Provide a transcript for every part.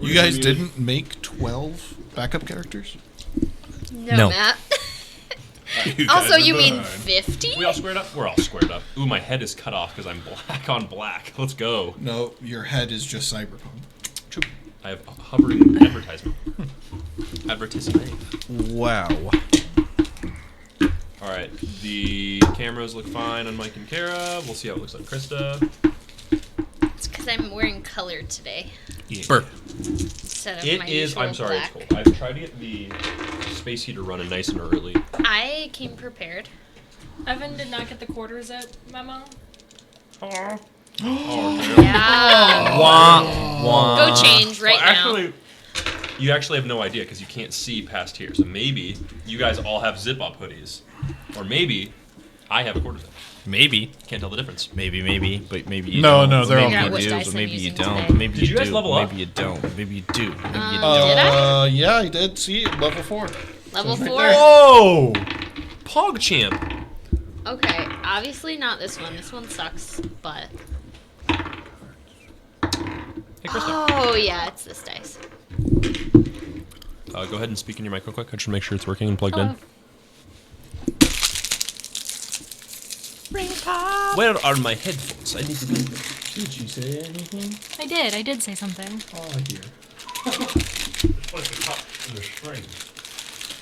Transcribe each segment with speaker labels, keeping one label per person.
Speaker 1: You guys didn't make 12 backup characters?
Speaker 2: No. Matt. Also, you mean 50?
Speaker 3: We all squared up? We're all squared up. Ooh, my head is cut off because I'm black on black. Let's go.
Speaker 1: No, your head is just cyberpunk.
Speaker 3: True. I have a hovering advertisement. Advertisement.
Speaker 1: Wow.
Speaker 3: Alright, the cameras look fine on Mike and Kara. We'll see how it looks on Krista.
Speaker 2: It's because I'm wearing color today.
Speaker 1: Yeah.
Speaker 3: Burp.
Speaker 2: Instead of
Speaker 3: It
Speaker 2: my
Speaker 3: is,
Speaker 2: usual
Speaker 3: I'm sorry,
Speaker 2: black.
Speaker 3: it's cold. I've tried to get the space heater running nice and early.
Speaker 2: I came prepared.
Speaker 4: Evan did not get the quarter zip memo.
Speaker 3: Oh,
Speaker 2: Yeah. Go change right now.
Speaker 3: You actually have no idea because you can't see past here. So maybe you guys all have zip-up hoodies. Or maybe I have a quarter zip.
Speaker 5: Maybe.
Speaker 3: Can't tell the difference.
Speaker 5: Maybe, but maybe you
Speaker 1: No,
Speaker 5: don't.
Speaker 1: no, they're all
Speaker 5: maybe
Speaker 2: good.
Speaker 5: you
Speaker 2: Which dice
Speaker 5: do,
Speaker 2: I'm
Speaker 5: maybe you
Speaker 2: using
Speaker 5: don't.
Speaker 2: today.
Speaker 5: Maybe
Speaker 3: Did you guys
Speaker 5: do,
Speaker 3: level up?
Speaker 5: Maybe you don't. Maybe you do. Maybe you
Speaker 2: Did
Speaker 5: don't.
Speaker 2: I?
Speaker 1: Yeah, I did. See, level 4.
Speaker 2: Level
Speaker 1: Right
Speaker 2: 4?
Speaker 1: there.
Speaker 3: Whoa! PogChamp.
Speaker 2: Okay, obviously not this one. This one sucks, but...
Speaker 3: Hey, Krista.
Speaker 2: Oh, yeah, it's this dice.
Speaker 3: Go ahead and speak in your mic real quick. I just want to make sure it's working and plugged
Speaker 4: Hello.
Speaker 3: in. Where are my headphones? I need to be.
Speaker 1: Did she say anything?
Speaker 4: I did say something.
Speaker 1: Oh, I hear.
Speaker 6: It's like the top in the string.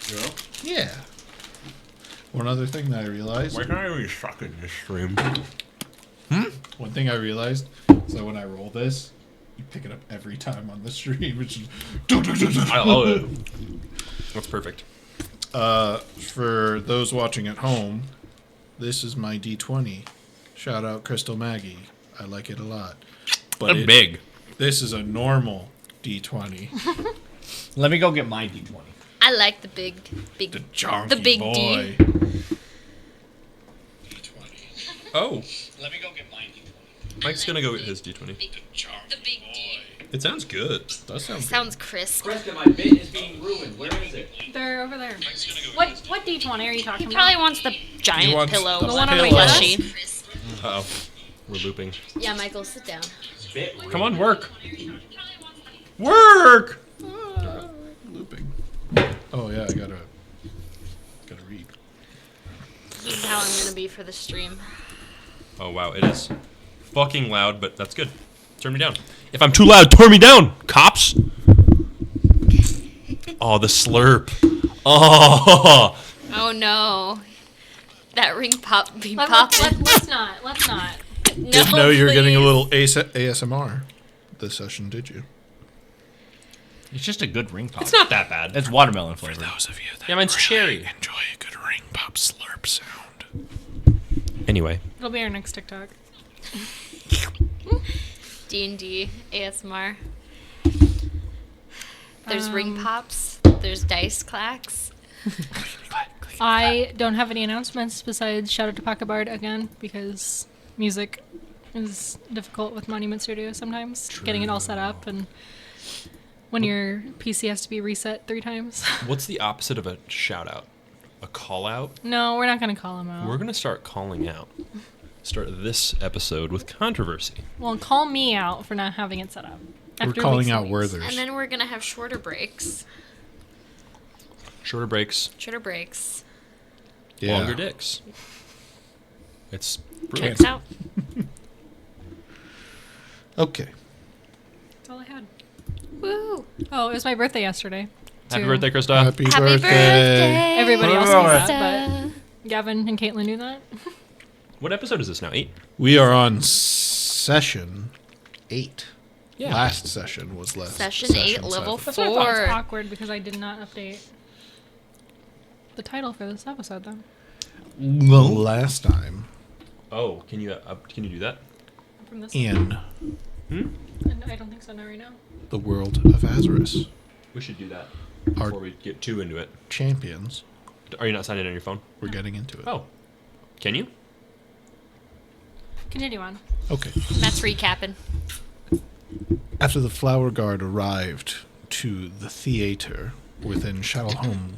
Speaker 6: You know?
Speaker 1: Yeah. One other thing that I realized.
Speaker 6: Why can't I really suck in this stream?
Speaker 1: One thing I realized is that when I roll this, you pick it up every time on the stream. Which is
Speaker 3: I love it. That's perfect.
Speaker 1: For those watching at home, this is my D20. Shout out Crystal Maggie. I like it a lot. But
Speaker 5: They're big.
Speaker 1: This is a normal D20.
Speaker 5: Let me go get my D20.
Speaker 2: I like the big,
Speaker 1: The chonky
Speaker 2: the big
Speaker 1: boy.
Speaker 2: D.
Speaker 1: D20.
Speaker 3: Oh,
Speaker 5: Let me go get my D20.
Speaker 3: Mike's gonna go with his D20.
Speaker 2: The big D.
Speaker 3: It sounds good.
Speaker 1: That sounds
Speaker 2: Sounds crisp.
Speaker 5: Krista, my bit is being ruined. Where is it?
Speaker 4: They're over there. What D20 are you talking
Speaker 2: He
Speaker 4: about?
Speaker 2: probably wants the giant
Speaker 1: wants
Speaker 2: pillow.
Speaker 1: the
Speaker 2: The one on
Speaker 1: pillow.
Speaker 2: my plushie.
Speaker 3: Uh oh, we're looping.
Speaker 2: Yeah, Michael, sit down.
Speaker 3: Come on, work. Work.
Speaker 1: looping. Oh yeah, I gotta read.
Speaker 2: This is how I'm gonna be for the stream.
Speaker 3: Oh wow, it is fucking loud, but that's good. Turn me down. If I'm too loud, turn me down, cops. Oh, the slurp. Oh.
Speaker 2: Oh no. That ring pop be
Speaker 4: Let's
Speaker 2: popping.
Speaker 4: not. Let's not.
Speaker 2: No,
Speaker 1: Didn't know you were getting a
Speaker 2: please.
Speaker 1: little ASMR this session, did you?
Speaker 5: It's just a good ring pop.
Speaker 3: It's not that bad.
Speaker 5: It's watermelon flavor.
Speaker 1: Those of you that
Speaker 3: Yeah, mine's cherry.
Speaker 1: enjoy a good ring pop slurp sound.
Speaker 3: Anyway,
Speaker 4: It'll be our next TikTok.
Speaker 2: D&D ASMR. There's ring pops. There's dice clacks.
Speaker 4: I don't have any announcements besides shout out to Pocket Bard again because music is difficult with Monument Studio sometimes. Getting it all set up and when your PC has to be reset 3 times.
Speaker 3: what's the opposite of a shout out? A call out?
Speaker 4: No, we're not going to call him out.
Speaker 3: We're gonna start calling out. Start this episode with controversy.
Speaker 4: Well, call me out for not having it set up.
Speaker 1: We're
Speaker 4: After
Speaker 1: calling
Speaker 4: weeks and
Speaker 1: out
Speaker 4: weeks.
Speaker 1: Werthers.
Speaker 2: And then we're gonna have shorter breaks.
Speaker 3: Shorter breaks,
Speaker 2: Shorter breaks.
Speaker 1: Yeah.
Speaker 3: longer dicks. It's brilliant.
Speaker 2: Checks out.
Speaker 1: Okay.
Speaker 4: That's all I had.
Speaker 2: Woo!
Speaker 4: Oh, it was my birthday yesterday.
Speaker 3: Happy
Speaker 4: too.
Speaker 3: birthday, Krista.
Speaker 1: Happy
Speaker 2: Happy birthday!
Speaker 4: Everybody else
Speaker 5: Wait,
Speaker 4: knew
Speaker 5: wait,
Speaker 4: that, but Gavin and Caitlin knew that.
Speaker 3: What episode is this now? 8?
Speaker 1: We are on session 8.
Speaker 3: Yeah.
Speaker 1: Last session was last.
Speaker 2: Session 8, level
Speaker 1: 7.
Speaker 4: That's what I thought. It's
Speaker 2: 4.
Speaker 4: awkward because I did not update the title for this episode, though.
Speaker 1: Last time
Speaker 3: Oh, can you do that?
Speaker 4: From this,
Speaker 1: in
Speaker 4: I don't think so. Not right now.
Speaker 1: the world of Azarus,
Speaker 3: We should do that
Speaker 1: our
Speaker 3: before we get too into it.
Speaker 1: champions,
Speaker 3: Are you not signed in on your phone?
Speaker 1: we're getting into it.
Speaker 3: Oh, can you?
Speaker 4: Continue on.
Speaker 1: Okay.
Speaker 2: That's recapping.
Speaker 1: After the Flower Guard arrived to the theater within Edelholm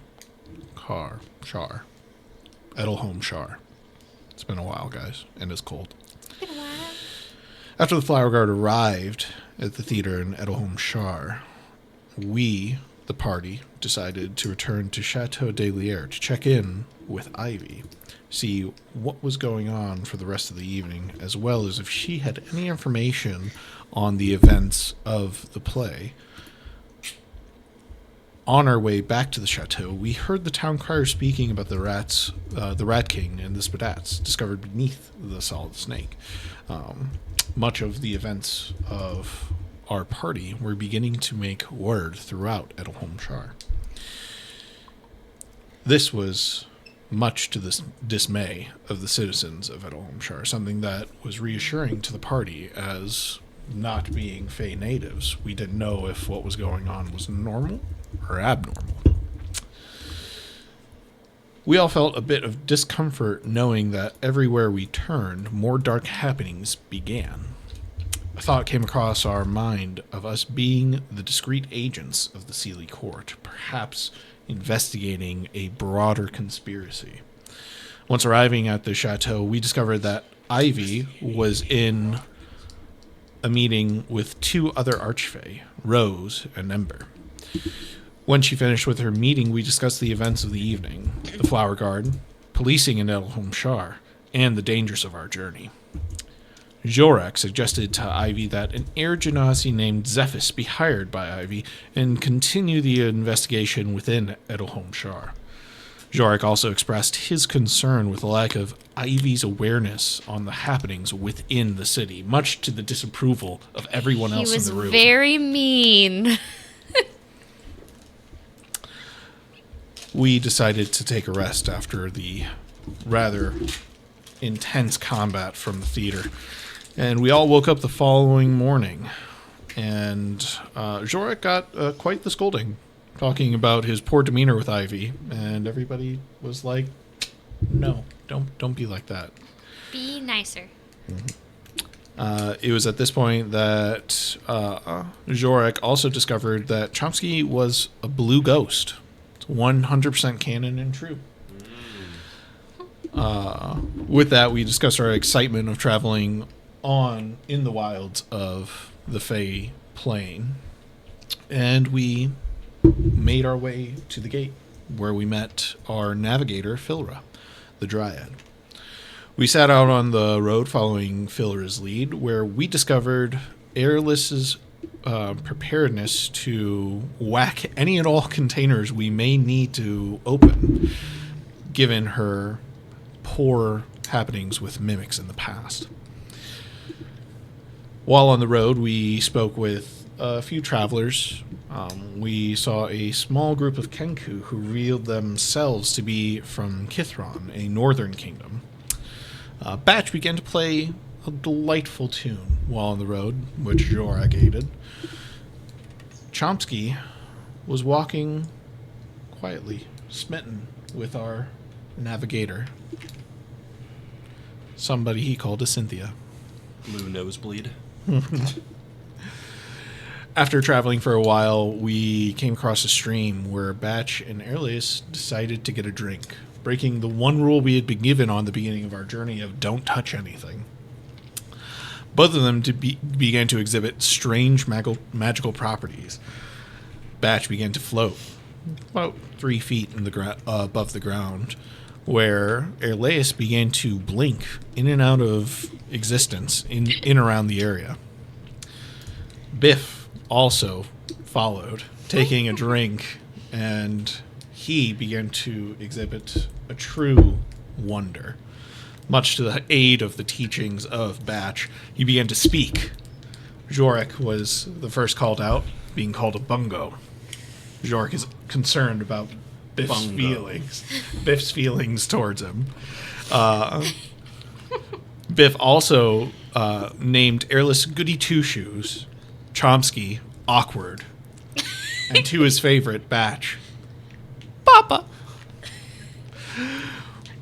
Speaker 1: Shar. It's been a while, guys, and it's cold.
Speaker 2: Been a while.
Speaker 1: After the Flower Guard arrived at the theater in Edelholm Shar, we, the party, decided to return to Chateau de Lier to check in with Ivy, see what was going on for the rest of the evening, as well as if she had any information on the events of the play. On our way back to the chateau, we heard the town crier speaking about the rats, the Rat King and the Spadats discovered beneath the solid snake. Much of the events of our party were beginning to make word throughout Edelholm-Shire. This was much to the dismay of the citizens of Edelholm-Shire, something that was reassuring to the party as not being Fey natives. We didn't know if what was going on was normal or abnormal. We all felt a bit of discomfort knowing that everywhere we turned, more dark happenings began. A thought came across our mind of us being the discreet agents of the Sealy Court, perhaps investigating a broader conspiracy. Once arriving at the chateau, we discovered that Ivy was in a meeting with two other archfey, Rose and Ember. When she finished with her meeting, we discussed the events of the evening, the flower garden, policing in Edelholm-Shire, and the dangers of our journey. Jorek suggested to Ivy that an air genasi named Zephys be hired by Ivy and continue the investigation within Edelholm-Shire. Jorek also expressed his concern with the lack of Ivy's awareness on the happenings within the city, much to the disapproval of everyone else in the room.
Speaker 2: He was very mean.
Speaker 1: We decided to take a rest after the rather intense combat from the theater. And we all woke up the following morning. And Jorek got quite the scolding, talking about his poor demeanor with Ivy. And everybody was like, no, don't be like that.
Speaker 2: Be nicer.
Speaker 1: It was at this point that Jorek also discovered that Chomsky was a blue ghost. 100% canon and true. With that, we discussed our excitement of traveling on in the wilds of the Fey Plain, and we made our way to the gate, where we met our navigator, Flora, the Dryad. We set out on the road following Flora's lead, where we discovered Airless's preparedness to whack any and all containers we may need to open, given her poor happenings with mimics in the past. While on the road, we spoke with a few travelers. We saw a small group of Kenku who revealed themselves to be from Kithron, a northern kingdom. Batch began to play a delightful tune while on the road, which Jorek aided. Chomsky was walking quietly, smitten with our navigator, somebody he called a Cynthia.
Speaker 3: Blue nosebleed.
Speaker 1: After traveling for a while, we came across a stream where Batch and Airlace decided to get a drink, breaking the one rule we had been given on the beginning of our journey of don't touch anything. Both of them began to exhibit strange magical properties. Batch began to float about 3 feet in the above the ground, where Airlace began to blink in and out of existence in around the area. Biff also followed, taking a drink, and he began to exhibit a true wonder. Much to the aid of the teachings of Batch, he began to speak. Jorek was the first called out, being called a bungo. Jorek is concerned about Biff's feelings towards him. Biff also named Airless Goody Two Shoes, Chomsky Awkward, and to his favorite, Batch, Papa.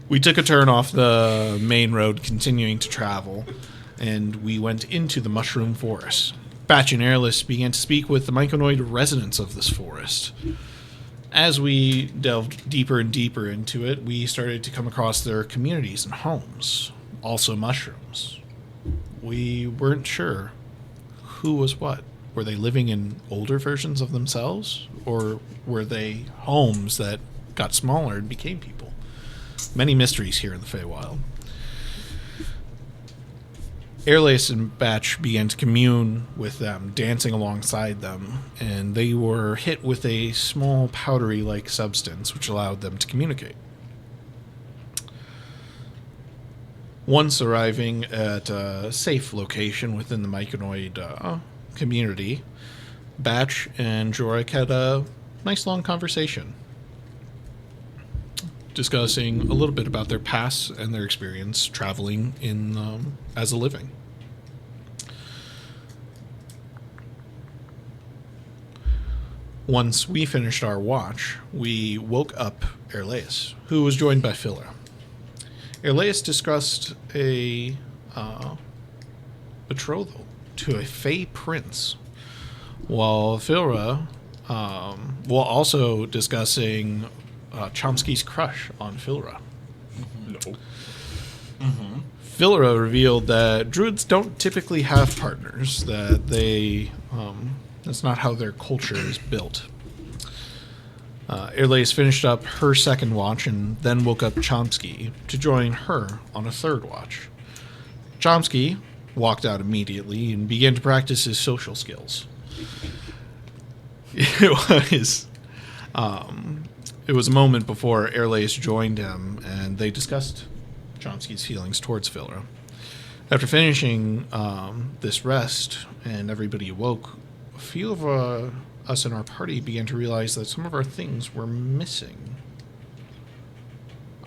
Speaker 1: We took a turn off the main road, continuing to travel, and we went into the mushroom forest. Batch and Airless began to speak with the myconoid residents of this forest. As we delved deeper and deeper into it, we started to come across their communities and homes, also mushrooms. We weren't sure who was what, were they living in older versions of themselves? Or were they homes that got smaller and became people? Many mysteries here in the Feywild. Airlace and Batch began to commune with them, dancing alongside them, and they were hit with a small powdery-like substance which allowed them to communicate. Once arriving at a safe location within the Myconoid community, Batch and Jorik had a nice long conversation, discussing a little bit about their past and their experience traveling in as a living. Once we finished our watch, we woke up Airlaeus, who was joined by Flora. Airlaeus discussed a betrothal to a Fey prince, while Flora, while also discussing Chomsky's crush on Flora.
Speaker 3: No.
Speaker 1: Flora revealed that druids don't typically have partners, that they, that's not how their culture is built. Airlace finished up her second watch and then woke up Chomsky to join her on a third watch. Chomsky walked out immediately and began to practice his social skills. It was a moment before Airlace joined him, and they discussed Chomsky's feelings towards Flora. After finishing this rest and everybody awoke, a few of us in our party began to realize that some of our things were missing.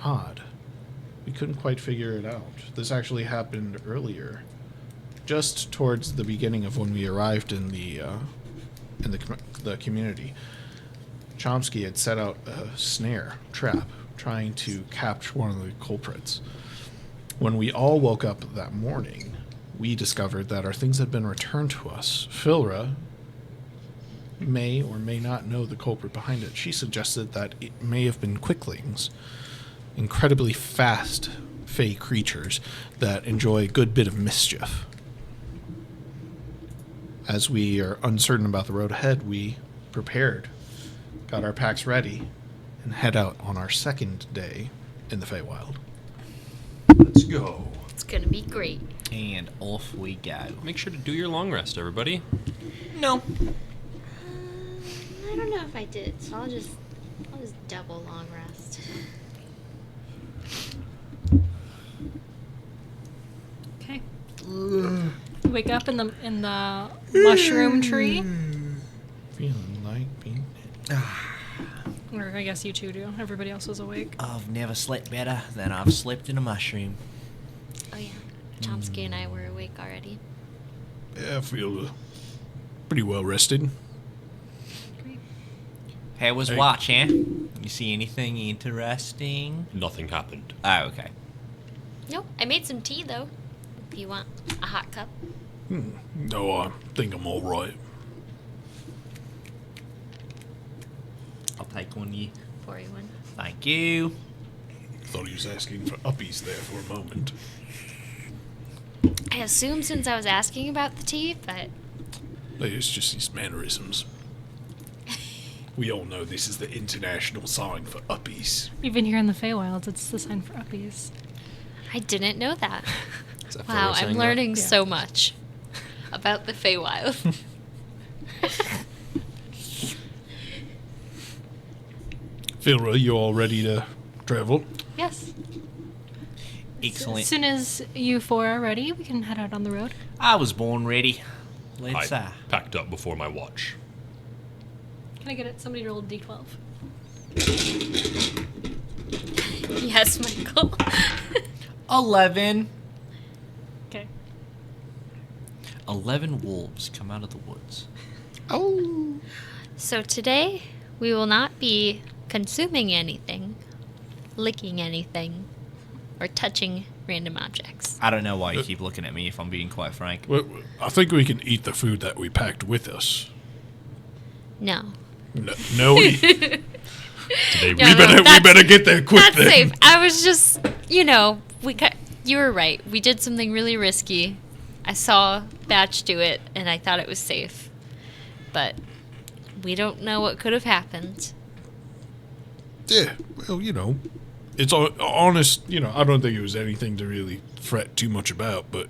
Speaker 1: Odd. We couldn't quite figure it out. This actually happened earlier, just towards the beginning of when we arrived in the community. Chomsky had set out a snare trap, trying to capture one of the culprits. When we all woke up that morning, we discovered that our things had been returned to us. Flora may or may not know the culprit behind it. She suggested that it may have been quicklings, incredibly fast fey creatures that enjoy a good bit of mischief. As we are uncertain about the road ahead, we prepared, got our packs ready, and head out on our second day in the Feywild.
Speaker 3: Let's go.
Speaker 2: It's gonna be great.
Speaker 5: And off we go.
Speaker 3: Make sure to do your long rest, everybody.
Speaker 5: No.
Speaker 2: I don't know if I did, so I'll just double long rest.
Speaker 4: Okay. You wake up in the mushroom tree.
Speaker 1: Feeling like being...
Speaker 4: Or I guess you two do. Everybody else was awake.
Speaker 5: I've never slept better than I've slept in a mushroom.
Speaker 2: Oh yeah, Chomsky and I were awake already.
Speaker 1: Yeah, I feel pretty well rested.
Speaker 5: How was
Speaker 1: Hey.
Speaker 5: watch, eh? You see anything interesting?
Speaker 3: Nothing happened.
Speaker 5: Oh, okay.
Speaker 2: Nope, I made some tea though. If you want a hot cup.
Speaker 1: No, I think I'm all right.
Speaker 5: I'll take one, you.
Speaker 2: Pour you one.
Speaker 5: Thank you.
Speaker 1: Thought he was asking for uppies there for a moment.
Speaker 2: I assumed since I was asking about the tea, but
Speaker 1: It's just these mannerisms. We all know this is the international sign for uppies.
Speaker 4: Even here in the Feywilds, it's the sign for uppies.
Speaker 2: I didn't know that.
Speaker 3: Is that
Speaker 2: Wow,
Speaker 3: Flora saying
Speaker 2: I'm
Speaker 3: that?
Speaker 2: learning
Speaker 4: Yeah.
Speaker 2: so much about the Feywild.
Speaker 1: Philra, you all ready to travel?
Speaker 2: Yes.
Speaker 4: As
Speaker 5: Excellent.
Speaker 4: soon as you four are ready, we can head out on the road.
Speaker 5: I was born ready. Let's
Speaker 3: I packed up before my watch.
Speaker 4: Can I get it? Somebody roll a d12.
Speaker 2: Yes, Michael.
Speaker 5: 11.
Speaker 4: Okay.
Speaker 5: 11 wolves come out of the woods.
Speaker 1: Oh.
Speaker 2: So today we will not be consuming anything, licking anything, or touching random objects.
Speaker 5: I don't know why you keep looking at me, if I'm being quite frank.
Speaker 1: Well, I think we can eat the food that we packed with us.
Speaker 2: No.
Speaker 1: No, we
Speaker 3: Today
Speaker 2: No,
Speaker 1: we
Speaker 2: that's-
Speaker 1: better get there quick
Speaker 2: That's
Speaker 1: then.
Speaker 2: safe. I was just, you were right. We did something really risky. I saw Batch do it, and I thought it was safe. but we don't know what could have happened.
Speaker 1: Yeah, well, it's honest. I don't think it was anything to really fret too much about. But,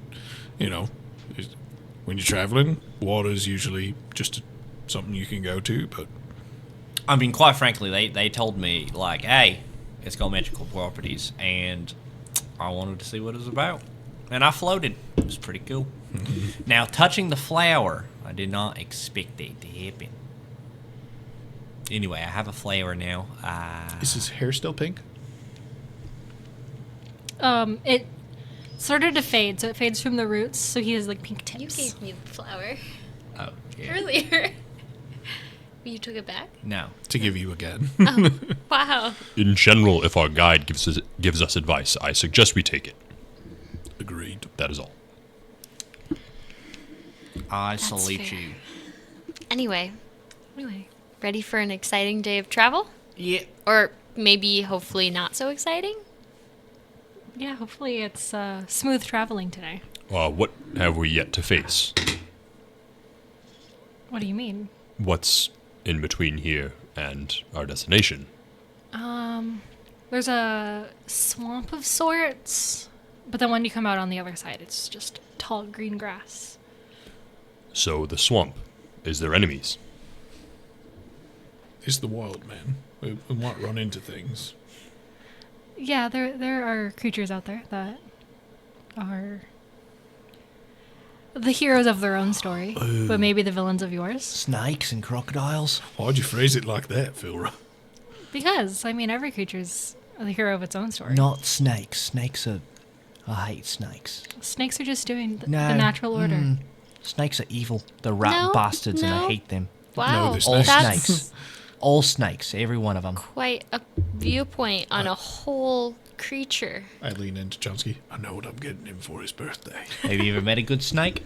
Speaker 1: when you're traveling, water's usually just something you can go to. But
Speaker 5: I mean, quite frankly, they told me, like, hey, it's got magical properties, and I wanted to see what it was about. And I floated. It was pretty cool. Now, touching the flower, I did not expect that to happen. Anyway, I have a flower now.
Speaker 1: is his hair still pink?
Speaker 4: It started to fade, so it fades from the roots, so he has like pink
Speaker 2: You
Speaker 4: tips.
Speaker 2: gave me the flower
Speaker 5: Oh, yeah.
Speaker 2: earlier. You took it back?
Speaker 5: No.
Speaker 1: To give you again.
Speaker 2: Oh, wow.
Speaker 3: In general, if our guide gives us advice, I suggest we take it.
Speaker 1: Agreed.
Speaker 3: That is all.
Speaker 5: I
Speaker 2: That's
Speaker 5: salute
Speaker 2: fair.
Speaker 5: you.
Speaker 2: Anyway, ready for an exciting day of travel?
Speaker 5: Yeah.
Speaker 2: Or maybe, hopefully, not so exciting?
Speaker 4: Yeah, hopefully it's smooth traveling today.
Speaker 3: What have we yet to face?
Speaker 4: What do you mean?
Speaker 3: What's in between here and our destination?
Speaker 4: There's a swamp of sorts, but then when you come out on the other side, it's just tall green grass.
Speaker 3: So the swamp. Is there enemies?
Speaker 1: It's the wild, man. We might run into things.
Speaker 4: Yeah, there are creatures out there that are the heroes of their own story, but maybe the villains of yours.
Speaker 5: Snakes and crocodiles.
Speaker 1: Why'd you phrase it like that, Flora?
Speaker 4: Because, I mean, every creature's the hero of its own story.
Speaker 7: Not snakes. Snakes are... I hate snakes.
Speaker 4: Snakes are just doing the
Speaker 7: No.
Speaker 4: natural order.
Speaker 7: Snakes are evil. They're rat
Speaker 2: No,
Speaker 7: bastards and
Speaker 2: no.
Speaker 7: I hate them.
Speaker 2: Wow,
Speaker 1: there's
Speaker 7: All
Speaker 1: Snakes.
Speaker 2: that's
Speaker 7: snakes. All snakes. Every one of them.
Speaker 2: quite a viewpoint on a whole creature.
Speaker 1: I lean into Chomsky. I know what I'm getting him for his birthday.
Speaker 7: Have you ever met a good snake?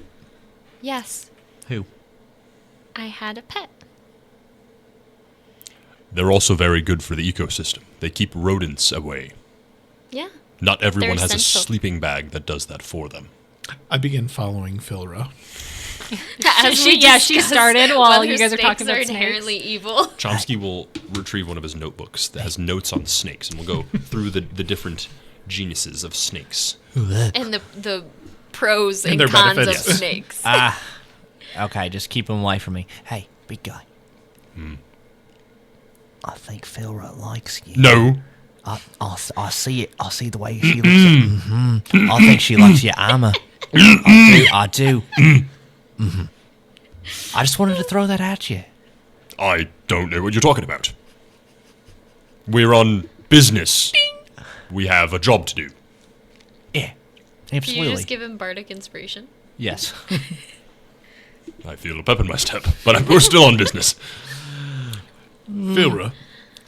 Speaker 2: Yes,
Speaker 7: Who?
Speaker 2: I had a pet.
Speaker 3: They're also very good for the ecosystem. They keep rodents away.
Speaker 2: Yeah.
Speaker 3: Not everyone has
Speaker 2: essential.
Speaker 3: a sleeping bag that does that for them.
Speaker 1: I begin following Flora.
Speaker 4: She started while you guys are talking about snakes.
Speaker 2: inherently evil.
Speaker 3: Chomsky will retrieve one of his notebooks that has notes on snakes, and we'll go through the different geniuses of snakes.
Speaker 2: And the pros and
Speaker 1: their
Speaker 2: cons
Speaker 1: benefits.
Speaker 2: of snakes.
Speaker 7: Okay, just keep them away from me. Hey, big guy. I think Flora likes you.
Speaker 3: No.
Speaker 7: I see it. I see the way she looks at I think she likes your armor. I do. I just wanted to throw that at you.
Speaker 3: I don't know what you're talking about. We're on business. We have a job to do.
Speaker 7: Yeah,
Speaker 2: Can
Speaker 7: absolutely.
Speaker 2: you just give him bardic inspiration?
Speaker 7: Yes.
Speaker 3: I feel a pep in my step, but we're still on business.
Speaker 1: Flora,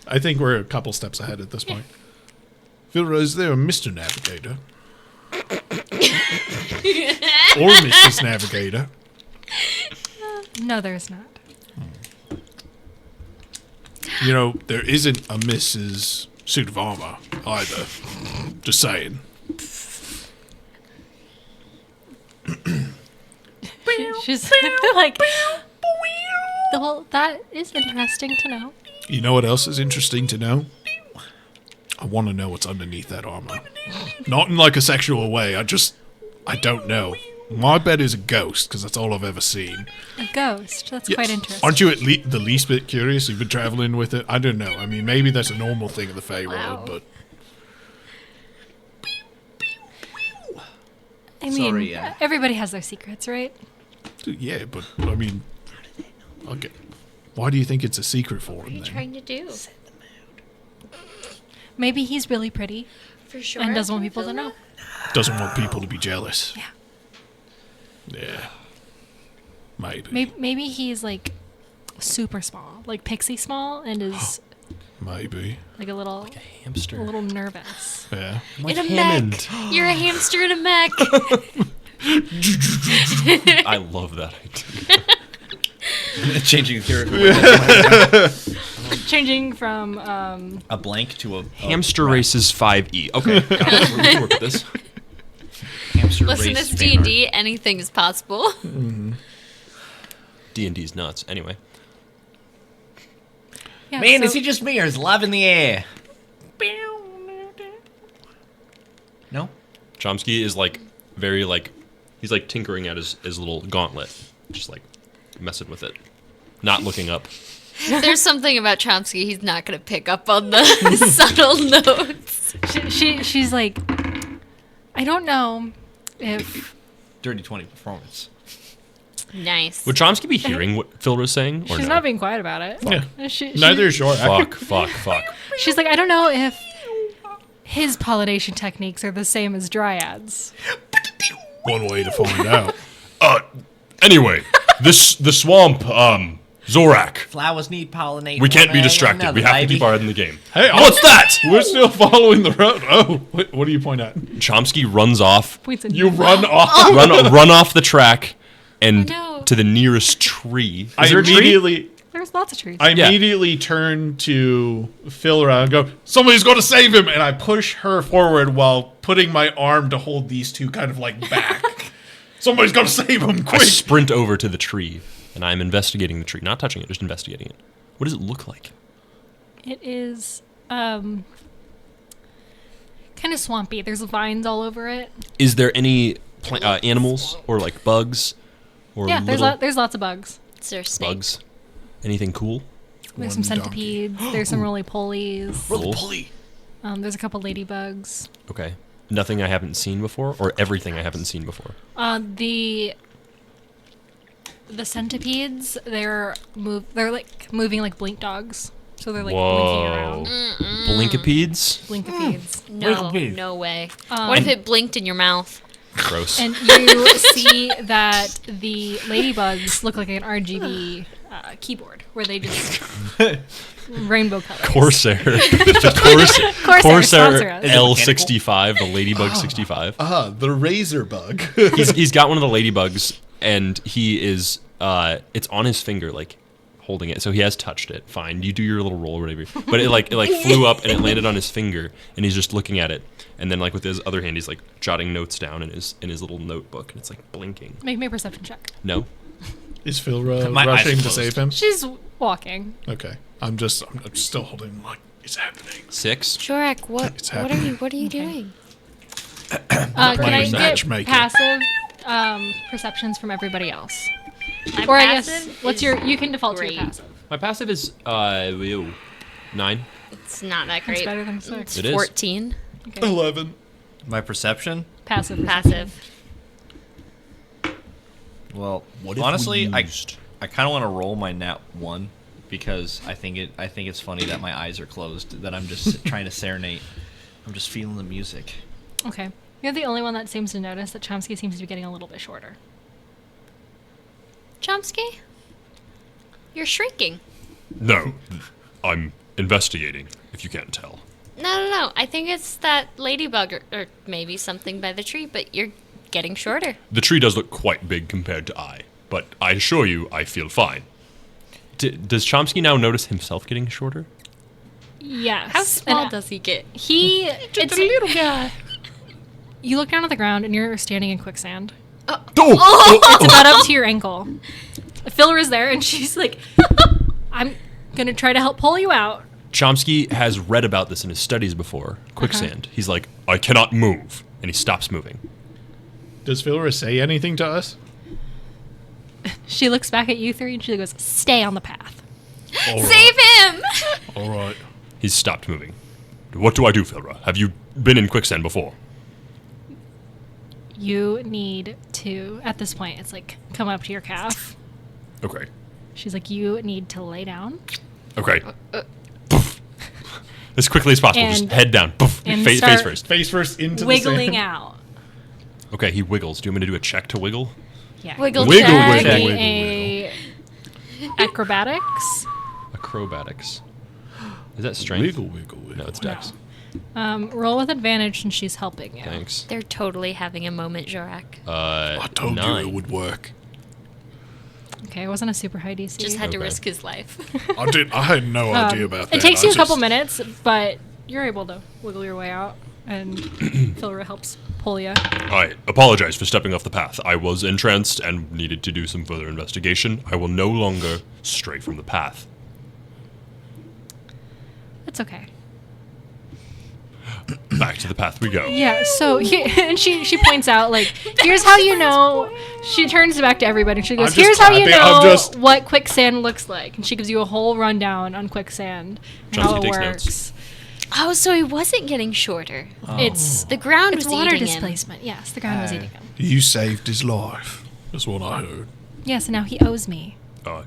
Speaker 1: I think we're a couple steps ahead at this point. Flora, is there a Mr. Navigator? Or Mrs. Navigator?
Speaker 4: No, there's not.
Speaker 1: There isn't a Mrs. Suit of Armor either. Just saying.
Speaker 4: She's like, well, that is interesting to know.
Speaker 1: You know what else is interesting to know? I want to know what's underneath that armor. Not in like a sexual way. I don't know. My bet is a ghost, because that's all I've ever seen.
Speaker 4: A ghost. That's
Speaker 1: Yeah.
Speaker 4: quite interesting.
Speaker 1: Aren't you the least bit curious? You've been traveling with it. I don't know. I mean, maybe that's a normal thing in the Fey
Speaker 2: Wow.
Speaker 1: world, but
Speaker 4: I mean,
Speaker 5: Sorry,
Speaker 4: everybody has their secrets, right?
Speaker 1: yeah. But I mean, okay. Why do you think it's a secret for
Speaker 2: What are
Speaker 1: him
Speaker 2: you
Speaker 1: then?
Speaker 2: trying to do?
Speaker 4: Maybe he's really pretty
Speaker 2: For sure.
Speaker 4: and doesn't want people to know.
Speaker 1: Doesn't want people to be jealous.
Speaker 4: Yeah.
Speaker 1: Yeah. Maybe.
Speaker 4: Maybe he's like super small, like pixie small, and is
Speaker 1: Maybe.
Speaker 4: like a little
Speaker 3: Hamster.
Speaker 4: nervous.
Speaker 1: Yeah.
Speaker 2: In a mech. You're a hamster in a mech.
Speaker 3: I love that idea.
Speaker 5: Changing character.
Speaker 4: Changing from
Speaker 5: A blank to a
Speaker 3: Hamster races 5e. Okay, got it. We can work with this.
Speaker 5: hamster
Speaker 2: Listen,
Speaker 5: race
Speaker 2: it's
Speaker 5: fan art.
Speaker 2: D&D. Anything is possible.
Speaker 3: D&D's nuts. Anyway.
Speaker 4: Yeah,
Speaker 5: Man,
Speaker 4: so-
Speaker 5: is it just me or is love in the air? No?
Speaker 3: Chomsky is like very like he's like tinkering at his little gauntlet, just like messing with it, not looking up.
Speaker 2: There's something about Chomsky he's not going to pick up on the subtle notes.
Speaker 4: she's like, I don't know if
Speaker 5: Dirty 20 performance.
Speaker 2: Nice.
Speaker 3: Would Chomsky be hearing what Phil was saying, or
Speaker 4: she's
Speaker 3: no?
Speaker 4: not being quiet about it.
Speaker 1: Yeah.
Speaker 4: She-
Speaker 1: Neither is your
Speaker 3: Fuck.
Speaker 4: She's like, I don't know if his pollination techniques are the same as dryads.
Speaker 1: One way to find out.
Speaker 3: Anyway, the swamp, Zorak.
Speaker 5: Flowers need pollination.
Speaker 3: We can't be
Speaker 5: one way or
Speaker 3: distracted.
Speaker 5: another,
Speaker 3: We have to
Speaker 5: baby.
Speaker 3: keep our head in the game.
Speaker 1: Hey,
Speaker 3: What's that?
Speaker 1: We're still following the road. Oh, what do you point at?
Speaker 3: Chomsky runs off,
Speaker 4: Points in
Speaker 1: You run off.
Speaker 3: run off the track, and
Speaker 2: Oh, no.
Speaker 3: to the nearest tree.
Speaker 1: I
Speaker 3: there a tree?
Speaker 1: immediately,
Speaker 4: There's lots of trees.
Speaker 1: I
Speaker 3: Yeah.
Speaker 1: immediately turn to Flora and go, somebody's going to save him. And I push her forward while putting my arm to hold these two kind of like back. Somebody's going to save him,
Speaker 3: I
Speaker 1: quick.
Speaker 3: sprint over to the tree, and I'm investigating the tree. Not touching it, just investigating it. What does it look like?
Speaker 4: It is kind of swampy. There's vines all over it.
Speaker 3: Is there any animals or like bugs or
Speaker 4: Yeah,
Speaker 3: little
Speaker 4: there's lots of bugs.
Speaker 2: Is there a snake?
Speaker 3: bugs? Anything cool?
Speaker 4: There's
Speaker 1: One
Speaker 4: some
Speaker 1: donkey.
Speaker 4: centipedes. There's some roly-polies.
Speaker 3: Cool.
Speaker 4: There's a couple ladybugs.
Speaker 3: Okay. Nothing I haven't seen before, or everything I haven't seen before.
Speaker 4: The centipedes, they're like moving like blink dogs. So they're like blinking around.
Speaker 3: Blinkipedes?
Speaker 4: Blinkipedes.
Speaker 2: No,
Speaker 5: Wigglebees.
Speaker 2: no way. What if it blinked in your mouth?
Speaker 3: Gross.
Speaker 4: And you see that the ladybugs look like an RGB keyboard where they just rainbow colors.
Speaker 3: Corsair.
Speaker 4: Corsair, sponsor us.
Speaker 3: L65, the Ladybug 65.
Speaker 1: The razor bug.
Speaker 3: He's got one of the ladybugs, and he is, it's on his finger, like, holding it. So he has touched it. Fine. You do your little roll or whatever. But it flew up, and it landed on his finger, and he's just looking at it. And then, like, with his other hand, he's, like, jotting notes down in his little notebook, and it's, like, blinking.
Speaker 4: Make me a perception check.
Speaker 3: No?
Speaker 1: Is Phil
Speaker 5: My eyes
Speaker 1: rushing to
Speaker 5: closed.
Speaker 1: save him?
Speaker 4: She's walking.
Speaker 1: Okay. I'm still holding him like, it's happening.
Speaker 3: 6?
Speaker 2: Jorek,
Speaker 1: It's
Speaker 2: what are
Speaker 1: happening.
Speaker 2: you doing?
Speaker 4: Can I
Speaker 1: playing
Speaker 4: get
Speaker 1: matchmaker.
Speaker 4: passive perceptions from everybody else?
Speaker 2: My
Speaker 4: Or I guess,
Speaker 2: passive
Speaker 4: what's
Speaker 2: is
Speaker 4: your, you can default to
Speaker 2: great.
Speaker 4: your passive.
Speaker 3: My passive is, 9.
Speaker 2: It's not that
Speaker 4: It's
Speaker 2: great.
Speaker 4: better than 6.
Speaker 2: It's
Speaker 3: It is.
Speaker 2: 14.
Speaker 1: 11.
Speaker 5: My perception?
Speaker 4: Passive.
Speaker 2: Passive.
Speaker 5: Well,
Speaker 1: What if
Speaker 5: honestly,
Speaker 1: we
Speaker 5: I
Speaker 1: used-
Speaker 5: kind of want to roll my nat 1 because I think it's funny that my eyes are closed, that I'm just trying to serenade. I'm just feeling the music.
Speaker 4: Okay. You're the only one that seems to notice that Chomsky seems to be getting a little bit shorter.
Speaker 2: Chomsky? You're shrinking.
Speaker 3: No. I'm investigating, if you can't tell.
Speaker 2: No. I think it's that ladybug or maybe something by the tree, but you're getting shorter.
Speaker 3: The tree does look quite big compared to I, but I assure you, I feel fine. Does Chomsky now notice himself getting shorter?
Speaker 4: Yes.
Speaker 2: How small
Speaker 4: And
Speaker 2: does he get?
Speaker 4: it's a little guy. You look down at the ground and you're standing in quicksand.
Speaker 3: Oh!
Speaker 4: It's about up to your ankle. Philra is there and she's like, I'm gonna try to help pull you out.
Speaker 3: Chomsky has read about this in his studies before. Quicksand. He's like, I cannot move. And he stops moving.
Speaker 1: Does Philra say anything to us?
Speaker 4: She looks back at you three and she goes, stay on the path.
Speaker 2: Save him!
Speaker 1: All right.
Speaker 3: He's stopped moving. What do I do, Philra? Have you been in quicksand before?
Speaker 4: You need to, at this point, it's like, come up to your calf.
Speaker 3: Okay.
Speaker 4: She's like, you need to lay down.
Speaker 3: Okay. Poof. As quickly as possible. Just
Speaker 4: And-
Speaker 3: head down. Poof.
Speaker 4: and
Speaker 3: Face
Speaker 4: start
Speaker 3: first.
Speaker 1: Face first into
Speaker 4: Wiggling
Speaker 1: the sand.
Speaker 4: out.
Speaker 3: Okay, he wiggles. Do you want me to do a check to wiggle?
Speaker 4: Yeah.
Speaker 2: Wiggle
Speaker 3: Wiggle,
Speaker 2: check.
Speaker 3: wiggle, wiggle.
Speaker 4: A acrobatics.
Speaker 3: Acrobatics. Is that strength?
Speaker 1: Wiggle.
Speaker 3: No, it's dex.
Speaker 4: Roll with advantage and she's helping you.
Speaker 3: Thanks.
Speaker 2: They're totally having a moment, Jorak.
Speaker 1: I told
Speaker 3: 9.
Speaker 1: you it would work.
Speaker 4: Okay, it wasn't a super high DC.
Speaker 2: Just had to
Speaker 3: Okay.
Speaker 2: risk his life.
Speaker 1: I had no idea about that.
Speaker 4: It takes you
Speaker 1: I
Speaker 4: a couple
Speaker 1: just-
Speaker 4: minutes, but you're able to wiggle your way out, and Philra helps pull you.
Speaker 3: I apologize for stepping off the path. I was entranced and needed to do some further investigation. I will no longer stray from the path.
Speaker 4: It's okay.
Speaker 3: Back to the path we go.
Speaker 4: Yeah, so and she points out, like, here's how you know. She turns back to everybody and she goes,
Speaker 1: I'm just
Speaker 4: here's how you
Speaker 1: clapping, I'm
Speaker 4: know
Speaker 1: just-
Speaker 4: what quicksand looks like. And she gives you a whole rundown on quicksand and
Speaker 3: Chelsea
Speaker 4: how it
Speaker 3: takes
Speaker 4: works.
Speaker 3: notes.
Speaker 2: Oh, so he wasn't getting shorter.
Speaker 4: It's
Speaker 2: The ground
Speaker 4: it's
Speaker 2: was
Speaker 4: water
Speaker 2: eating him.
Speaker 4: displacement. Yes, the ground was eating him.
Speaker 1: You saved his life. That's what I heard.
Speaker 4: Yes, and now he owes me.
Speaker 1: Oh,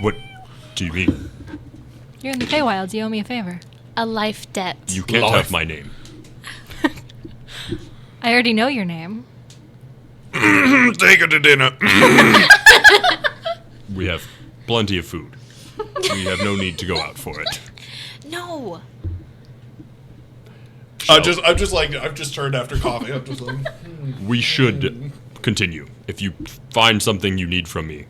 Speaker 3: What do you mean?
Speaker 4: You're in the Feywilds. You owe me a favor.
Speaker 2: A life debt.
Speaker 3: You can't
Speaker 1: Life.
Speaker 3: have my name.
Speaker 4: I already know your name.
Speaker 1: take her to dinner.
Speaker 3: We have plenty of food. We have no need to go out for it.
Speaker 2: No.
Speaker 1: I've just turned after coffee. I'm just like,
Speaker 3: We should continue. If you find something you need from me,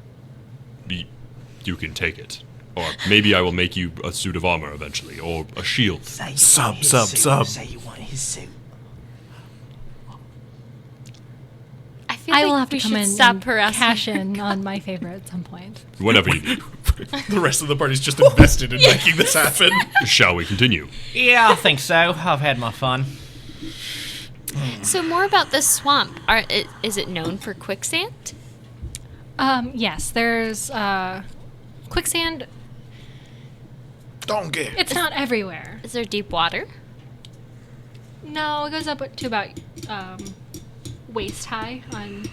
Speaker 3: you can take it. Or maybe I will make you a suit of armor eventually, or a shield.
Speaker 7: Say you
Speaker 1: Sub,
Speaker 7: want his
Speaker 1: sub,
Speaker 7: suit.
Speaker 1: sub.
Speaker 7: Say you want his suit.
Speaker 2: I feel
Speaker 4: I
Speaker 2: like
Speaker 4: will have
Speaker 2: we
Speaker 4: to come
Speaker 2: should
Speaker 4: in
Speaker 2: stop
Speaker 4: and
Speaker 2: harassing
Speaker 4: cash
Speaker 2: her.
Speaker 4: in on my favor at some point.
Speaker 3: Whenever you need.
Speaker 1: the rest of the party's just invested in making this happen.
Speaker 3: Shall we continue?
Speaker 5: Yeah, I think so. I've had my fun.
Speaker 2: So more about this swamp. Is it known for quicksand?
Speaker 4: Yes, there's quicksand.
Speaker 1: Don't get.
Speaker 4: It's not everywhere.
Speaker 2: Is there deep water?
Speaker 4: No, it goes up to about waist high on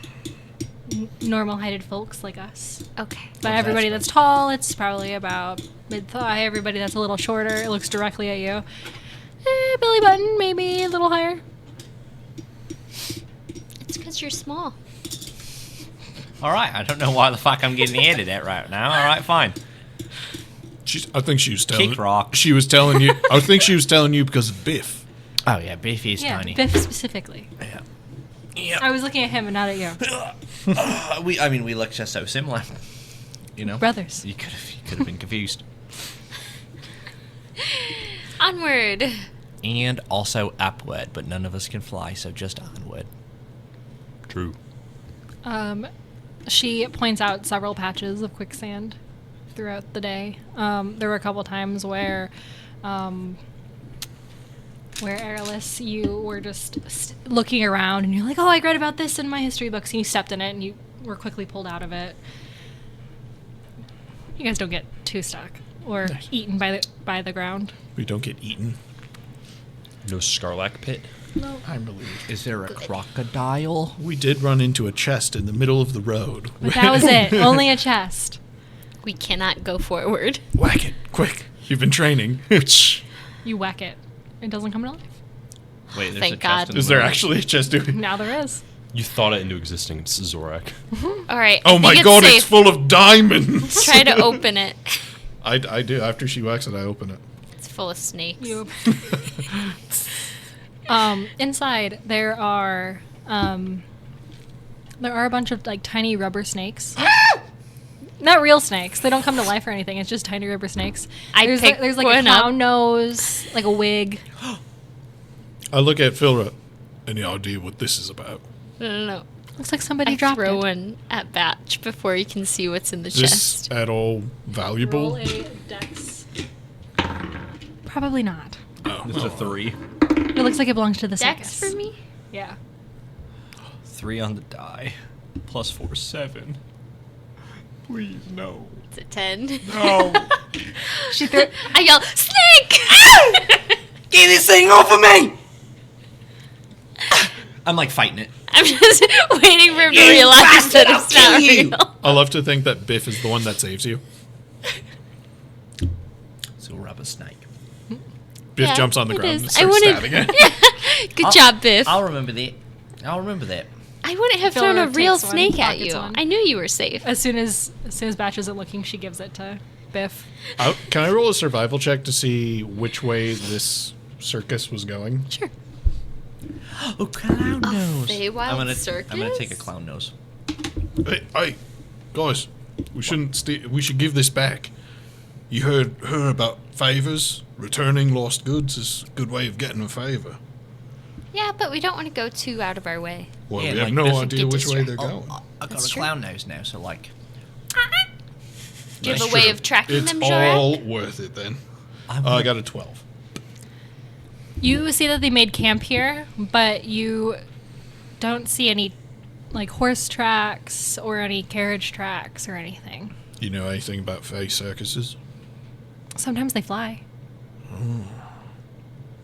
Speaker 4: normal-heighted folks like us.
Speaker 2: Okay.
Speaker 4: But everybody that's tall, it's probably about mid-thigh. Everybody that's a little shorter, it looks directly at you. Belly button, maybe a little higher.
Speaker 2: It's because you're small.
Speaker 5: All right, I don't know why the fuck I'm getting handed at right now. All right, fine.
Speaker 1: I think she was telling.
Speaker 5: Kick rock.
Speaker 1: She was telling you. I think she was telling you because of Biff.
Speaker 5: Oh yeah, Biffy is
Speaker 4: Yeah,
Speaker 5: tiny.
Speaker 4: Biff specifically.
Speaker 5: Yeah.
Speaker 4: I was looking at him and not at you.
Speaker 5: We look just so similar. You know,
Speaker 4: Brothers.
Speaker 5: You could have been confused.
Speaker 2: Onward.
Speaker 5: And also upward, but none of us can fly, so just onward.
Speaker 3: True.
Speaker 4: She points out several patches of quicksand throughout the day. There were a couple times where Airless, you were just looking around and you're like, oh, I read about this in my history books, and you stepped in it and you were quickly pulled out of it. You guys don't get too stuck or eaten by the ground.
Speaker 1: We don't get eaten.
Speaker 3: No Scarlac pit?
Speaker 1: I believe.
Speaker 5: Is there a crocodile?
Speaker 1: We did run into a chest in the middle of the road.
Speaker 4: But that was it. Only a chest.
Speaker 2: We cannot go forward.
Speaker 1: Whack it, quick. You've been training. Is
Speaker 4: You whack it. It doesn't come to life.
Speaker 5: Wait, there's
Speaker 2: Thank
Speaker 5: a chest
Speaker 2: God.
Speaker 5: in the
Speaker 1: there
Speaker 5: middle.
Speaker 1: actually a chest doing?
Speaker 4: Now there is.
Speaker 3: You thought it into existence, Zorak.
Speaker 2: All right.
Speaker 1: Oh
Speaker 2: I
Speaker 1: my
Speaker 2: think
Speaker 1: god,
Speaker 2: safe.
Speaker 1: it's full of diamonds.
Speaker 2: Try to open it.
Speaker 1: I do. After she whacks it, I open it.
Speaker 2: It's full of snakes.
Speaker 4: You. Inside there are a bunch of like tiny rubber snakes. Not real snakes. They don't come to life or anything. It's just tiny rubber snakes.
Speaker 2: I
Speaker 4: there's
Speaker 2: picked
Speaker 4: like a
Speaker 2: one up.
Speaker 4: clown nose, like a wig.
Speaker 1: I look at Flora. Any idea what this is about?
Speaker 2: No.
Speaker 4: Looks like somebody
Speaker 2: I
Speaker 4: dropped
Speaker 2: throw
Speaker 4: it.
Speaker 2: one at Batch before you can see what's in the
Speaker 1: Is this
Speaker 2: chest.
Speaker 1: at all valuable?
Speaker 4: Roll a dex. Probably not.
Speaker 1: Oh,
Speaker 5: It's a 3.
Speaker 4: It looks like it belongs to the
Speaker 2: Dex
Speaker 4: circus.
Speaker 2: for me?
Speaker 4: Yeah.
Speaker 5: 3 on the die. Plus 4, 7. Please, no.
Speaker 2: It's a 10.
Speaker 5: No.
Speaker 4: She threw.
Speaker 2: I yell, snake!
Speaker 5: Get this thing off of me! I'm like fighting it.
Speaker 2: I'm just waiting for him to
Speaker 5: You
Speaker 2: realize
Speaker 5: bastard,
Speaker 2: that
Speaker 5: I'll
Speaker 2: it's not
Speaker 5: kill you.
Speaker 2: real.
Speaker 1: I love to think that Biff is the one that saves you.
Speaker 5: So rubber snake.
Speaker 1: Biff
Speaker 2: Yeah,
Speaker 1: jumps on the
Speaker 2: it
Speaker 1: ground
Speaker 2: is.
Speaker 1: and
Speaker 2: I
Speaker 1: starts
Speaker 2: wanted-
Speaker 1: stabbing it.
Speaker 2: Good job, Biff.
Speaker 5: I'll remember that. I'll remember that.
Speaker 2: I wouldn't have
Speaker 4: Flora
Speaker 2: thrown a real
Speaker 4: takes one,
Speaker 2: snake at
Speaker 4: pockets
Speaker 2: you.
Speaker 4: one.
Speaker 2: I knew you were safe.
Speaker 4: As soon as Batch isn't looking, she gives it to Biff.
Speaker 1: Can I roll a survival check to see which way this circus was going?
Speaker 2: Sure.
Speaker 5: Oh, clown nose.
Speaker 2: Feywild circus?
Speaker 5: I'm gonna take a clown nose.
Speaker 1: Hey, guys, we shouldn't. We should give this back. You heard about favors? Returning lost goods is a good way of getting a favor.
Speaker 2: Yeah, but we don't want to go too out of our way.
Speaker 1: Well,
Speaker 5: Yeah,
Speaker 1: we have
Speaker 5: like
Speaker 1: no
Speaker 5: this-
Speaker 1: idea
Speaker 2: get
Speaker 1: which way they're
Speaker 2: distracted.
Speaker 1: going.
Speaker 5: I've got
Speaker 2: That's
Speaker 5: a
Speaker 2: true.
Speaker 5: clown nose now, so like,
Speaker 2: Do you have
Speaker 1: That's
Speaker 2: a way
Speaker 1: true.
Speaker 2: of tracking
Speaker 1: It's
Speaker 2: them, Jorak?
Speaker 1: all worth it then. I got a 12.
Speaker 4: You see that they made camp here, but you don't see any like horse tracks or any carriage tracks or anything.
Speaker 1: You know anything about fey circuses?
Speaker 4: Sometimes they fly.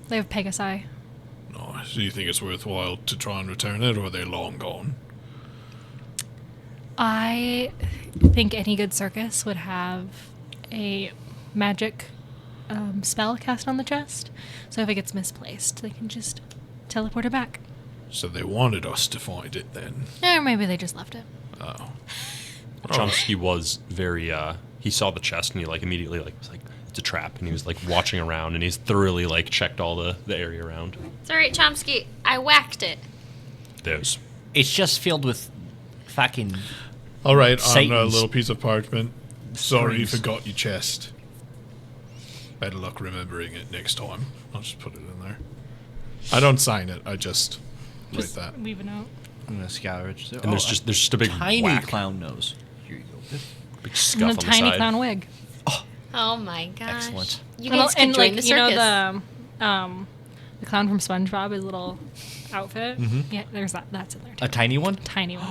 Speaker 4: They have Pegasi.
Speaker 1: Nice. Do you think it's worthwhile to try and return it, or are they long gone?
Speaker 4: I think any good circus would have a magic spell cast on the chest. So if it gets misplaced, they can just teleport it back.
Speaker 1: So they wanted us to find it then.
Speaker 4: Or maybe they just left it.
Speaker 1: Oh.
Speaker 3: Chomsky was very. He saw the chest and he like immediately like was like it's a trap, and he was like watching around and he's thoroughly like checked all the area around.
Speaker 2: It's alright, Chomsky. I whacked it.
Speaker 3: There's
Speaker 5: It's just filled with fucking.
Speaker 1: All right, on a
Speaker 5: Satan's
Speaker 1: little piece of parchment. Sorry you
Speaker 5: strings.
Speaker 1: forgot your chest. Better luck remembering it next time. I'll just put it in there. I don't sign it. I just write
Speaker 4: Just
Speaker 1: that.
Speaker 4: leave a note.
Speaker 5: I'm gonna scourge.
Speaker 3: and there's just a big
Speaker 5: tiny
Speaker 3: whack,
Speaker 5: clown nose. Here you go.
Speaker 3: big
Speaker 4: And
Speaker 3: scuff
Speaker 4: a
Speaker 3: on the
Speaker 4: tiny
Speaker 3: side.
Speaker 4: clown wig.
Speaker 2: Oh my gosh.
Speaker 5: Excellent.
Speaker 2: You guys could
Speaker 4: and
Speaker 2: join
Speaker 4: like
Speaker 2: the
Speaker 4: you
Speaker 2: circus.
Speaker 4: know the clown from SpongeBob, his little outfit. Yeah, there's that. That's in there too.
Speaker 5: A tiny one?
Speaker 4: Tiny one.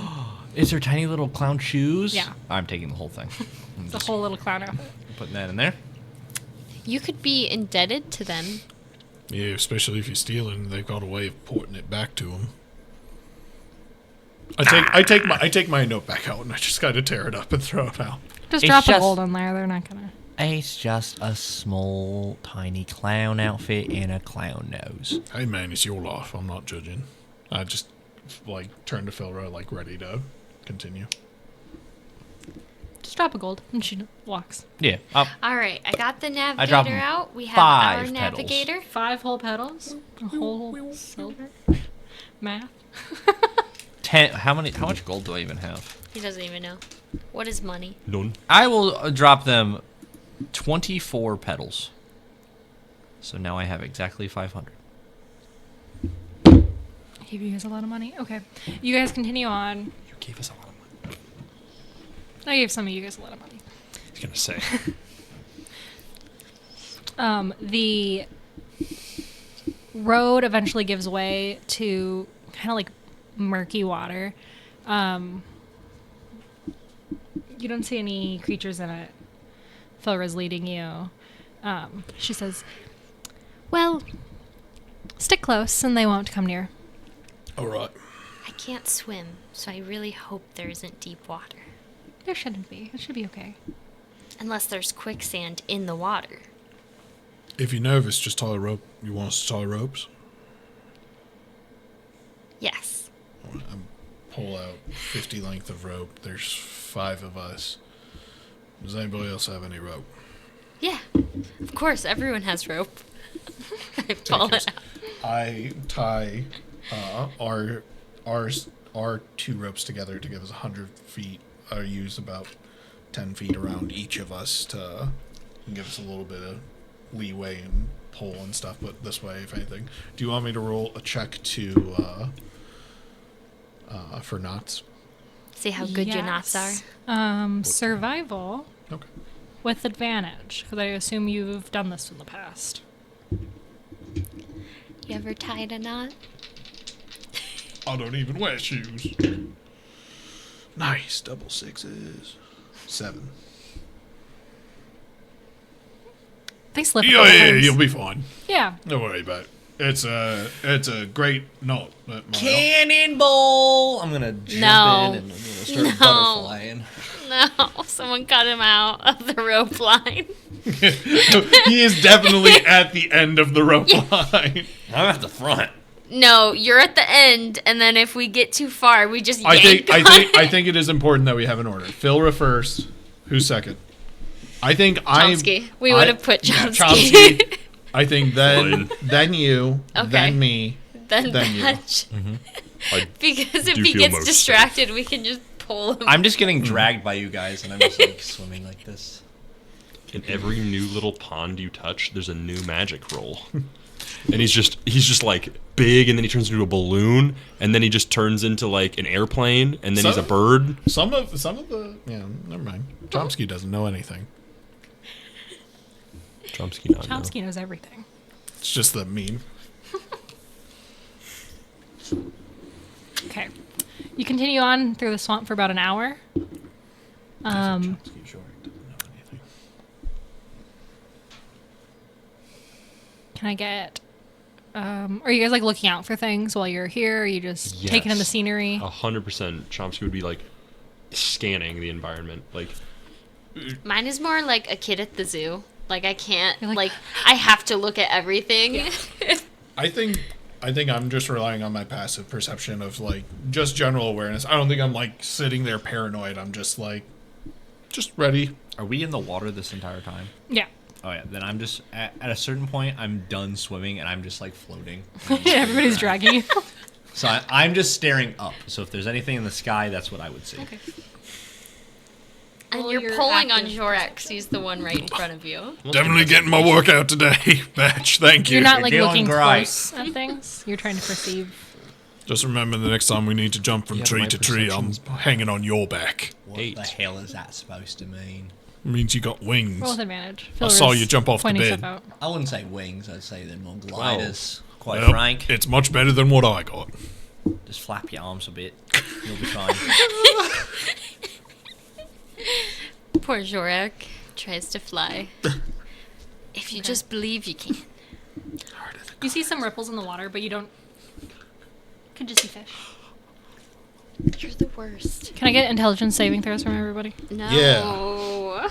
Speaker 5: Is there tiny little clown shoes?
Speaker 4: Yeah.
Speaker 5: I'm taking the whole thing. I'm
Speaker 4: The
Speaker 5: just
Speaker 4: whole little clown outfit.
Speaker 5: putting that in there.
Speaker 2: You could be indebted to them.
Speaker 1: Yeah, especially if you're stealing, they've got a way of porting it back to them. I take my note back out and I just gotta tear it up and throw it out.
Speaker 4: Just
Speaker 5: It's
Speaker 4: drop a
Speaker 5: just-
Speaker 4: gold in there. They're not gonna.
Speaker 7: It's just a small, tiny clown outfit and a clown nose.
Speaker 1: Hey man, it's your life. I'm not judging. I just like turn to Flora, like ready to continue.
Speaker 4: Just drop a gold, and she walks.
Speaker 5: Yeah. Up.
Speaker 2: Alright, I got the
Speaker 5: drop
Speaker 2: navigator
Speaker 5: 'em
Speaker 2: out. We have
Speaker 5: 5
Speaker 2: our
Speaker 5: petals.
Speaker 2: navigator.
Speaker 4: 5 whole petals. A whole silver. Math.
Speaker 5: 10. How much gold do I even have?
Speaker 2: He doesn't even know. What is money?
Speaker 3: None.
Speaker 5: I will drop them 24 petals. So now I have exactly 500.
Speaker 4: I gave you guys a lot of money. Okay, you guys continue on.
Speaker 3: You gave us a lot of money.
Speaker 4: I gave some of you guys a lot of money.
Speaker 3: I was gonna say.
Speaker 4: The road eventually gives way to kind of like murky water. You don't see any creatures in it. Philra's leading you. She says, "Well, stick close, and they won't come near."
Speaker 1: All right.
Speaker 2: I can't swim, so I really hope there isn't deep water.
Speaker 4: There shouldn't be. It should be okay.
Speaker 2: Unless there's quicksand in the water.
Speaker 1: If you're nervous, just tie a rope. You want us to tie ropes?
Speaker 2: Yes.
Speaker 1: Pull out 50 length of rope. There's 5 of us. Does anybody else have any rope?
Speaker 2: Yeah. Of course, everyone has rope. I pull it out.
Speaker 1: I tie our 2 ropes together to give us 100 feet. I use about 10 feet around each of us to give us a little bit of leeway and pull and stuff. But this way, if anything, do you want me to roll a check to for knots?
Speaker 2: See how good your knots are.
Speaker 4: Survival
Speaker 1: Okay.
Speaker 4: with advantage, because I assume you've done this in the past.
Speaker 2: You ever tied a knot?
Speaker 1: I don't even wear shoes. Nice, double 6s. 7.
Speaker 4: They slip. a
Speaker 1: Yeah,
Speaker 4: couple
Speaker 1: yeah,
Speaker 4: times.
Speaker 1: you'll be fine.
Speaker 4: Yeah.
Speaker 1: Don't worry about it. It's a great knot.
Speaker 5: Cannonball! I'm gonna jump
Speaker 2: No.
Speaker 5: in and I'm gonna start
Speaker 2: No.
Speaker 5: butterflying.
Speaker 2: No, someone cut him out of the rope line.
Speaker 1: He is definitely at the end of the rope line.
Speaker 5: I'm at the front.
Speaker 2: No, you're at the end, and then if we get too far, we just
Speaker 1: I
Speaker 2: yank on
Speaker 1: I think it is important that we have an order. Philra first. Who's second? I think
Speaker 2: Chomsky. We would have put
Speaker 1: yeah,
Speaker 2: Chomsky.
Speaker 1: Chomsky. I think then you,
Speaker 2: Okay.
Speaker 1: then me,
Speaker 2: then
Speaker 1: then you.
Speaker 2: Batch.
Speaker 3: I
Speaker 2: Because if
Speaker 3: do
Speaker 2: he
Speaker 3: feel
Speaker 2: gets
Speaker 3: most
Speaker 2: distracted, we can just pull him.
Speaker 5: I'm just getting dragged by you guys and I'm just like swimming like this.
Speaker 3: In every new little pond you touch, there's a new magic roll. And he's just like big, and then he turns into a balloon, and then he just turns into like an airplane, and then he's a bird.
Speaker 1: Some of the never mind. Chomsky doesn't know anything.
Speaker 3: Chomsky not know.
Speaker 4: Chomsky knows everything.
Speaker 1: It's just the meme.
Speaker 4: Okay. You continue on through the swamp for about an hour.
Speaker 1: Chomsky sure doesn't know anything.
Speaker 4: Can I get... are you guys like looking out for things while you're here? Or are you just taking in the
Speaker 3: Yes.
Speaker 4: scenery?
Speaker 3: 100% Chomsky would be like scanning the environment. Like,
Speaker 2: Mine is more like a kid at the zoo. Like I can't.
Speaker 4: You're like-
Speaker 2: Like I have to look at everything.
Speaker 1: I think I'm just relying on my passive perception of like just general awareness. I don't think I'm like sitting there paranoid. I'm just like just ready.
Speaker 5: Are we in the water this entire time?
Speaker 4: Yeah.
Speaker 5: Oh yeah. Then I'm just at a certain point. I'm done swimming and I'm just like floating.
Speaker 4: Everybody's dragging you.
Speaker 5: So I'm just staring up. So if there's anything in the sky, that's what I would see.
Speaker 4: Okay.
Speaker 2: And
Speaker 4: Well,
Speaker 2: you're
Speaker 4: you're
Speaker 2: pulling on
Speaker 4: active
Speaker 2: Jorex. He's the one right in front of you.
Speaker 1: Definitely getting my workout today, Batch. Thank you.
Speaker 4: You're not like
Speaker 5: doing
Speaker 4: looking
Speaker 5: great.
Speaker 4: close at things. You're trying to perceive.
Speaker 1: Just remember the next time we need to jump from
Speaker 3: Yeah,
Speaker 1: tree
Speaker 3: my
Speaker 1: to tree, I'm
Speaker 3: perception's bad.
Speaker 1: hanging on your back.
Speaker 5: What
Speaker 3: 8.
Speaker 5: the hell is that supposed to mean?
Speaker 1: It means you got wings.
Speaker 4: Roll with advantage.
Speaker 1: I saw
Speaker 4: Phil's
Speaker 1: you jump off the
Speaker 4: pointing
Speaker 1: bed.
Speaker 4: stuff out.
Speaker 5: I wouldn't say wings. I'd say they're more gliders. Quite
Speaker 1: Well,
Speaker 5: frank.
Speaker 1: it's much better than what I got.
Speaker 5: Just flap your arms a bit. You'll be fine.
Speaker 2: Poor Jorek tries to fly. If you just believe you can.
Speaker 4: You see some ripples in the water, but you don't. You can just see fish.
Speaker 2: You're the worst.
Speaker 4: Can I get intelligence saving throws from everybody?
Speaker 2: No.
Speaker 1: Yeah.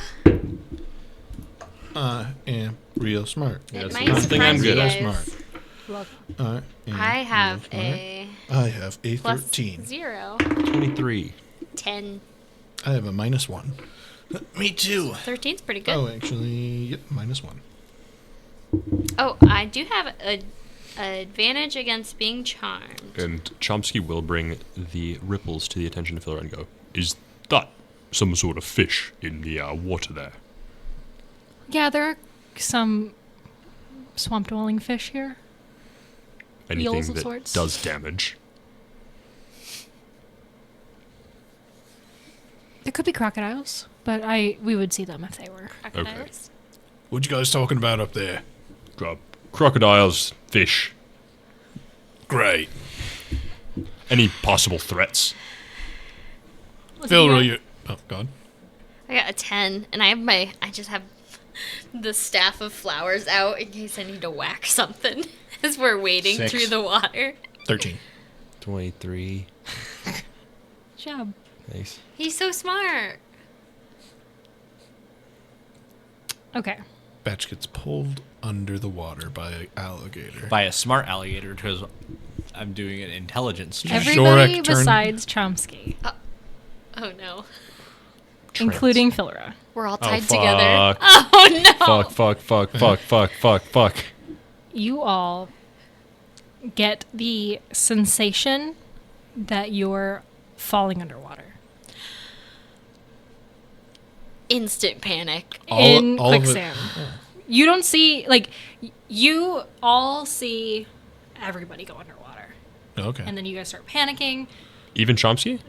Speaker 1: I am real smart.
Speaker 2: It
Speaker 3: That's
Speaker 2: might
Speaker 3: the one thing I'm
Speaker 2: surprise you
Speaker 3: good
Speaker 1: Real
Speaker 3: at.
Speaker 2: guys.
Speaker 1: smart.
Speaker 4: Welcome.
Speaker 1: I
Speaker 2: I have
Speaker 1: real smart.
Speaker 2: a
Speaker 1: I have a
Speaker 2: plus
Speaker 1: 13.
Speaker 2: 0.
Speaker 3: 23.
Speaker 2: 10.
Speaker 1: I have a -1. Me too.
Speaker 2: 13's pretty good.
Speaker 1: Oh, actually, yep, -1.
Speaker 2: Oh, I do have a advantage against being charmed.
Speaker 3: And Chomsky will bring the ripples to the attention of Flora and go, "Is that some sort of fish in the water there?"
Speaker 4: Yeah, there are some swamp dwelling fish here.
Speaker 3: Anything
Speaker 4: Eels of
Speaker 3: that
Speaker 4: sorts.
Speaker 3: does damage.
Speaker 4: There could be crocodiles, but we would see them if they were.
Speaker 2: Crocodiles.
Speaker 1: What you guys talking about up there?
Speaker 3: Crocodiles, fish,
Speaker 1: Great.
Speaker 3: any possible threats?
Speaker 1: Phil, you... Oh, God.
Speaker 2: I got a 10, and I just have the staff of flowers out in case I need to whack something as we're wading
Speaker 5: 6.
Speaker 2: through the water.
Speaker 1: 13.
Speaker 3: 23.
Speaker 4: Good job.
Speaker 3: Nice.
Speaker 2: He's so smart.
Speaker 4: Okay.
Speaker 1: Batch gets pulled under the water by an alligator.
Speaker 5: By a smart alligator because I'm doing an intelligence check.
Speaker 4: Everybody
Speaker 1: Shorek, turn-
Speaker 4: besides Chomsky,
Speaker 2: Oh no.
Speaker 4: including Philra.
Speaker 2: We're all
Speaker 3: Oh,
Speaker 2: tied together.
Speaker 3: fuck.
Speaker 2: Oh no.
Speaker 3: Fuck.
Speaker 4: You all get the sensation that you're falling underwater.
Speaker 2: Instant panic.
Speaker 4: In
Speaker 1: all of it-
Speaker 4: quicksand. You don't see, like, you all see everybody go underwater.
Speaker 1: Okay.
Speaker 4: And then you guys start panicking.
Speaker 3: Even Chomsky?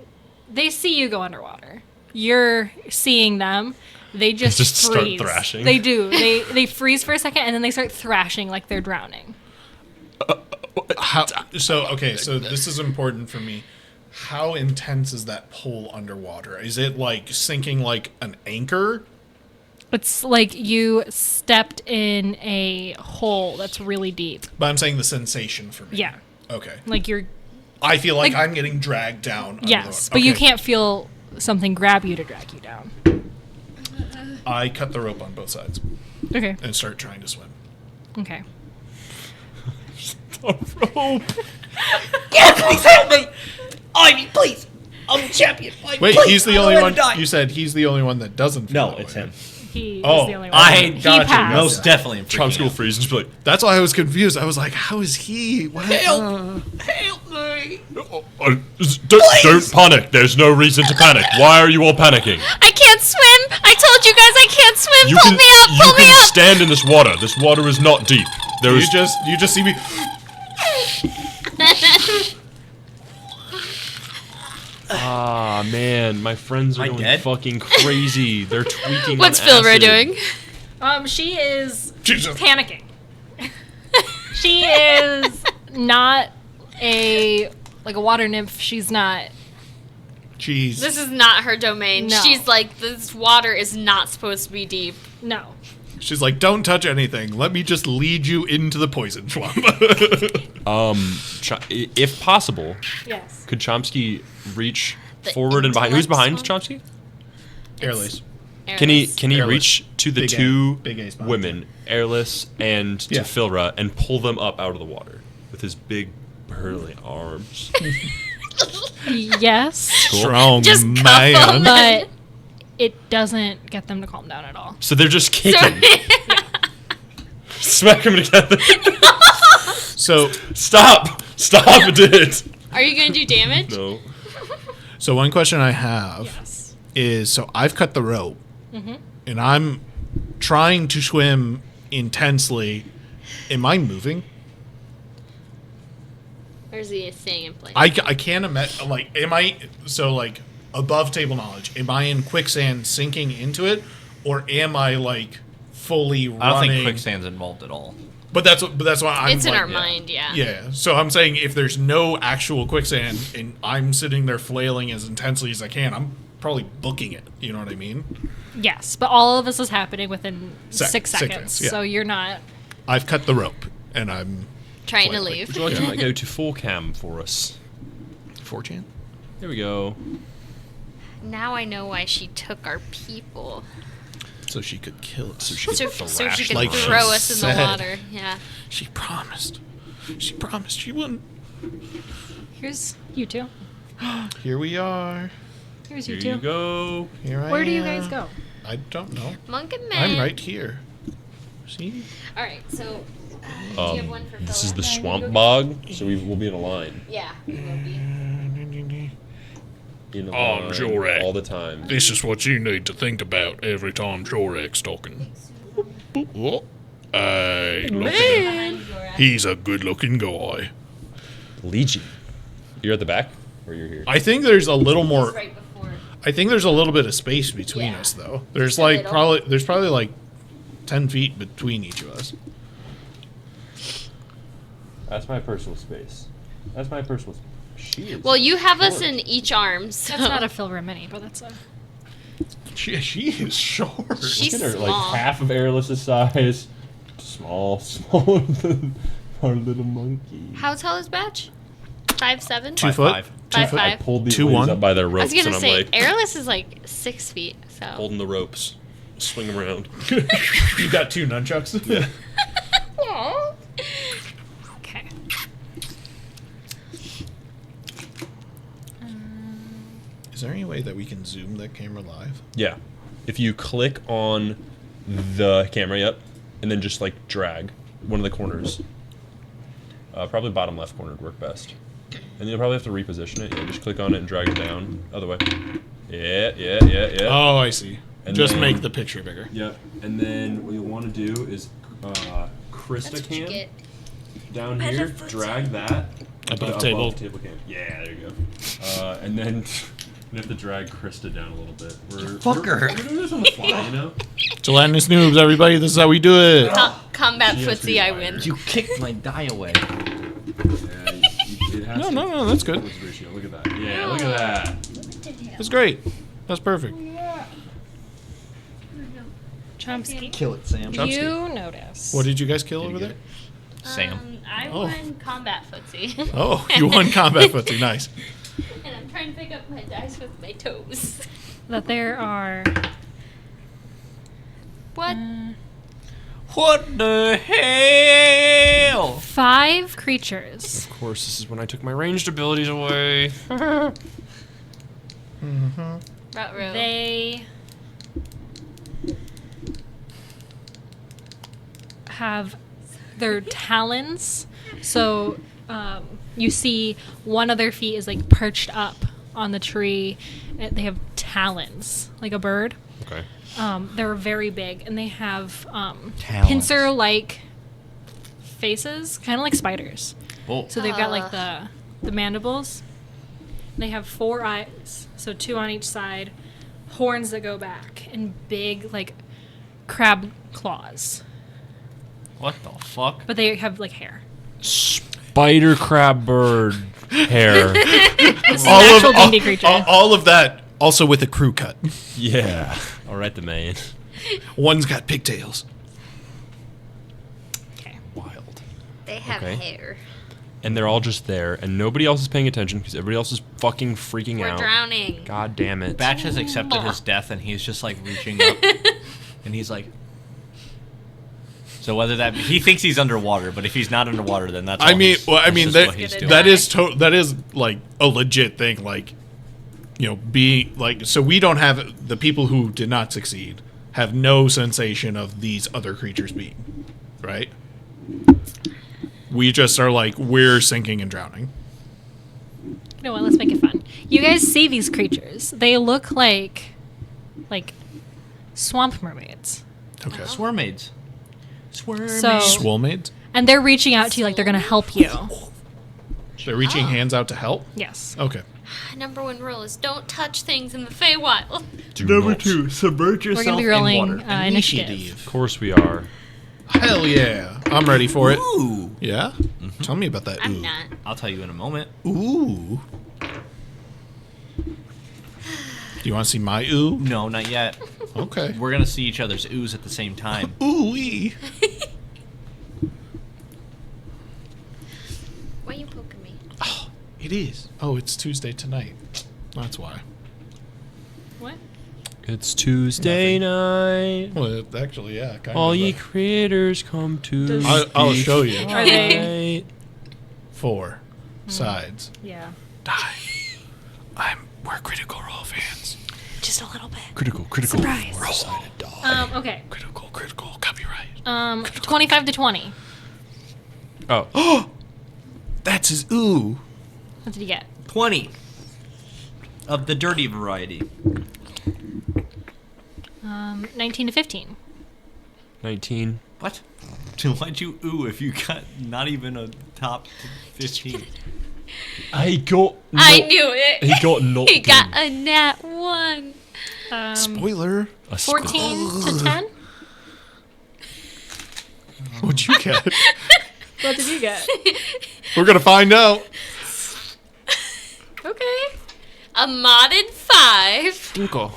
Speaker 4: They see you go underwater. You're seeing them. They just
Speaker 3: start
Speaker 4: freeze.
Speaker 3: thrashing.
Speaker 4: They do. They freeze for a second and then they start thrashing like they're drowning.
Speaker 1: So this is important for me. How intense is that pull underwater? Is it like sinking like an anchor?
Speaker 4: It's like you stepped in a hole that's really deep.
Speaker 1: But I'm saying the sensation for me.
Speaker 4: Yeah.
Speaker 1: Okay.
Speaker 4: Like you're
Speaker 1: I feel like
Speaker 4: Like-
Speaker 1: I'm getting dragged down. under
Speaker 4: yes,
Speaker 1: the-
Speaker 4: but you
Speaker 1: okay.
Speaker 4: can't feel something grab you to drag you down.
Speaker 1: I cut the rope on both sides
Speaker 4: Okay.
Speaker 1: and start trying to swim.
Speaker 4: Okay.
Speaker 5: Yeah, please help me! Ivy, please! I'm a champion! Ivy,
Speaker 1: Wait,
Speaker 5: please!
Speaker 1: he's the
Speaker 5: I don't
Speaker 1: only
Speaker 5: wanna
Speaker 1: one.
Speaker 5: die.
Speaker 1: You said he's the only one that doesn't. feel
Speaker 5: No,
Speaker 1: that
Speaker 5: it's
Speaker 1: way.
Speaker 5: him.
Speaker 4: He
Speaker 1: Oh,
Speaker 4: is the only one.
Speaker 5: I
Speaker 4: He
Speaker 5: got
Speaker 4: passed.
Speaker 5: you. Most definitely.
Speaker 3: Chomsky will freeze and just be like,
Speaker 1: That's why I was confused. I was like, how is he? What?
Speaker 5: Help! Help me!
Speaker 3: Don't panic. There's no reason to panic. Why are you all panicking?
Speaker 2: I can't swim. I told you guys I can't swim.
Speaker 3: You
Speaker 2: Pull
Speaker 3: can,
Speaker 2: me up.
Speaker 3: you
Speaker 2: Pull me
Speaker 3: can
Speaker 2: up.
Speaker 3: stand in this water. This water is not deep. There
Speaker 1: You
Speaker 3: is
Speaker 1: just see me.
Speaker 3: Ah man, my friends are
Speaker 5: Am I
Speaker 3: going
Speaker 5: dead?
Speaker 3: fucking crazy. They're tweaking.
Speaker 2: What's
Speaker 3: on
Speaker 2: Philra
Speaker 3: acid.
Speaker 2: doing?
Speaker 4: She is
Speaker 1: Jesus.
Speaker 4: panicking. She is not a water nymph. She's not.
Speaker 1: Jeez.
Speaker 2: This is not her domain.
Speaker 4: No.
Speaker 2: She's like, this water is not supposed to be deep.
Speaker 4: No.
Speaker 1: She's like, don't touch anything. Let me just lead you into the poison swamp.
Speaker 3: If possible,
Speaker 4: Yes.
Speaker 3: could Chomsky reach
Speaker 2: The
Speaker 3: forward and behind? Who's behind
Speaker 2: intellect
Speaker 3: Chomsky?
Speaker 1: Airlace.
Speaker 3: Can he
Speaker 1: Airless.
Speaker 3: reach to the
Speaker 1: Big
Speaker 3: two
Speaker 1: Big A spot.
Speaker 3: women, Airless and to
Speaker 1: Yeah.
Speaker 3: Philra, and pull them up out of the water with his big burly arms?
Speaker 4: Yes.
Speaker 1: Strong
Speaker 2: Just cuff
Speaker 1: man.
Speaker 2: 'em.
Speaker 4: But it doesn't get them to calm down at all.
Speaker 3: So they're just kicking. Smack them together.
Speaker 1: So
Speaker 3: Stop it.
Speaker 2: Are you going to do damage?
Speaker 3: No.
Speaker 1: So one question I have
Speaker 4: Yes.
Speaker 1: is, so I've cut the rope, and I'm trying to swim intensely. Am I moving?
Speaker 2: Or is he staying in place?
Speaker 1: I can't imagine, like, am I, so, like, above table knowledge, am I in quicksand sinking into it, or am I, like, fully running?
Speaker 5: I don't think quicksand's involved at all.
Speaker 1: But that's why I'm
Speaker 2: It's in
Speaker 1: like,
Speaker 2: our mind, yeah.
Speaker 1: Yeah, so I'm saying if there's no actual quicksand and I'm sitting there flailing as intensely as I can, I'm probably booking it. You know what I mean?
Speaker 4: Yes, but all of this is happening within 6
Speaker 1: Six
Speaker 4: seconds.
Speaker 1: seconds, yeah.
Speaker 4: So you're not.
Speaker 1: I've cut the rope and I'm
Speaker 2: Trying to
Speaker 1: Slightly.
Speaker 2: leave.
Speaker 3: Would you like to go to full cam for us?
Speaker 1: 4chan.
Speaker 3: There we go.
Speaker 2: Now I know why she took our people.
Speaker 1: So she could kill us.
Speaker 2: So she could
Speaker 1: like she
Speaker 2: throw us in
Speaker 1: said.
Speaker 2: the water. Yeah.
Speaker 1: She promised. She promised she wouldn't.
Speaker 4: Here's you two.
Speaker 1: Here we are.
Speaker 4: Here's
Speaker 3: Here
Speaker 4: you two.
Speaker 3: you go.
Speaker 1: Here I
Speaker 4: Where do you
Speaker 1: am.
Speaker 4: guys go?
Speaker 1: I don't know.
Speaker 2: Monk and man.
Speaker 1: I'm right here. See?
Speaker 2: All right. So, do you have one for
Speaker 3: This is
Speaker 2: Philip?
Speaker 3: the swamp bog, so we'll be in a line.
Speaker 2: Yeah, we will be.
Speaker 3: In a
Speaker 6: I'm
Speaker 3: line
Speaker 6: Jorek.
Speaker 3: all the time.
Speaker 6: This is what you need to think about every time Jorek's talking. What? Hey, look at him. He's a good-looking guy.
Speaker 3: Legion. You're at the back, or you're here?
Speaker 1: I think there's a little more.
Speaker 2: Right before.
Speaker 1: I think there's a little bit of space between
Speaker 2: Yeah.
Speaker 1: us, though. There's
Speaker 2: Just a
Speaker 1: like
Speaker 2: little.
Speaker 1: probably like 10 feet between each of us.
Speaker 3: That's my personal space. That's my personal space. She is.
Speaker 2: Well, you have us
Speaker 3: short.
Speaker 2: in each arm. So.
Speaker 4: That's not a Philra mini, but that's a.
Speaker 1: She is short.
Speaker 2: She's
Speaker 3: Look at her,
Speaker 2: small.
Speaker 3: like half of Airless's size. Smaller than our little monkey.
Speaker 2: How tall is Batch? 5'7"?
Speaker 1: 2 foot.
Speaker 5: 5'5".
Speaker 1: 2
Speaker 2: 5'5".
Speaker 1: foot.
Speaker 3: I pulled these
Speaker 1: 2'1".
Speaker 3: ladies up by their
Speaker 2: I
Speaker 3: ropes,
Speaker 2: was gonna
Speaker 3: and I'm
Speaker 2: say,
Speaker 3: like
Speaker 2: Airless is like 6 feet. So.
Speaker 3: holding the ropes, swing them around.
Speaker 1: You got 2 nunchucks.
Speaker 3: Yeah.
Speaker 4: Okay.
Speaker 1: Is there any way that we can zoom that camera live?
Speaker 3: Yeah. If you click on the camera, yep, and then just like drag one of the corners, probably bottom left corner would work best. And you'll probably have to reposition it. Yeah, just click on it and drag it down. Other way. Yeah.
Speaker 1: Oh, I see.
Speaker 3: And
Speaker 1: Just
Speaker 3: then-
Speaker 1: make the picture bigger.
Speaker 3: Yep. And then what you'll want to do is Krista
Speaker 2: That's what you
Speaker 3: cam
Speaker 2: get.
Speaker 3: down here. Drag that
Speaker 1: Above
Speaker 3: to
Speaker 1: table.
Speaker 3: table cam. Yeah, there you go. And then you have to drag Krista down a little bit.
Speaker 7: Fucker.
Speaker 3: We're doing this on the fly, you know.
Speaker 1: Gelatinous Noobs, everybody. This is how we do it.
Speaker 2: Combat
Speaker 3: She has to be
Speaker 2: footsie, I
Speaker 3: wired.
Speaker 2: win.
Speaker 7: You kicked my die away.
Speaker 3: Yeah, it has
Speaker 1: No,
Speaker 3: to-
Speaker 1: no, that's good.
Speaker 3: What's the ratio? Look at that. Yeah, look at that.
Speaker 1: That's great. That's perfect.
Speaker 4: Chomsky.
Speaker 7: Kill it, Sam.
Speaker 4: You notice.
Speaker 1: What did you guys kill
Speaker 3: Did you
Speaker 1: over
Speaker 3: get
Speaker 1: there?
Speaker 5: Sam.
Speaker 2: I
Speaker 1: Oh.
Speaker 2: won combat footsie.
Speaker 1: Oh, you won combat footsie. Nice.
Speaker 2: And I'm trying to pick up my dice with my toes.
Speaker 4: That there are.
Speaker 2: What?
Speaker 5: What the hell?
Speaker 4: 5 creatures.
Speaker 3: Of course, this is when I took my ranged abilities away.
Speaker 2: Ruh-roh.
Speaker 4: They have their talons. So you see one of their feet is like perched up on the tree. And they have talons, like a bird.
Speaker 3: Okay.
Speaker 4: They're very big, and they have
Speaker 7: Talons.
Speaker 4: pincer-like faces, kind of like spiders.
Speaker 5: Oh,
Speaker 4: So they've got like the mandibles. They have 4 eyes, so 2 on each side, horns that go back, and big like crab claws,
Speaker 5: What the fuck?
Speaker 4: but they have like hair.
Speaker 3: Spider crab bird hair.
Speaker 4: It's an actual D&D creature.
Speaker 1: all of that, also with a crew cut.
Speaker 3: Yeah. All right, the man.
Speaker 1: One's got pigtails.
Speaker 4: Okay.
Speaker 3: Wild.
Speaker 2: They have
Speaker 3: Okay.
Speaker 2: hair.
Speaker 3: And they're all just there, and nobody else is paying attention because everybody else is fucking freaking
Speaker 2: We're
Speaker 3: out.
Speaker 2: drowning.
Speaker 3: God damn it.
Speaker 5: Batch has accepted his death, and he's just like reaching up, and he's like. So whether that he thinks he's underwater, but if he's not underwater, then that's. All that's just what he's doing.
Speaker 1: that is like a legit thing. Like, you know, being like, so we don't have the people who did not succeed have no sensation of these other creatures being, right? We just are like, we're sinking and drowning.
Speaker 4: You know what? Let's make it fun. You guys see these creatures? They look like swamp mermaids.
Speaker 1: Okay.
Speaker 5: Swarmaids.
Speaker 4: So,
Speaker 1: Swolmaids?
Speaker 4: and they're reaching out to you like they're gonna help you.
Speaker 1: They're reaching hands out to help?
Speaker 4: Yes.
Speaker 1: Okay.
Speaker 2: Number one rule is don't touch things in the Feywild.
Speaker 3: Do not.
Speaker 5: submerge
Speaker 4: We're gonna be rolling initiative.
Speaker 3: Of course we are.
Speaker 1: Hell yeah. I'm ready for it.
Speaker 5: Ooh.
Speaker 1: Yeah? Tell me about that.
Speaker 2: I'm
Speaker 1: ooh.
Speaker 2: not.
Speaker 5: I'll tell you in a moment.
Speaker 1: Ooh. Do you want to see my ooh?
Speaker 5: No, not yet.
Speaker 1: Okay.
Speaker 5: We're gonna see each other's oohs at the same time.
Speaker 1: Ooh-wee.
Speaker 2: Why are you poking me?
Speaker 1: It is. Oh, it's Tuesday tonight. That's why.
Speaker 4: What?
Speaker 3: It's Tuesday night.
Speaker 1: Well, actually, yeah. Kind
Speaker 3: All
Speaker 1: of.
Speaker 3: ye creators come to.
Speaker 1: I'll show you.
Speaker 4: Are they?
Speaker 1: 4 sides.
Speaker 4: Yeah.
Speaker 1: Die. We're Critical Role fans.
Speaker 4: Just a little bit.
Speaker 3: Critical.
Speaker 4: Surprise.
Speaker 3: Four-sided die.
Speaker 4: Okay.
Speaker 1: Critical. Copyright.
Speaker 4: 25 to 20.
Speaker 3: Oh.
Speaker 1: That's his ooh.
Speaker 4: What did you get?
Speaker 5: 20 of the dirty variety.
Speaker 4: 19 to 15.
Speaker 3: 19.
Speaker 5: What? Why'd you ooh if you got not even a top 15?
Speaker 3: I got.
Speaker 2: I knew it.
Speaker 3: He got knocked.
Speaker 2: He got a nat 1.
Speaker 1: Spoiler.
Speaker 4: 14 to 10.
Speaker 1: What'd you get?
Speaker 4: What did you get?
Speaker 1: We're gonna find out.
Speaker 2: Okay. A modded 5.
Speaker 3: Dinko.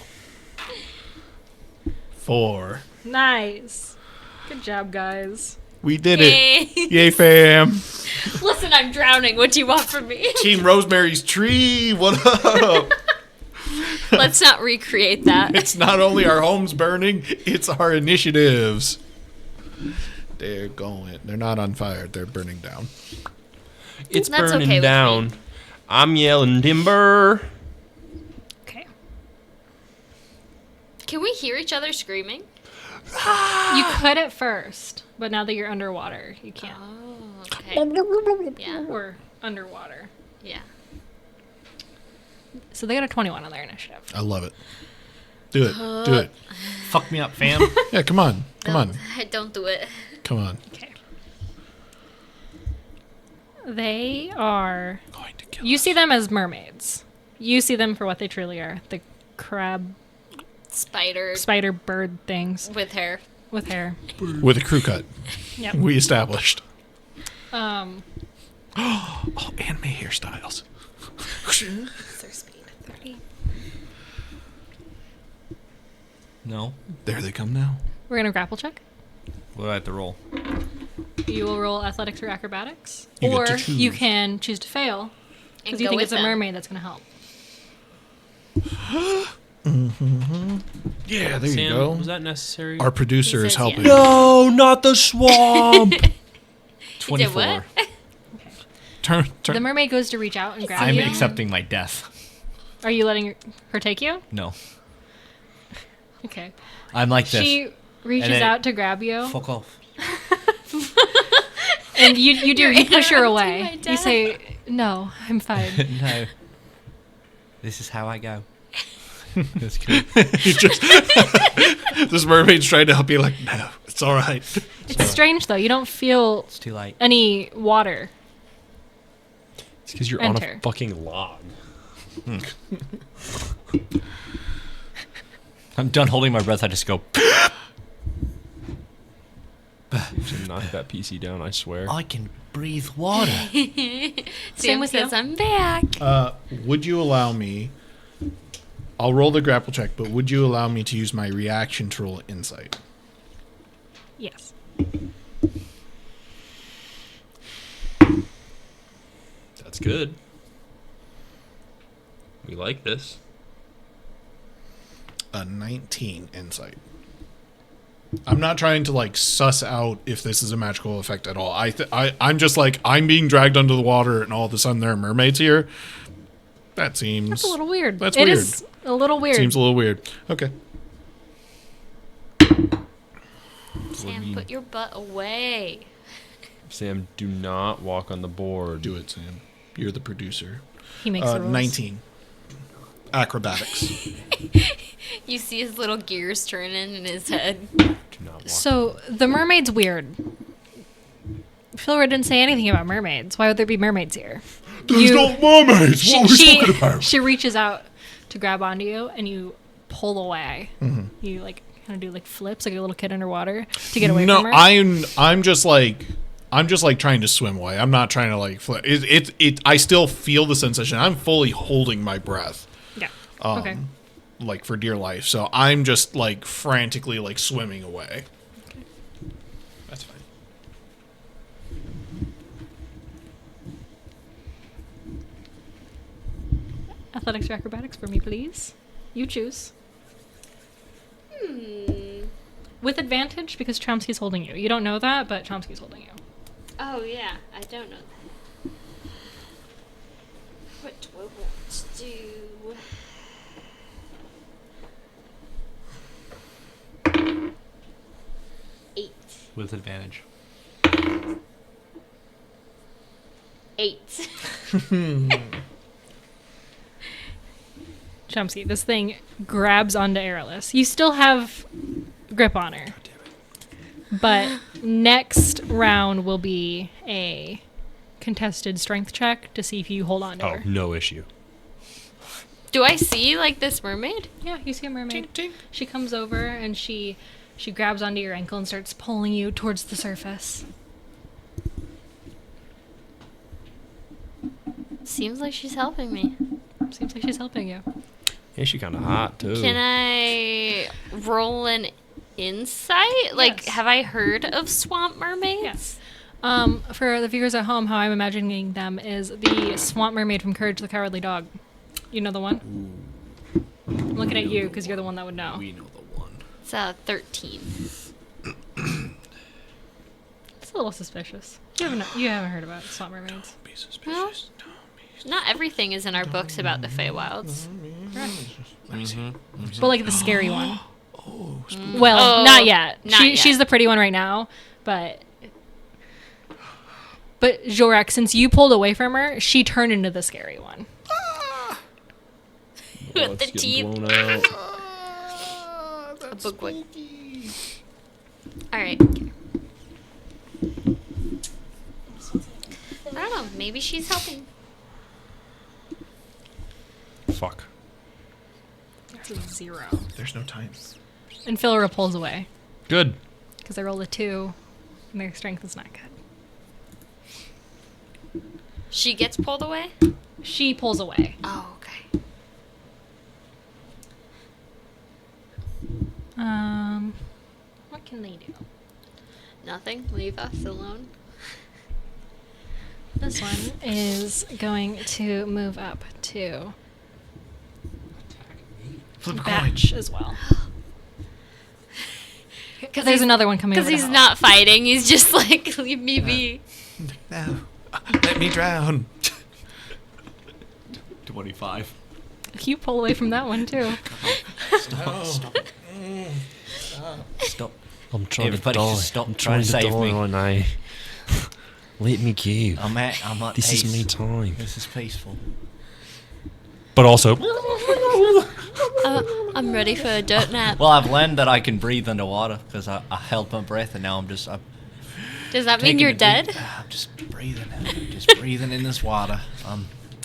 Speaker 1: 4.
Speaker 4: Nice. Good job, guys.
Speaker 1: We did
Speaker 2: Yay.
Speaker 1: it. Yay, fam.
Speaker 2: Listen, I'm drowning. What do you want from me?
Speaker 1: Team Rosemary's Tree. What up?
Speaker 2: Let's not recreate that.
Speaker 1: It's not only our homes burning, it's our initiatives. They're going. They're not on fire. They're burning down.
Speaker 3: It's
Speaker 2: That's
Speaker 3: burning
Speaker 2: okay with
Speaker 3: down.
Speaker 2: me.
Speaker 3: I'm yelling timber.
Speaker 4: Okay.
Speaker 2: Can we hear each other screaming?
Speaker 4: You could at first, but now that you're underwater, you can't.
Speaker 2: Oh, okay. Yeah.
Speaker 4: Or underwater.
Speaker 2: Yeah.
Speaker 4: So they got a 21 on their initiative.
Speaker 1: I love it. Do it. Do it.
Speaker 5: Fuck me up, fam.
Speaker 1: Yeah, come on. Come on.
Speaker 2: Don't do it.
Speaker 1: Come on.
Speaker 4: Okay. They are.
Speaker 1: Going to kill
Speaker 4: You see them as mermaids. You see them for what they truly are. The crab,
Speaker 2: Spider
Speaker 4: spider, bird things
Speaker 2: with hair.
Speaker 4: with hair.
Speaker 1: with a crew cut.
Speaker 4: Yep.
Speaker 1: We established.
Speaker 4: Um,
Speaker 1: Oh, anime hairstyles.
Speaker 2: What's their speed? 30.
Speaker 5: No.
Speaker 1: There they come now.
Speaker 4: we're gonna grapple check.
Speaker 5: What do I have to roll?
Speaker 4: You will roll athletics or acrobatics,
Speaker 1: You get
Speaker 4: or
Speaker 1: to choose.
Speaker 4: you can choose to fail
Speaker 2: And
Speaker 4: because you
Speaker 2: go
Speaker 4: think
Speaker 2: with
Speaker 4: it's a
Speaker 2: them.
Speaker 4: mermaid that's gonna help.
Speaker 1: Yeah, there
Speaker 3: Sam,
Speaker 1: you go.
Speaker 3: was that necessary?
Speaker 1: Our producer
Speaker 2: He
Speaker 1: is
Speaker 2: says
Speaker 1: helping.
Speaker 2: yes.
Speaker 3: No, not the swamp.
Speaker 2: You did
Speaker 5: 24.
Speaker 2: what?
Speaker 1: Turn.
Speaker 4: The mermaid goes to reach out and grab
Speaker 5: I'm
Speaker 4: you.
Speaker 5: accepting my death.
Speaker 4: Are you letting her take you?
Speaker 5: No.
Speaker 4: Okay.
Speaker 5: I'm like this.
Speaker 4: She reaches
Speaker 5: And then-
Speaker 4: out to grab you,
Speaker 5: Fuck off.
Speaker 4: and you
Speaker 2: You're
Speaker 4: you push her
Speaker 2: interrupting
Speaker 4: away.
Speaker 2: my
Speaker 4: You
Speaker 2: death.
Speaker 4: say, "No, I'm fine."
Speaker 5: No. This is how I go. That's good.
Speaker 1: You just, this mermaid's trying to help you. Like, no, it's all right.
Speaker 4: It's strange though. You don't feel
Speaker 5: It's too late.
Speaker 4: any water.
Speaker 3: It's because you're on
Speaker 4: Enter.
Speaker 3: a fucking log.
Speaker 5: I'm done holding my breath. I just go.
Speaker 3: To knock that PC down, I swear.
Speaker 7: I can breathe water.
Speaker 2: Sam
Speaker 4: with you.
Speaker 2: says, I'm back.
Speaker 1: Would you allow me? I'll roll the grapple check, but would you allow me to use my reaction to roll insight?
Speaker 4: Yes.
Speaker 3: That's good. We like this.
Speaker 1: A 19 insight. I'm not trying to like suss out if this is a magical effect at all. I'm just like, I'm being dragged under the water and all of a sudden there are mermaids here. That seems...
Speaker 4: That's a little weird.
Speaker 1: That's
Speaker 4: It
Speaker 1: weird.
Speaker 4: is a little weird.
Speaker 1: Seems a little weird. Okay.
Speaker 2: Sam, put your butt away.
Speaker 3: Sam, do not walk on the board.
Speaker 1: Do it, Sam. You're the producer.
Speaker 4: He makes the rules.
Speaker 1: 19. Acrobatics.
Speaker 2: You see his little gears turning in his head.
Speaker 3: Do not walk.
Speaker 4: So the mermaid's weird. Flora didn't say anything about mermaids. Why would there be mermaids here?
Speaker 6: There's no mermaids. What are we talking about?
Speaker 4: She reaches out to grab onto you, and you pull away.
Speaker 1: Mm-hmm.
Speaker 4: You like kind of do like flips, like a little kid underwater, to get away
Speaker 1: No,
Speaker 4: from her.
Speaker 1: I'm just like trying to swim away. I'm not trying to like flip. I still feel the sensation. I'm fully holding my breath.
Speaker 4: Yeah.
Speaker 1: Um,
Speaker 4: Okay.
Speaker 1: Like for dear life. So I'm just like frantically like swimming away. That's fine.
Speaker 4: Athletics or acrobatics for me, please. You choose. With advantage because Chomsky's holding you. You don't know that, but Chomsky's holding you.
Speaker 2: Oh, yeah. I don't know that. What do I want to do? Eight.
Speaker 5: With advantage.
Speaker 2: 8.
Speaker 4: Chomsky, this thing grabs onto Aerolus. You still have grip on her. But next round will be a contested strength check to see if you hold on to
Speaker 3: Oh,
Speaker 4: her.
Speaker 3: no issue.
Speaker 2: Do I see, like, this mermaid?
Speaker 4: Yeah, you see a mermaid. She comes over and she grabs onto your ankle and starts pulling you towards the surface.
Speaker 2: Seems like she's helping me.
Speaker 4: Seems like she's helping you.
Speaker 3: Yeah, she kind of hot, too.
Speaker 2: Can I roll an insight? Like,
Speaker 4: Yes.
Speaker 2: have I heard of swamp mermaids?
Speaker 4: Yes. For the viewers at home, how I'm imagining them is the swamp mermaid from Courage the Cowardly Dog. You know the one? I'm looking at you because you're the one that would know.
Speaker 5: We know the one.
Speaker 2: It's 13.
Speaker 4: It's a little suspicious. You haven't heard about swamp mermaids.
Speaker 1: Be
Speaker 2: Well,
Speaker 1: suspicious.
Speaker 2: not everything is in our books about the Feywilds.
Speaker 4: But like the scary one. Well,
Speaker 2: Oh,
Speaker 4: not yet.
Speaker 2: not yet.
Speaker 4: She's the pretty one right now, but Jorek, since you pulled away from her, she turned into the scary one.
Speaker 3: Oh,
Speaker 2: With the
Speaker 3: it's getting
Speaker 2: teeth.
Speaker 3: blown out.
Speaker 2: A bookworm. Alright. I don't know. Maybe she's helping.
Speaker 3: Fuck.
Speaker 4: That's a 0.
Speaker 1: There's no time.
Speaker 4: And Philra pulls away
Speaker 3: Good.
Speaker 4: because I rolled a 2, and their strength is not good.
Speaker 2: She gets pulled away?
Speaker 4: She pulls away.
Speaker 2: Oh, okay.
Speaker 4: What can they do?
Speaker 2: Nothing? Leave us alone?
Speaker 4: This one is going to move up to Batch as well.
Speaker 2: Because
Speaker 4: There's another one coming over
Speaker 2: Because
Speaker 4: to
Speaker 2: he's
Speaker 4: help.
Speaker 2: not fighting. He's just like, leave me be.
Speaker 1: No. Let me drown.
Speaker 5: 25.
Speaker 4: You pull away from that one too.
Speaker 5: Stop.
Speaker 7: I'm trying
Speaker 5: Everybody
Speaker 7: to die.
Speaker 5: just stop
Speaker 7: I'm
Speaker 5: trying
Speaker 7: trying
Speaker 5: to
Speaker 7: to
Speaker 5: save
Speaker 7: die,
Speaker 5: me.
Speaker 7: Renee. Let me go.
Speaker 5: I'm at
Speaker 7: This
Speaker 5: peace.
Speaker 7: is me time.
Speaker 5: This is peaceful.
Speaker 3: But also,
Speaker 2: I'm ready for a dirt nap.
Speaker 5: Well, I've learned that I can breathe underwater because I held my breath and now I'm
Speaker 2: Does that
Speaker 5: taking
Speaker 2: mean you're
Speaker 5: a deep-
Speaker 2: dead?
Speaker 5: I'm just breathing in this water.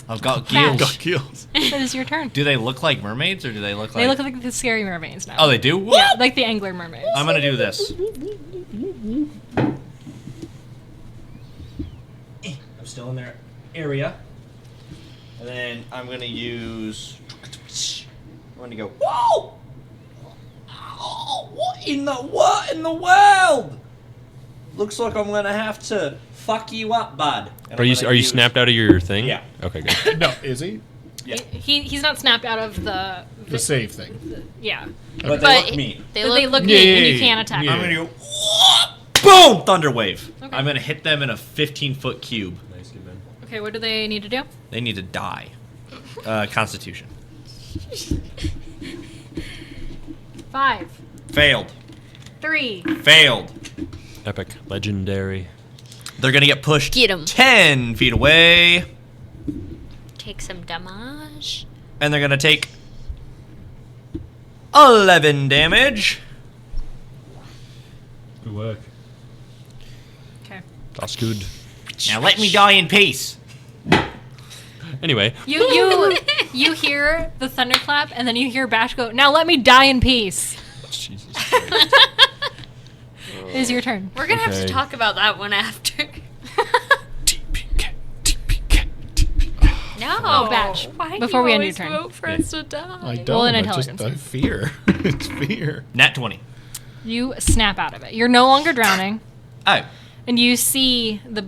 Speaker 5: I've got gills.
Speaker 1: Got kills.
Speaker 4: It is your turn.
Speaker 5: Do they look like mermaids or do they look like?
Speaker 4: They look like the scary mermaids now.
Speaker 5: Oh, they do.
Speaker 4: Yeah, like the angler mermaids.
Speaker 5: I'm gonna do this. I'm still in their area. And then I'm going to use... I'm going to go, whoa! Oh, what in the world? Looks like I'm going to have to fuck you up, bud. And
Speaker 3: Are you
Speaker 5: I'm gonna use-
Speaker 3: snapped out of your thing?
Speaker 5: Yeah.
Speaker 3: Okay, good.
Speaker 1: No, is he?
Speaker 5: Yeah.
Speaker 4: He's not snapped out of the
Speaker 1: The save thing.
Speaker 4: yeah.
Speaker 5: But they
Speaker 2: But
Speaker 5: look mean.
Speaker 2: they
Speaker 4: But
Speaker 2: look,
Speaker 4: they look
Speaker 1: Yeah,
Speaker 4: mean and you
Speaker 1: yeah,
Speaker 4: can't attack
Speaker 1: yeah.
Speaker 5: I'm
Speaker 4: them.
Speaker 5: going to go, whoa! Boom! Thunder wave.
Speaker 4: Okay.
Speaker 5: I'm going to hit them in a 15-foot cube.
Speaker 3: Nice, good man.
Speaker 4: Okay, what do they need to do?
Speaker 5: They need to die. Constitution.
Speaker 4: 5,
Speaker 5: Failed.
Speaker 4: 3.
Speaker 5: Failed.
Speaker 3: Epic. Legendary.
Speaker 5: They're going to get pushed
Speaker 2: Get 'em.
Speaker 5: 10 feet away.
Speaker 2: take some damage.
Speaker 5: And they're going to take 11 damage.
Speaker 3: Good work.
Speaker 4: Okay.
Speaker 3: That's good.
Speaker 5: Now let me die in peace.
Speaker 3: Anyway,
Speaker 4: You hear the thunderclap and then you hear Bash go, "Now let me die in peace."
Speaker 3: Jesus Christ.
Speaker 4: It is your turn.
Speaker 2: We're gonna have
Speaker 3: Okay.
Speaker 2: to talk about that one after.
Speaker 1: TPK, TPK, TPK.
Speaker 2: No,
Speaker 4: Oh, Bash,
Speaker 2: Why
Speaker 4: before
Speaker 2: do
Speaker 4: we
Speaker 2: you
Speaker 4: end your
Speaker 2: always
Speaker 4: turn.
Speaker 2: vote for us to die?
Speaker 1: I don't.
Speaker 4: Roll an
Speaker 1: I just
Speaker 4: intelligence.
Speaker 1: I fear. It's fear.
Speaker 5: Nat 20.
Speaker 4: You snap out of it. You're no longer drowning,
Speaker 5: Oh.
Speaker 4: and you see the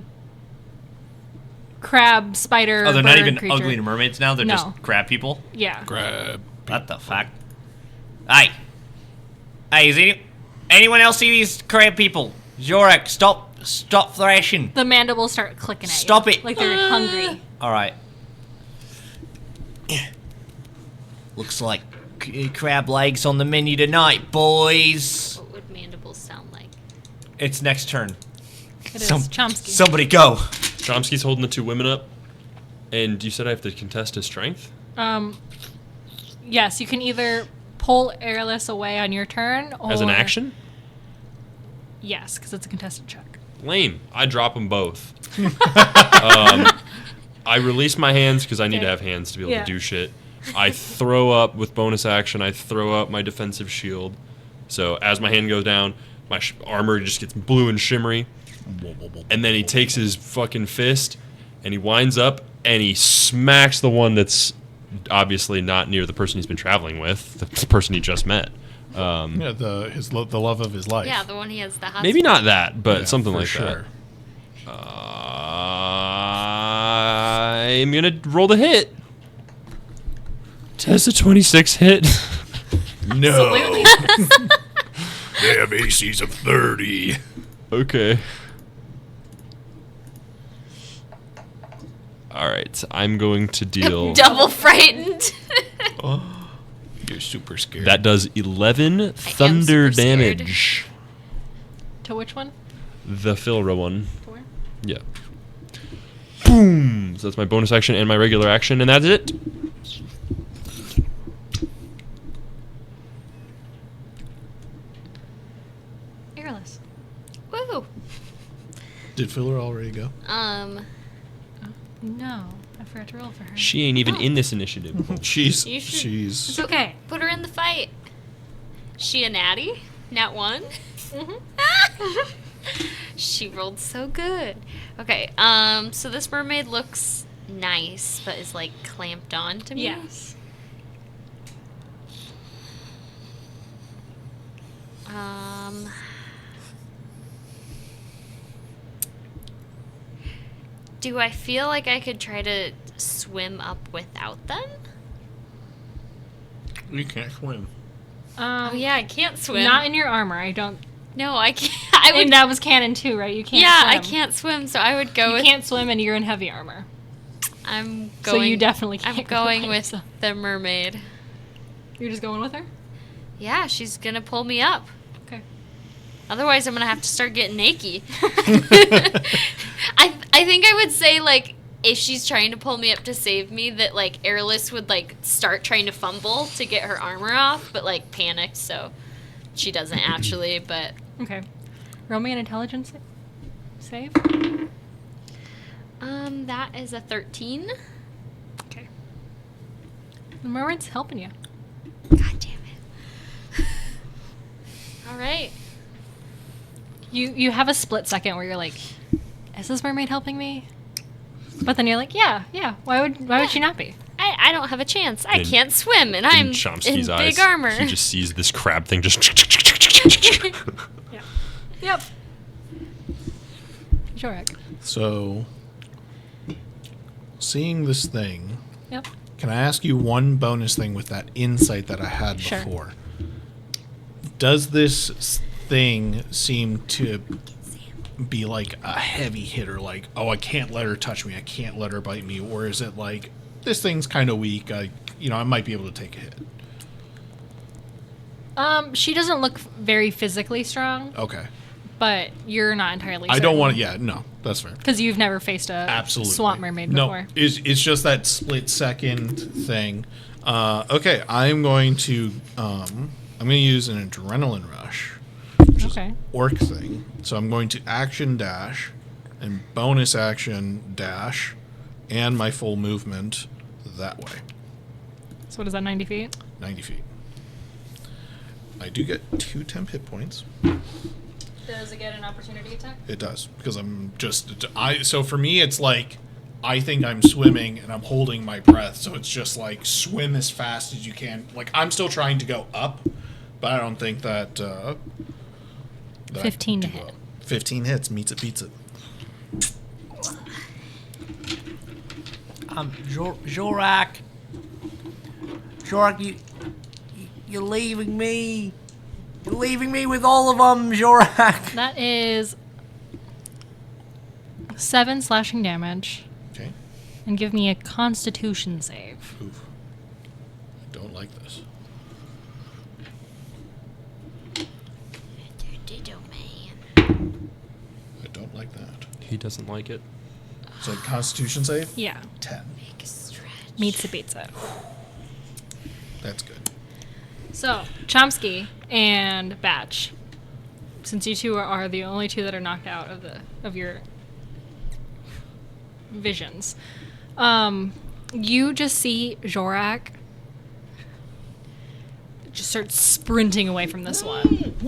Speaker 4: crab, spider,
Speaker 5: Oh, they're not
Speaker 4: bird
Speaker 5: even
Speaker 4: creature.
Speaker 5: ugly mermaids now? They're
Speaker 4: No.
Speaker 5: just crab people?
Speaker 4: Yeah.
Speaker 1: Grab.
Speaker 5: What the fuck? Hey. Hey, is anyone else see these crab people? Jorek, stop thrashing.
Speaker 4: The mandibles start clicking at you.
Speaker 5: Stop it.
Speaker 4: Like they're hungry.
Speaker 5: Alright. Looks like crab legs on the menu tonight, boys.
Speaker 2: What would mandibles sound like?
Speaker 5: It's next turn.
Speaker 4: It is Chomsky.
Speaker 5: Somebody go.
Speaker 3: Chomsky's holding the two women up, and you said I have to contest his strength?
Speaker 4: Yes, you can either pull Airless away on your turn, or
Speaker 3: As an action?
Speaker 4: Yes, because it's a contested check.
Speaker 3: Lame. I drop them both. I release my hands because I need to
Speaker 4: Okay.
Speaker 3: have hands to be able
Speaker 4: Yeah.
Speaker 3: to do shit. I throw up with bonus action. I throw up my defensive shield. So as my hand goes down, my armor just gets blue and shimmery. And then he takes his fucking fist and he winds up and he smacks the one that's obviously not near the person he's been traveling with, the person he just met.
Speaker 1: Yeah, the love of his life.
Speaker 2: Yeah, the one he has the hot.
Speaker 3: Maybe not that, but
Speaker 1: Yeah,
Speaker 3: something
Speaker 1: for
Speaker 3: like
Speaker 1: sure.
Speaker 3: that. I'm gonna roll the hit. Does a 26 hit?
Speaker 6: No. They have ACs of 30.
Speaker 3: Okay. All right, so I'm going to deal.
Speaker 2: Double frightened.
Speaker 1: You're super scared.
Speaker 3: That does 11 thunder
Speaker 2: super scared.
Speaker 3: damage.
Speaker 4: To which one?
Speaker 3: The Philra one.
Speaker 4: Four.
Speaker 3: Yeah. Boom! So that's my bonus action and my regular action, and that's it.
Speaker 4: Airless.
Speaker 2: Woo.
Speaker 1: Did Filler already go?
Speaker 4: No, I forgot to roll for her.
Speaker 3: She ain't even in this initiative.
Speaker 1: She's
Speaker 2: You should-
Speaker 1: she's
Speaker 4: It's okay.
Speaker 2: Put her in the fight. She a natty? Nat 1? She rolled so good. Okay, so this mermaid looks nice, but is like clamped on to me.
Speaker 4: Yes.
Speaker 2: Do I feel like I could try to swim up without them?
Speaker 1: you can't swim.
Speaker 2: Oh yeah, I can't swim.
Speaker 4: Not in your armor. I don't.
Speaker 2: No, I can't. I would.
Speaker 4: And that was canon too, right? You can't.
Speaker 2: Yeah,
Speaker 4: swim.
Speaker 2: I can't swim, so I would go
Speaker 4: You
Speaker 2: with.
Speaker 4: can't swim, and you're in heavy armor.
Speaker 2: I'm
Speaker 4: So
Speaker 2: going.
Speaker 4: you definitely can't
Speaker 2: I'm
Speaker 4: go
Speaker 2: going
Speaker 4: by
Speaker 2: with
Speaker 4: yourself.
Speaker 2: the mermaid.
Speaker 4: You're just going with her.
Speaker 2: Yeah, she's gonna pull me up.
Speaker 4: Okay.
Speaker 2: Otherwise, I'm gonna have to start getting naked. I think I would say like if she's trying to pull me up to save me, that like Airless would like start trying to fumble to get her armor off, but like panicked, so she doesn't actually. But
Speaker 4: Okay. Roll me an intelligence save.
Speaker 2: that is a 13.
Speaker 4: Okay. The mermaid's helping you.
Speaker 2: God damn it! All right.
Speaker 4: You have a split second where you're like, is this mermaid helping me? But then you're like, yeah. Why would she not be?
Speaker 2: I don't have a chance. I
Speaker 3: In-
Speaker 2: can't swim, and I'm in
Speaker 3: Chomsky's
Speaker 2: big
Speaker 3: eyes,
Speaker 2: armor.
Speaker 3: he just sees this crab thing just.
Speaker 4: Yeah. Yep. Jorak.
Speaker 1: So, seeing this thing,
Speaker 4: Yep.
Speaker 1: can I ask you one bonus thing with that insight that I had
Speaker 4: Sure.
Speaker 1: before? Does this thing seem to be like a heavy hitter, like, oh, I can't let her touch me, I can't let her bite me, or is it like, this thing's kind of weak, I might be able to take a hit?
Speaker 4: She doesn't look very physically strong,
Speaker 1: Okay.
Speaker 4: but you're not entirely
Speaker 1: I don't want to, no, that's fair.
Speaker 4: because you've never faced a
Speaker 1: Absolutely.
Speaker 4: swamp mermaid
Speaker 1: No,
Speaker 4: before.
Speaker 1: it's just that split second thing. Okay, I'm going to use an adrenaline rush, which
Speaker 4: Okay.
Speaker 1: is orc thing. So I'm going to action dash and bonus action dash and my full movement that way.
Speaker 4: So what is that, 90 feet?
Speaker 1: 90 feet. I do get 2 temp hit points.
Speaker 4: Does it get an opportunity attack?
Speaker 1: It does, because so for me it's like I think I'm swimming and I'm holding my breath, so it's just like swim as fast as you can. Like I'm still trying to go up, but I don't think that, that I
Speaker 4: 15 to
Speaker 1: do
Speaker 4: hit.
Speaker 1: well. 15 hits, meets it, beats it.
Speaker 7: Jorak, you're leaving me. You're leaving me with all of them, Jorak.
Speaker 4: That is 7 slashing damage,
Speaker 1: Okay.
Speaker 4: and give me a Constitution save.
Speaker 1: Oof. I don't like this. I don't like that.
Speaker 3: He doesn't like it.
Speaker 1: So Constitution save?
Speaker 4: Yeah,
Speaker 1: 10.
Speaker 4: meets the pizza.
Speaker 1: That's good.
Speaker 4: So Chomsky and Batch, since you two are the only two that are knocked out of your visions, you just see Jorak just start sprinting away from this one.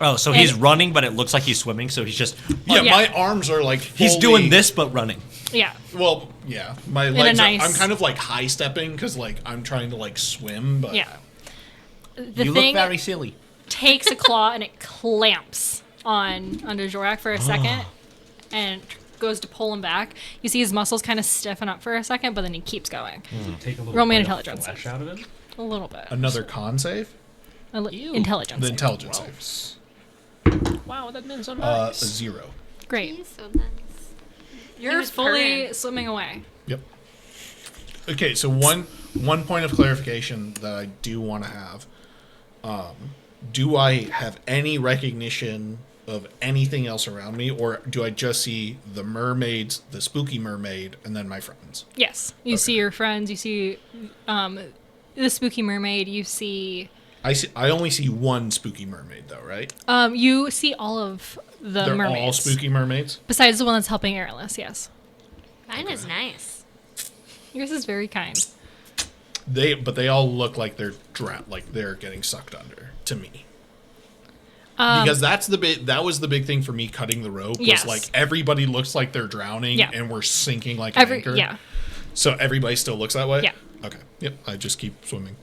Speaker 5: Oh, so he's
Speaker 4: And-
Speaker 5: running, but it looks like he's swimming. So he's just
Speaker 1: Yeah,
Speaker 4: yeah.
Speaker 1: my arms are like
Speaker 5: he's
Speaker 1: fully-
Speaker 5: doing this, but running.
Speaker 4: Yeah.
Speaker 1: Well, yeah, my
Speaker 4: a
Speaker 1: legs.
Speaker 4: nice-
Speaker 1: I'm kind of like high stepping because like I'm trying to like swim, but
Speaker 4: Yeah. The
Speaker 5: You
Speaker 4: thing
Speaker 5: look very silly.
Speaker 4: takes a claw and it clamps under Jorak for a second and goes to pull him back. You see his muscles kind of stiffen up for a second, but then he keeps going.
Speaker 3: Take a little
Speaker 4: Roll me an
Speaker 3: bit of
Speaker 4: intelligence
Speaker 3: flesh
Speaker 4: save.
Speaker 3: out of it.
Speaker 4: A little bit.
Speaker 1: another con save.
Speaker 4: Intelligence.
Speaker 1: The
Speaker 4: save.
Speaker 1: intelligence save.
Speaker 3: Wow, that means so
Speaker 1: A
Speaker 3: nice.
Speaker 1: 0.
Speaker 4: Great.
Speaker 2: So nice.
Speaker 4: You're
Speaker 2: was
Speaker 4: fully
Speaker 2: purring.
Speaker 4: swimming away.
Speaker 1: Yep. Okay, so one point of clarification that I do want to have. Do I have any recognition of anything else around me, or do I just see the mermaids, the spooky mermaid, and then my friends?
Speaker 4: Yes. You see your friends. You see the spooky mermaid. You see.
Speaker 1: I only see one spooky mermaid, though, right?
Speaker 4: You see all of the
Speaker 1: They're
Speaker 4: mermaids.
Speaker 1: all spooky mermaids.
Speaker 4: Besides the one that's helping Airless, yes.
Speaker 2: Mine is nice.
Speaker 4: Yours is very kind.
Speaker 1: But they all look like they're like they're getting sucked under to me. Because that was the big thing for me cutting the rope. Was
Speaker 4: Yes.
Speaker 1: like everybody looks like they're drowning
Speaker 4: Yeah.
Speaker 1: and we're sinking like an anchor.
Speaker 4: Yeah.
Speaker 1: So everybody still looks that way.
Speaker 4: Yeah.
Speaker 1: Okay. Yep. I just keep swimming.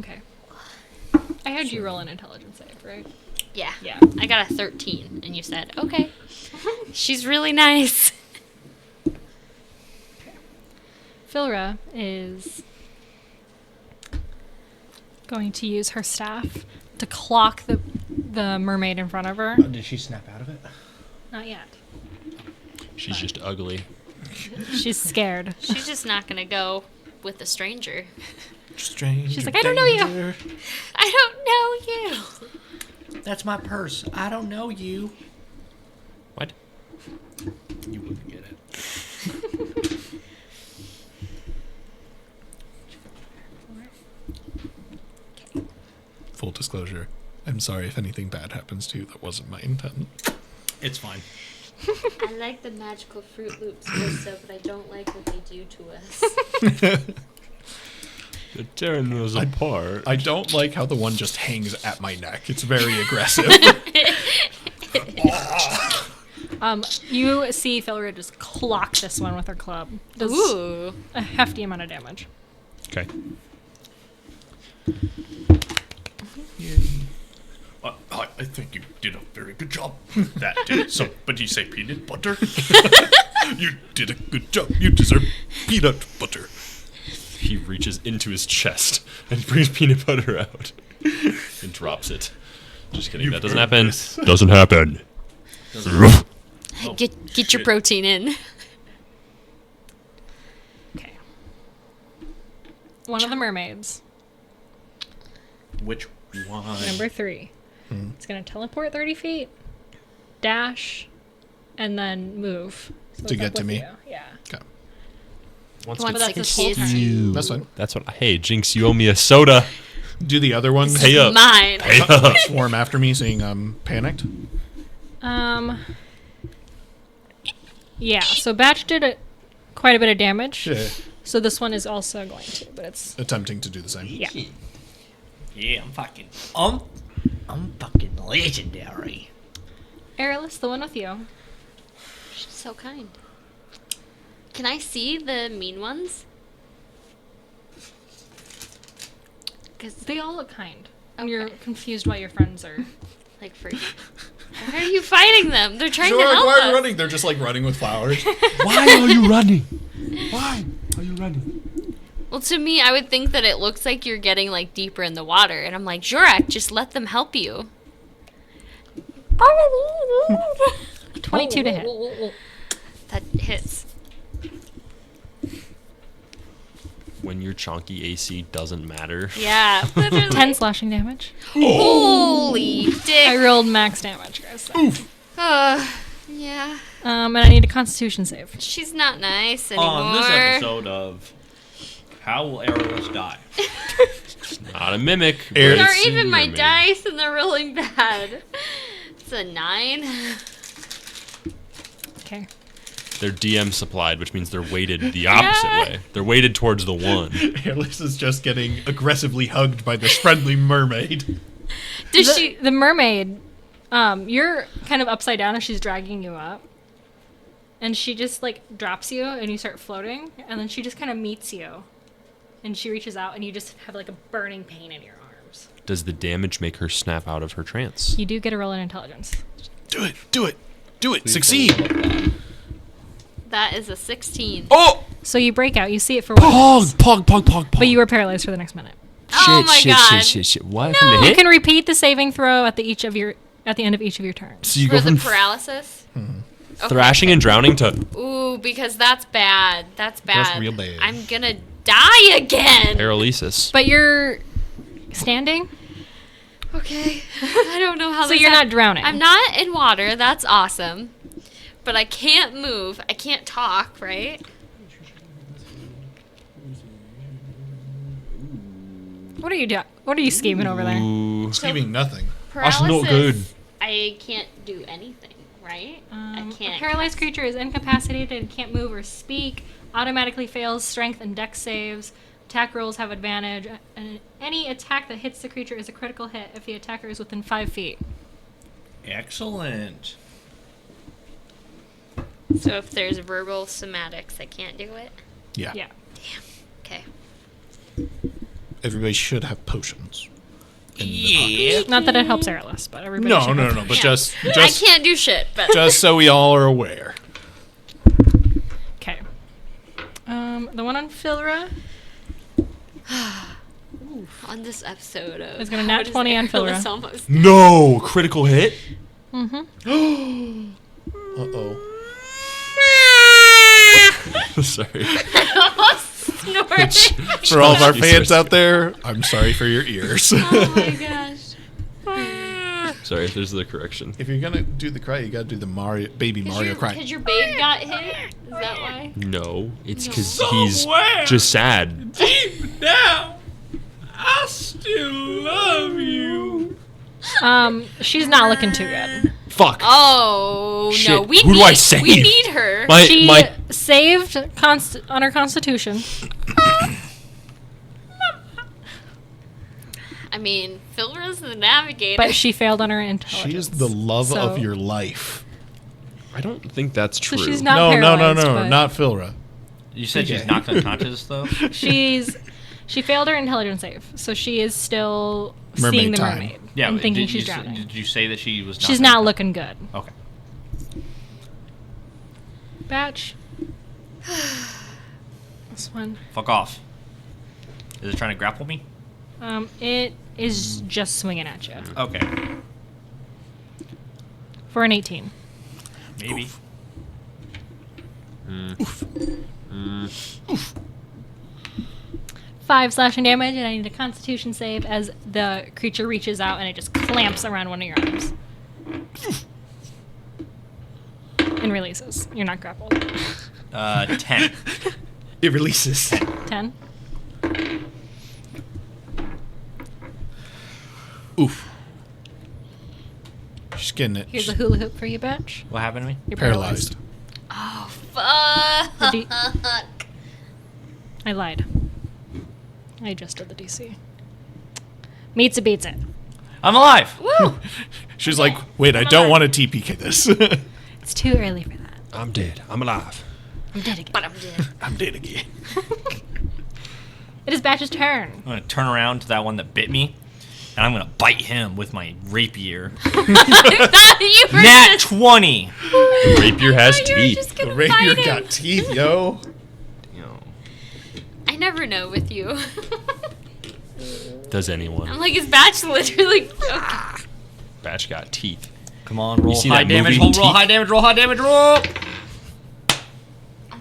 Speaker 4: Okay. I had you roll an intelligence save, right?
Speaker 2: Yeah.
Speaker 4: Yeah.
Speaker 2: I got a 13, and you said, okay. She's really nice.
Speaker 4: Flora is going to use her staff to clock the mermaid in front of her.
Speaker 7: Did she snap out of it?
Speaker 4: Not yet.
Speaker 3: She's just ugly.
Speaker 4: She's scared.
Speaker 2: She's just not going to go with a stranger.
Speaker 1: Stranger
Speaker 4: She's like, I don't know you.
Speaker 1: danger.
Speaker 2: I don't know you.
Speaker 7: That's my purse. I don't know you.
Speaker 3: What?
Speaker 7: You wouldn't get it.
Speaker 1: Full disclosure. I'm sorry if anything bad happens to you. That wasn't my intent.
Speaker 5: It's fine.
Speaker 2: I like the magical Fruit Loops, Krista, but I don't like what they do to us.
Speaker 3: They're tearing those apart.
Speaker 1: I don't like how the one just hangs at my neck. It's very aggressive.
Speaker 4: You see Flora just clock this one with her club. Does
Speaker 2: Ooh.
Speaker 4: a hefty amount of damage.
Speaker 3: Okay.
Speaker 6: I think you did a very good job. That did somebody say peanut butter? You did a good job. You deserve peanut butter.
Speaker 3: He reaches into his chest and brings peanut butter out and drops it. Just kidding. That doesn't happen. Doesn't happen.
Speaker 2: Get your protein in.
Speaker 4: Okay. One of the mermaids,
Speaker 5: Which one?
Speaker 4: number 3. It's going to teleport 30 feet, dash, and then move. So
Speaker 1: To
Speaker 4: it's
Speaker 1: get
Speaker 4: up
Speaker 1: to
Speaker 4: with
Speaker 1: me?
Speaker 4: you. Yeah.
Speaker 1: Okay.
Speaker 3: Wants
Speaker 2: Wants
Speaker 3: to
Speaker 2: to
Speaker 4: kiss
Speaker 2: kiss
Speaker 4: you.
Speaker 2: you.
Speaker 1: That's fine.
Speaker 3: That's what. Hey, Jinx, you owe me a soda.
Speaker 1: Do the other ones
Speaker 3: Pay up.
Speaker 2: Mine.
Speaker 1: swarm after me, seeing I'm panicked?
Speaker 4: Yeah, so Batch did quite a bit of damage.
Speaker 1: Yeah.
Speaker 4: So this one is also going to, but it's
Speaker 1: Attempting to do the same.
Speaker 4: yeah.
Speaker 5: Yeah, I'm fucking.
Speaker 7: I'm fucking legendary.
Speaker 4: Airless, the one with you.
Speaker 2: She's so kind. Can I see the mean ones? Because
Speaker 4: They all look kind. And you're confused why your friends are.
Speaker 2: like for why are you fighting them? They're trying to
Speaker 1: Sure,
Speaker 2: help
Speaker 1: why are
Speaker 2: us.
Speaker 1: you running? They're just like running with flowers.
Speaker 3: Why are you running? Why are you running?
Speaker 2: Well, to me, I would think that it looks like you're getting like deeper in the water, and I'm like, Jorak, just let them help you.
Speaker 4: 22 to hit.
Speaker 2: That hits.
Speaker 3: When your chonky AC doesn't matter.
Speaker 2: Yeah. literally.
Speaker 4: 10 slashing damage.
Speaker 2: Holy
Speaker 4: I
Speaker 2: dick.
Speaker 4: rolled max damage, guys. So.
Speaker 2: Yeah.
Speaker 4: And I need a constitution save.
Speaker 2: She's not nice anymore.
Speaker 5: On this episode of How Will Airless Die?
Speaker 3: Not a mimic. but
Speaker 1: Air-
Speaker 2: Or
Speaker 3: it's a
Speaker 2: even my
Speaker 3: mermaid.
Speaker 2: dice, and they're rolling bad. It's a 9.
Speaker 4: Okay.
Speaker 3: They're DM supplied, which means they're weighted the opposite way. They're weighted towards the 1.
Speaker 1: Airless is just getting aggressively hugged by this friendly mermaid.
Speaker 2: Does she?
Speaker 4: The mermaid, you're kind of upside down as she's dragging you up. And she just like drops you and you start floating. And then she just kind of meets you. And she reaches out and you just have like a burning pain in your arms.
Speaker 3: Does the damage make her snap out of her trance?
Speaker 4: You do get a roll in intelligence.
Speaker 1: Do it. Do it. Do it. Succeed.
Speaker 2: That is a 16.
Speaker 1: Oh!
Speaker 4: So you break out. You see it for what it is.
Speaker 3: Pog.
Speaker 4: But you were paralyzed for the next minute.
Speaker 2: Oh my god.
Speaker 3: Shit. What?
Speaker 4: No,
Speaker 3: From the
Speaker 4: you
Speaker 3: hit?
Speaker 4: can repeat the saving throw at the end of each of your turns.
Speaker 3: So you
Speaker 2: For
Speaker 3: go
Speaker 2: the
Speaker 3: from
Speaker 2: paralysis? Okay.
Speaker 3: thrashing and drowning to
Speaker 2: Ooh, because that's bad. That's bad.
Speaker 1: That's real bad.
Speaker 2: I'm gonna die again.
Speaker 3: paralysis.
Speaker 4: But you're standing,
Speaker 2: Okay. I don't know how
Speaker 4: so
Speaker 2: this
Speaker 4: you're
Speaker 2: hap-
Speaker 4: not drowning.
Speaker 2: I'm not in water. That's awesome. But I can't move. I can't talk, right?
Speaker 4: What are you doing? What are you scheming over there?
Speaker 3: Ooh.
Speaker 1: Scheming nothing.
Speaker 3: That's not
Speaker 2: Paralysis,
Speaker 3: good.
Speaker 2: I can't do anything, right? I
Speaker 4: A
Speaker 2: can't.
Speaker 4: paralyzed creature is incapacitated and can't move or speak. Automatically fails strength and dex saves. Attack rolls have advantage. And any attack that hits the creature is a critical hit if the attacker is within 5 feet.
Speaker 5: Excellent.
Speaker 2: So if there's verbal somatics, I can't do it.
Speaker 1: Yeah.
Speaker 4: Yeah.
Speaker 2: Okay.
Speaker 1: Everybody should have potions.
Speaker 5: Yeah.
Speaker 4: Not that it helps airless, but everybody.
Speaker 1: No,
Speaker 4: should
Speaker 1: no,
Speaker 4: have-
Speaker 1: no, no. But
Speaker 2: Yeah.
Speaker 1: just
Speaker 2: I can't do shit, but
Speaker 1: just so we all are aware.
Speaker 4: Okay. The one on Philra
Speaker 2: on this episode of
Speaker 4: is gonna nat
Speaker 2: How Does
Speaker 4: 20 on
Speaker 2: Airless
Speaker 4: Philra.
Speaker 2: Almost
Speaker 3: No critical hit.
Speaker 1: Uh-oh.
Speaker 3: Sorry.
Speaker 2: snorted.
Speaker 1: For all of our
Speaker 3: Jesus.
Speaker 1: fans out there, I'm sorry for your ears.
Speaker 2: Oh my gosh.
Speaker 3: Sorry, there's the correction.
Speaker 1: If you're gonna do the cry, you gotta do the baby Mario cry.
Speaker 2: Because your babe got hit? Is that why?
Speaker 3: No, it's because he's just sad.
Speaker 5: Deep down, I still love you.
Speaker 4: She's not looking too good.
Speaker 3: Fuck.
Speaker 2: Oh, no.
Speaker 3: Shit.
Speaker 2: We
Speaker 3: Who do
Speaker 2: need,
Speaker 3: I save?
Speaker 2: We need her.
Speaker 4: She
Speaker 3: My
Speaker 4: saved on her constitution.
Speaker 2: I mean, Filra's the navigator.
Speaker 4: But she failed on her intelligence.
Speaker 1: She is the love
Speaker 4: So-
Speaker 1: of your life.
Speaker 3: I don't think that's
Speaker 4: So
Speaker 3: true.
Speaker 4: she's not
Speaker 1: No,
Speaker 4: paralyzed,
Speaker 1: no, not Filra.
Speaker 5: You said
Speaker 1: Okay.
Speaker 5: she's knocked unconscious, though?
Speaker 4: She failed her intelligence save, so she is still
Speaker 1: Mermaid
Speaker 4: seeing the
Speaker 1: time.
Speaker 4: mermaid
Speaker 5: Yeah,
Speaker 4: and
Speaker 5: but
Speaker 4: thinking
Speaker 5: did
Speaker 4: she's
Speaker 5: you,
Speaker 4: drowning.
Speaker 5: Did you say that she was
Speaker 4: She's not looking good.
Speaker 5: Okay.
Speaker 4: Batch. This one.
Speaker 5: Fuck off. Is it trying to grapple me?
Speaker 4: It is just swinging at you
Speaker 5: Okay.
Speaker 4: for an 18.
Speaker 5: Maybe.
Speaker 4: 5 slashing damage, and I need a Constitution save as the creature reaches out and it just clamps around one of your arms. And releases. You're not grappled.
Speaker 5: 10.
Speaker 1: It releases.
Speaker 4: 10.
Speaker 1: Oof. She's getting it.
Speaker 4: Here's a hula hoop for you, Batch.
Speaker 5: What happened to me?
Speaker 4: You're
Speaker 1: Paralyzed.
Speaker 2: Oh, fuck.
Speaker 4: The I lied. I adjusted the DC. Meets it, beats it.
Speaker 5: I'm alive!
Speaker 2: Woo!
Speaker 1: She's like, wait, I don't want to TPK this.
Speaker 4: It's too early for that.
Speaker 3: I'm dead. I'm alive.
Speaker 4: I'm dead again.
Speaker 2: But I'm dead.
Speaker 1: I'm dead again.
Speaker 4: It is Batch's turn.
Speaker 5: I'm going to turn around to that one that bit me, and I'm going to bite him with my rapier.
Speaker 2: You were
Speaker 5: Nat
Speaker 2: just,
Speaker 5: 20!
Speaker 3: Rapier has
Speaker 2: you were
Speaker 3: teeth.
Speaker 2: just
Speaker 1: The
Speaker 2: gonna
Speaker 1: rapier
Speaker 2: bite him.
Speaker 1: got teeth, yo.
Speaker 2: I never know with you.
Speaker 3: Does anyone?
Speaker 2: I'm like, is Batch literally... Okay.
Speaker 3: Batch got teeth.
Speaker 5: Come on, roll
Speaker 3: see
Speaker 5: high
Speaker 3: that
Speaker 5: damage,
Speaker 3: moving
Speaker 5: roll
Speaker 3: teeth?
Speaker 5: high damage, roll high damage, roll!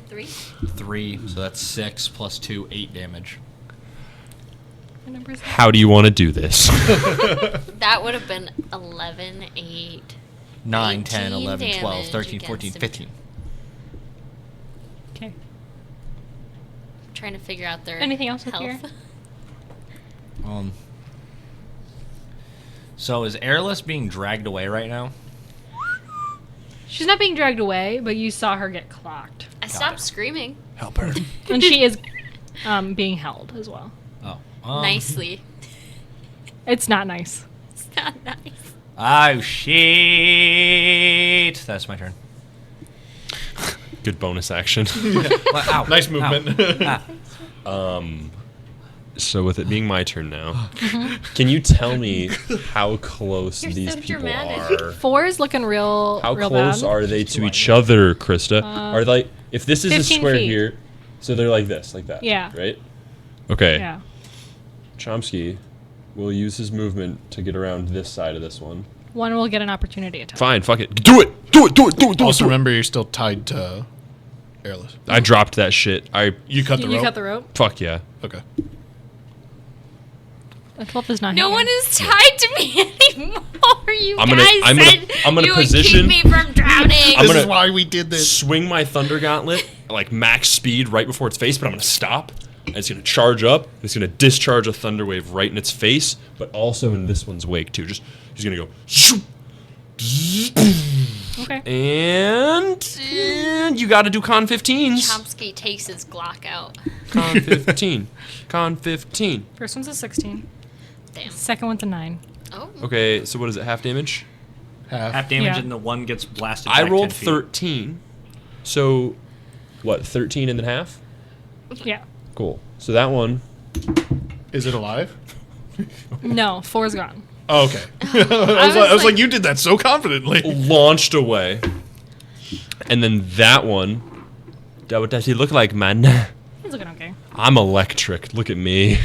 Speaker 2: 3.
Speaker 5: 3, so that's 6 plus 2, 8 damage.
Speaker 4: What number is that?
Speaker 3: How do you want to do this?
Speaker 2: That would have been 11, 8.
Speaker 5: 9, 10,
Speaker 2: 18
Speaker 5: 11, 12,
Speaker 2: damage
Speaker 5: 13, 14,
Speaker 2: against
Speaker 5: 15.
Speaker 4: Okay.
Speaker 2: Trying to figure out their
Speaker 4: Anything else with
Speaker 2: health.
Speaker 4: your-
Speaker 5: So is Airless being dragged away right now?
Speaker 4: She's not being dragged away, but you saw her get clocked.
Speaker 2: I stopped screaming
Speaker 1: Help her.
Speaker 4: And she is being held as well.
Speaker 5: Oh.
Speaker 2: nicely.
Speaker 4: It's not nice.
Speaker 2: It's not nice.
Speaker 5: Oh, shit. That's my turn.
Speaker 3: Good bonus action.
Speaker 5: Ow,
Speaker 1: Nice
Speaker 5: ow.
Speaker 1: movement.
Speaker 5: Ah.
Speaker 3: So with it being my turn now, can you tell me how close
Speaker 2: You're
Speaker 3: these
Speaker 2: so
Speaker 3: people
Speaker 2: dramatic.
Speaker 3: are?
Speaker 4: 4 is looking real
Speaker 3: How
Speaker 4: real
Speaker 3: close
Speaker 4: bad.
Speaker 3: are they to each other, Krista? Are they, if this is a
Speaker 4: 15
Speaker 3: square
Speaker 4: feet.
Speaker 3: here, so they're like this, like that.
Speaker 4: Yeah.
Speaker 3: Right? Okay.
Speaker 4: Yeah.
Speaker 3: Chomsky will use his movement to get around this side of this one.
Speaker 4: One will get an opportunity attack.
Speaker 3: Fine, fuck it. Do it! Do it! Do it! Do it! Do it!
Speaker 1: Also,
Speaker 3: do it.
Speaker 1: remember, you're still tied to Airless.
Speaker 3: I dropped that shit.
Speaker 1: You cut the
Speaker 4: You
Speaker 1: rope?
Speaker 4: cut the rope.
Speaker 3: Fuck yeah.
Speaker 1: Okay.
Speaker 4: A 12 is not
Speaker 2: No
Speaker 4: hitting.
Speaker 2: one is tied to me anymore. You
Speaker 3: I'm
Speaker 2: guys
Speaker 3: gonna
Speaker 2: said you
Speaker 3: position-
Speaker 2: would keep me from drowning.
Speaker 3: I'm
Speaker 1: This
Speaker 3: gonna-
Speaker 1: is why we did this.
Speaker 3: Swing my Thunder Gauntlet, like max speed right before its face, but I'm gonna stop. And it's gonna charge up. It's gonna discharge a Thunder Wave right in its face, but also in this one's wake too. Just he's gonna go. Shoo,
Speaker 4: Okay.
Speaker 3: and you gotta do Con 15s.
Speaker 2: Chomsky takes his Glock out.
Speaker 3: Con 15. Con 15.
Speaker 4: First one's a 16.
Speaker 2: Damn.
Speaker 4: Second one's a 9.
Speaker 2: Oh.
Speaker 3: Okay, so what is it? Half damage?
Speaker 5: Half damage
Speaker 4: Yeah.
Speaker 5: and the one gets blasted
Speaker 3: I
Speaker 5: back
Speaker 3: rolled
Speaker 5: 10 feet.
Speaker 3: 13. So, what, 13 and then half?
Speaker 4: Yeah.
Speaker 3: Cool. So that one,
Speaker 1: Is it alive?
Speaker 4: No, 4's gone.
Speaker 1: Oh, okay. I was like, you did that so confidently.
Speaker 3: launched away. And then that one, what does he look like, man?
Speaker 4: He's looking okay.
Speaker 3: I'm electric. Look at me.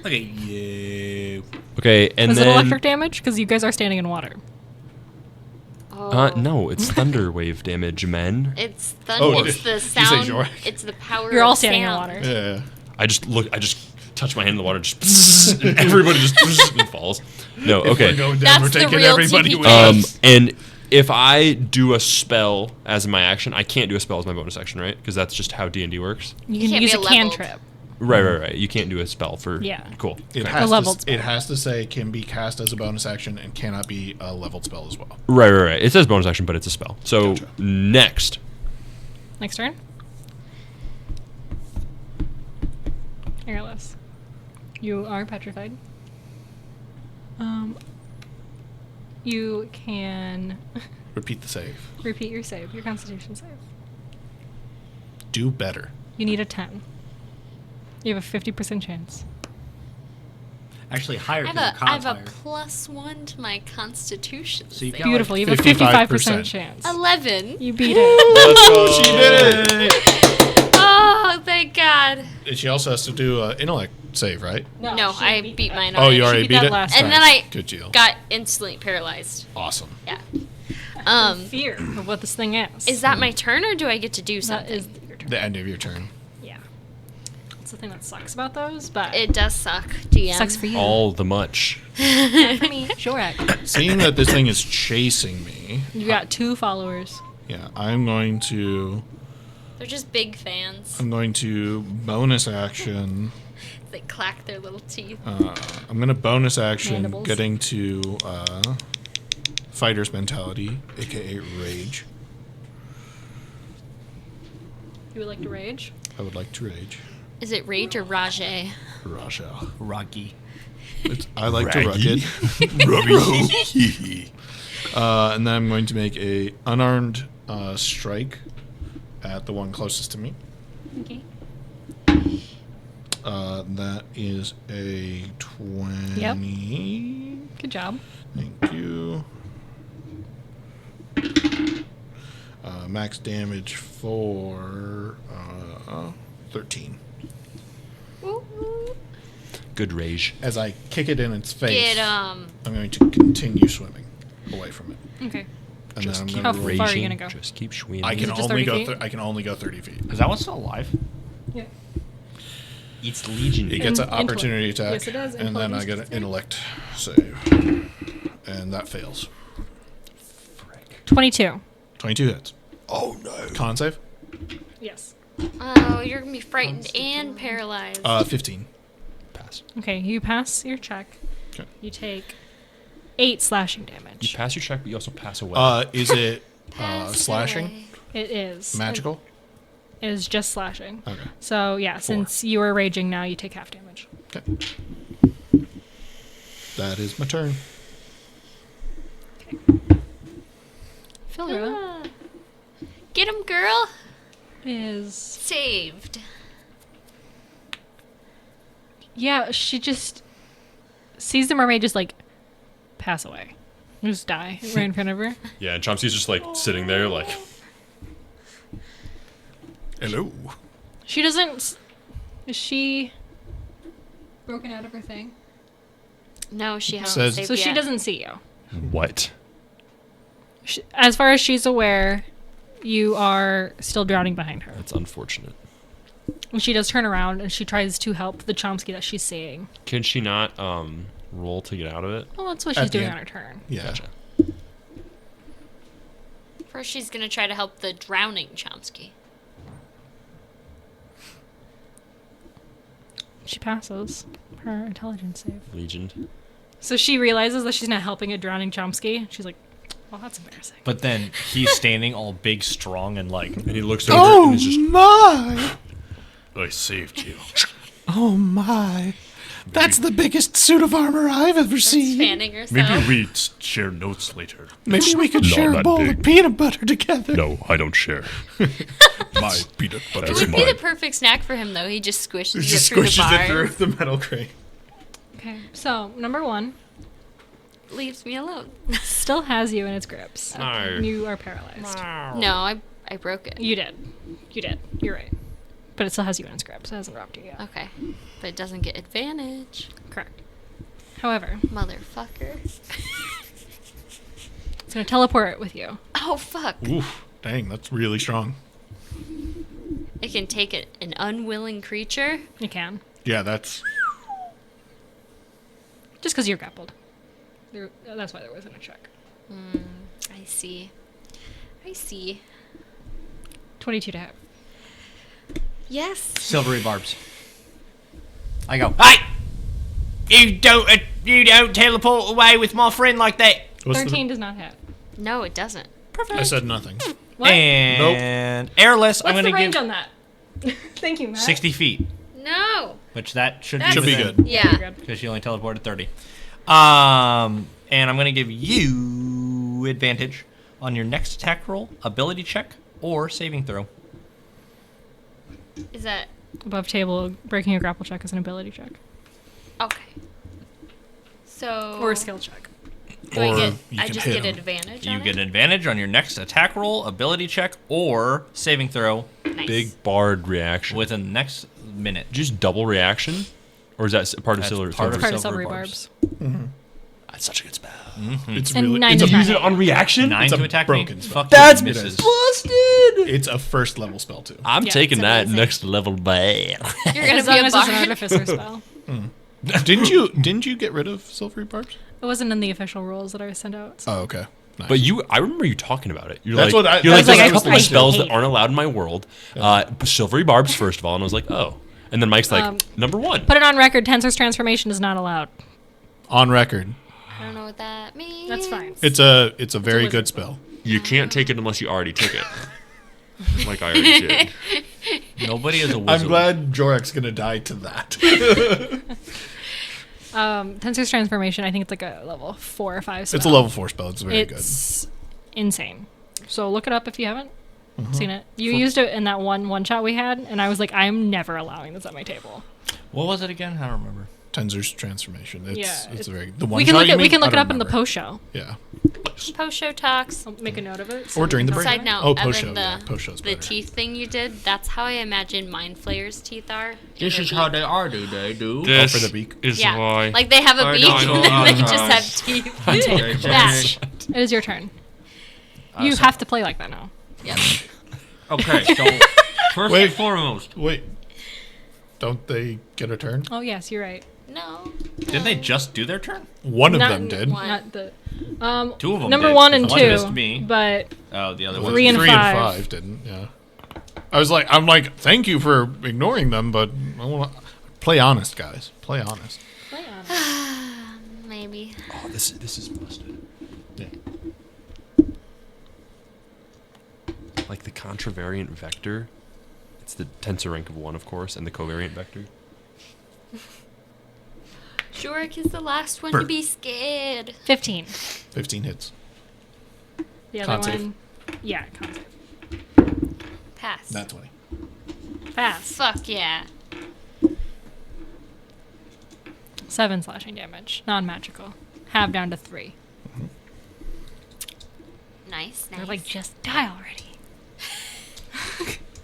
Speaker 5: Look at you.
Speaker 3: Okay, and
Speaker 4: Is it
Speaker 3: then
Speaker 4: electric damage? Because you guys are standing in water.
Speaker 2: Oh.
Speaker 3: no, it's thunder wave damage, men.
Speaker 2: It's thunder.
Speaker 1: Oh,
Speaker 2: it's
Speaker 1: did
Speaker 2: the
Speaker 1: you say
Speaker 2: sound.
Speaker 1: Jorah?
Speaker 2: It's the power.
Speaker 4: You're all
Speaker 2: of
Speaker 4: standing in
Speaker 2: sound.
Speaker 4: water.
Speaker 1: Yeah.
Speaker 3: I just touch my hand in the water, just and everybody just and falls. No, okay.
Speaker 1: We're going down.
Speaker 2: That's
Speaker 1: We're
Speaker 2: the
Speaker 1: taking
Speaker 2: real
Speaker 1: everybody
Speaker 2: TPK.
Speaker 1: with us.
Speaker 3: And if I do a spell as my action, I can't do a spell as my bonus action, right? Because that's just how D&D works.
Speaker 4: You can
Speaker 2: Can't
Speaker 4: use
Speaker 2: be
Speaker 4: a
Speaker 2: a leveled.
Speaker 4: cantrip.
Speaker 3: Right. You can't do a spell for.
Speaker 4: Yeah.
Speaker 3: Cool.
Speaker 1: It
Speaker 3: Okay.
Speaker 1: has,
Speaker 4: leveled
Speaker 1: to,
Speaker 4: spell.
Speaker 1: it has to say can be cast as a bonus action and cannot be a leveled spell as well.
Speaker 3: Right. It says bonus action, but it's a spell. So
Speaker 1: Gotcha.
Speaker 3: next,
Speaker 4: Next turn. Airless. You are petrified. You can
Speaker 1: Repeat the save.
Speaker 4: repeat your save, your Constitution save.
Speaker 1: Do better.
Speaker 4: You need a 10. You have a 50% chance.
Speaker 5: Actually, higher
Speaker 2: I
Speaker 5: because your
Speaker 2: have
Speaker 5: con's
Speaker 2: a
Speaker 5: higher.
Speaker 2: +1 to my Constitution.
Speaker 5: So you've
Speaker 2: save.
Speaker 5: got
Speaker 4: Beautiful. You have a
Speaker 1: 55%.
Speaker 4: 55% chance.
Speaker 2: 11.
Speaker 4: You beat it.
Speaker 1: She did it!
Speaker 2: Oh, thank God.
Speaker 1: And she also has to do an intellect save, right?
Speaker 2: No, I beat mine
Speaker 1: Oh,
Speaker 2: already.
Speaker 1: you already
Speaker 4: beat
Speaker 1: beat
Speaker 4: that
Speaker 1: it?
Speaker 4: last
Speaker 2: And
Speaker 4: time.
Speaker 2: then I
Speaker 1: Good deal.
Speaker 2: got instantly paralyzed.
Speaker 1: Awesome.
Speaker 2: Yeah.
Speaker 4: Fear of what this thing is.
Speaker 2: Is that my turn or do I get to do
Speaker 4: That
Speaker 2: something?
Speaker 4: is your turn.
Speaker 1: The end of your turn.
Speaker 4: Yeah. That's the thing that sucks about those, but
Speaker 2: It does suck, DM.
Speaker 4: sucks for you.
Speaker 3: All the much.
Speaker 4: Not for me. Sure.
Speaker 1: Seeing that this thing is chasing me,
Speaker 4: You got 2 followers.
Speaker 1: yeah, I'm going to
Speaker 2: They're just big fans.
Speaker 1: bonus action.
Speaker 2: They clack their little teeth.
Speaker 1: I'm gonna bonus action
Speaker 4: Mandibles.
Speaker 1: getting to fighter's mentality, aka rage.
Speaker 4: You would like to rage?
Speaker 1: I would like to rage.
Speaker 2: Is it Rage or Rajay?
Speaker 1: Raja.
Speaker 5: Ruggy.
Speaker 1: I like to
Speaker 6: Raggy.
Speaker 1: rugged. And then I'm going to make a unarmed strike at the one closest to me.
Speaker 4: Okay.
Speaker 1: That is a 20.
Speaker 4: Good job.
Speaker 1: Thank you. Max damage for 13.
Speaker 3: Good rage.
Speaker 1: As I kick it in its face,
Speaker 2: Get
Speaker 1: I'm going to continue swimming away from it.
Speaker 4: Okay.
Speaker 1: And
Speaker 3: Just
Speaker 1: then
Speaker 3: keep
Speaker 1: I'm
Speaker 4: How
Speaker 1: going
Speaker 4: far are
Speaker 1: to
Speaker 4: you gonna go?
Speaker 3: Just keep swimming.
Speaker 1: I can
Speaker 4: it just
Speaker 1: only
Speaker 4: 30
Speaker 1: go.
Speaker 4: feet?
Speaker 1: I can only go 30 feet.
Speaker 5: Is that one still alive?
Speaker 4: Yeah.
Speaker 3: It's Legion.
Speaker 1: It gets an
Speaker 4: Intellect.
Speaker 1: opportunity attack,
Speaker 4: Yes, it does.
Speaker 1: and then I get an
Speaker 4: Intelligence
Speaker 1: intellect save, and that fails.
Speaker 4: 22.
Speaker 1: 22 hits.
Speaker 6: Oh no.
Speaker 1: Con save.
Speaker 4: Yes.
Speaker 2: Oh, you're gonna be frightened and paralyzed.
Speaker 1: 15.
Speaker 3: Pass.
Speaker 4: Okay, you pass your check.
Speaker 1: Okay.
Speaker 4: You take 8 slashing
Speaker 3: You
Speaker 4: damage.
Speaker 3: pass your check, but you also pass away.
Speaker 1: Is it
Speaker 2: Pass
Speaker 1: slashing?
Speaker 2: away.
Speaker 4: It is.
Speaker 1: Magical?
Speaker 4: It is just slashing.
Speaker 1: Okay.
Speaker 4: So, yeah, since you are raging now, you take half damage.
Speaker 1: Okay. That is my turn.
Speaker 4: Flora
Speaker 2: Ah. Get him, girl.
Speaker 4: is.
Speaker 2: Saved.
Speaker 4: Yeah, she just sees the mermaid just like pass away. Just die right in front of her.
Speaker 3: Yeah, and Chomsky's just like sitting there, like.
Speaker 1: Hello.
Speaker 4: She doesn't. Is she broken out of her thing?
Speaker 2: No, she hasn't
Speaker 1: Says-
Speaker 2: saved
Speaker 4: So she
Speaker 2: yet.
Speaker 4: doesn't see you.
Speaker 3: What?
Speaker 4: As far as she's aware, you are still drowning behind her.
Speaker 3: That's unfortunate.
Speaker 4: And she does turn around and she tries to help the Chomsky that she's seeing.
Speaker 3: Can she not roll to get out of it?
Speaker 4: Well, that's what
Speaker 1: At
Speaker 4: she's
Speaker 1: the
Speaker 4: doing
Speaker 1: end.
Speaker 4: on her turn.
Speaker 1: Yeah.
Speaker 3: Gotcha.
Speaker 2: First, she's gonna try to help the drowning Chomsky.
Speaker 4: She passes her intelligence save.
Speaker 3: Legion.
Speaker 4: So she realizes that she's not helping a drowning Chomsky. She's like, well, that's embarrassing.
Speaker 5: But then he's standing all big, strong, and like.
Speaker 3: And he looks over and is just.
Speaker 1: my!
Speaker 6: I saved you.
Speaker 1: Oh my! That's the biggest suit of armor I've ever seen.
Speaker 2: Fanning herself.
Speaker 6: Maybe we share notes later.
Speaker 1: Maybe we could
Speaker 6: Not
Speaker 1: share a
Speaker 6: that
Speaker 1: bowl
Speaker 6: big.
Speaker 1: of peanut butter together.
Speaker 6: No, I don't share. My peanut butter
Speaker 2: It
Speaker 6: is
Speaker 2: would be the
Speaker 6: mine.
Speaker 2: perfect snack for him, though. He just squishes
Speaker 1: It
Speaker 2: it
Speaker 1: just
Speaker 2: through the
Speaker 1: squishes it through
Speaker 2: bars.
Speaker 1: the metal crate.
Speaker 4: Okay, so number 1
Speaker 2: Leaves me alone.
Speaker 4: still has you in its grips.
Speaker 3: No.
Speaker 4: You are paralyzed.
Speaker 2: No, I broke it.
Speaker 4: You did. You did. You're right. But it still has you in its grips. It hasn't robbed you yet.
Speaker 2: Okay, but it doesn't get advantage.
Speaker 4: Correct. However,
Speaker 2: Motherfucker.
Speaker 4: it's going to teleport with you.
Speaker 2: Oh, fuck.
Speaker 1: Oof. Dang, that's really strong.
Speaker 2: It can take an unwilling creature.
Speaker 4: You can.
Speaker 1: Yeah, that's...
Speaker 4: Just because you're grappled. That's why there wasn't a check.
Speaker 2: I see. I see.
Speaker 4: 22 to hit.
Speaker 2: Yes.
Speaker 5: Silvery barbs. I go. Hey! You don't teleport away with my friend like that.
Speaker 1: What's the-
Speaker 4: 13 does not hit.
Speaker 2: No, it doesn't.
Speaker 1: I said nothing.
Speaker 4: What?
Speaker 5: And airless.
Speaker 4: What's
Speaker 5: I'm
Speaker 4: the
Speaker 5: gonna
Speaker 4: range
Speaker 5: give
Speaker 4: on that? Thank you, Matt.
Speaker 5: 60 feet,
Speaker 2: No.
Speaker 5: which that should
Speaker 1: Should be
Speaker 5: within,
Speaker 1: good.
Speaker 2: Yeah.
Speaker 4: You're good.
Speaker 5: because she only teleported 30. And I'm going to give you advantage on your next attack roll, ability check, or saving throw.
Speaker 2: Is that
Speaker 4: Above table, breaking a grapple check is an ability check.
Speaker 2: okay? So
Speaker 4: Or a skill check.
Speaker 2: do I
Speaker 1: Or
Speaker 2: get?
Speaker 1: you
Speaker 2: I
Speaker 1: can
Speaker 2: just
Speaker 1: hit
Speaker 2: get
Speaker 1: 'em.
Speaker 2: advantage.
Speaker 5: You
Speaker 2: on
Speaker 5: get
Speaker 2: it?
Speaker 5: an advantage on your next attack roll, ability check, or saving throw
Speaker 2: Nice.
Speaker 3: Big bard reaction.
Speaker 5: within the next minute.
Speaker 3: Just double reaction? Or is that part of
Speaker 5: That's
Speaker 3: Silver?
Speaker 5: part of
Speaker 4: Part of
Speaker 5: Silvery
Speaker 4: Silvery
Speaker 5: Barbs.
Speaker 4: Barbs.
Speaker 3: That's such a good spell.
Speaker 1: It's
Speaker 4: And
Speaker 1: really
Speaker 4: 9
Speaker 1: it's
Speaker 4: does
Speaker 1: a,
Speaker 4: not
Speaker 3: Use it
Speaker 4: hit.
Speaker 3: on reaction?
Speaker 5: 9
Speaker 1: It's
Speaker 5: to
Speaker 1: a
Speaker 5: attack
Speaker 1: broken
Speaker 5: me?
Speaker 1: spell.
Speaker 5: Fuck
Speaker 3: That's
Speaker 5: you, misses.
Speaker 3: busted!
Speaker 1: it's a first level spell too.
Speaker 3: I'm
Speaker 4: Yeah,
Speaker 3: taking
Speaker 2: it's
Speaker 3: that
Speaker 2: amazing.
Speaker 3: next level bad.
Speaker 2: You're gonna
Speaker 4: As
Speaker 2: be
Speaker 4: long
Speaker 2: a
Speaker 4: as it's an
Speaker 2: bard.
Speaker 4: artificer spell.
Speaker 1: Didn't you get rid of silvery barbs?
Speaker 4: It wasn't in the official rules that I sent out.
Speaker 1: Oh, okay. Nice.
Speaker 3: But I remember you talking about it. You're
Speaker 1: That's
Speaker 3: like,
Speaker 1: what I-
Speaker 3: you're
Speaker 1: that's
Speaker 3: like,
Speaker 1: what
Speaker 3: there's
Speaker 1: I
Speaker 3: a
Speaker 1: was
Speaker 3: couple of
Speaker 1: thinking.
Speaker 3: spells
Speaker 4: hate
Speaker 3: that aren't allowed in my world. Silvery barbs, first of all, and I was like, oh. And then Mike's like, number 1.
Speaker 4: Put it on record, Tensor's transformation is not allowed.
Speaker 1: on record,
Speaker 2: I don't know what that means.
Speaker 4: That's fine.
Speaker 1: it's a very
Speaker 4: wizard
Speaker 1: good
Speaker 4: spell.
Speaker 1: spell.
Speaker 3: You can't take it unless you already took it. Like I already did.
Speaker 5: Nobody is a wizard.
Speaker 1: I'm glad Jorek's gonna die to that.
Speaker 4: Tensor's transformation, I think it's like a level 4 or 5 spell.
Speaker 1: It's a level 4 spell. It's very
Speaker 4: It's insane. So look it up if you haven't seen it. You used it in that one shot we had, and I was like, I am never allowing this at my table.
Speaker 5: What was it again? I don't remember.
Speaker 1: good. Tensor's transformation. It's
Speaker 4: Yeah,
Speaker 1: it's
Speaker 4: it-
Speaker 1: very the one
Speaker 4: We can
Speaker 1: shot
Speaker 4: look
Speaker 1: you
Speaker 4: it. We
Speaker 1: mean?
Speaker 4: can
Speaker 1: I
Speaker 4: look it
Speaker 1: don't
Speaker 4: up in the
Speaker 1: remember.
Speaker 4: post show.
Speaker 1: Yeah.
Speaker 2: Post show talks.
Speaker 4: I'll make a note of it.
Speaker 1: Or during the break.
Speaker 2: Side note,
Speaker 1: Oh, post show.
Speaker 2: Evan,
Speaker 1: Yeah,
Speaker 2: the,
Speaker 1: post show's
Speaker 2: the
Speaker 1: better.
Speaker 2: teeth thing you did, that's how I imagine Mind Flayer's teeth are.
Speaker 5: This is how they are, do they do?
Speaker 1: Oh, for the beak.
Speaker 3: is
Speaker 2: Yeah,
Speaker 3: why.
Speaker 2: like they have a
Speaker 5: I
Speaker 2: beak
Speaker 5: don't know
Speaker 2: and then
Speaker 5: how
Speaker 2: they
Speaker 5: to
Speaker 2: just
Speaker 5: pronounce.
Speaker 2: have teeth. that.
Speaker 4: It is your turn. You have to play like that now.
Speaker 2: Yep.
Speaker 5: Okay, so first
Speaker 1: Wait.
Speaker 5: and foremost,
Speaker 1: Wait. Don't they get a turn?
Speaker 4: Oh yes, you're right.
Speaker 2: No.
Speaker 5: didn't they just do their turn?
Speaker 1: One of
Speaker 4: Not-
Speaker 1: them did.
Speaker 2: one.
Speaker 4: Not the.
Speaker 5: 2 of them
Speaker 4: Number
Speaker 5: did,
Speaker 4: 1 and
Speaker 5: 'cause
Speaker 4: 2,
Speaker 5: missed me.
Speaker 4: but
Speaker 5: Oh, the other one.
Speaker 4: 3 and 5.
Speaker 1: Didn't. Yeah. I'm like, thank you for ignoring them, but I want to play honest, guys. Play honest.
Speaker 4: Play on.
Speaker 2: Maybe.
Speaker 3: Oh, this is busted.
Speaker 1: Yeah.
Speaker 3: Like the contravariant vector. It's the tensor rank of 1, of course, and the covariant vector.
Speaker 2: Shurik is the last one to
Speaker 1: Bert.
Speaker 2: be scared.
Speaker 4: 15.
Speaker 1: 15 hits.
Speaker 4: The other
Speaker 1: Con save.
Speaker 4: one. Yeah, con save.
Speaker 2: Pass.
Speaker 1: Not 20.
Speaker 4: Pass.
Speaker 2: Fuck yeah.
Speaker 4: 7 slashing damage. Non-magical. Half down to 3.
Speaker 2: Nice.
Speaker 4: They're
Speaker 2: Nice.
Speaker 4: like, just die already.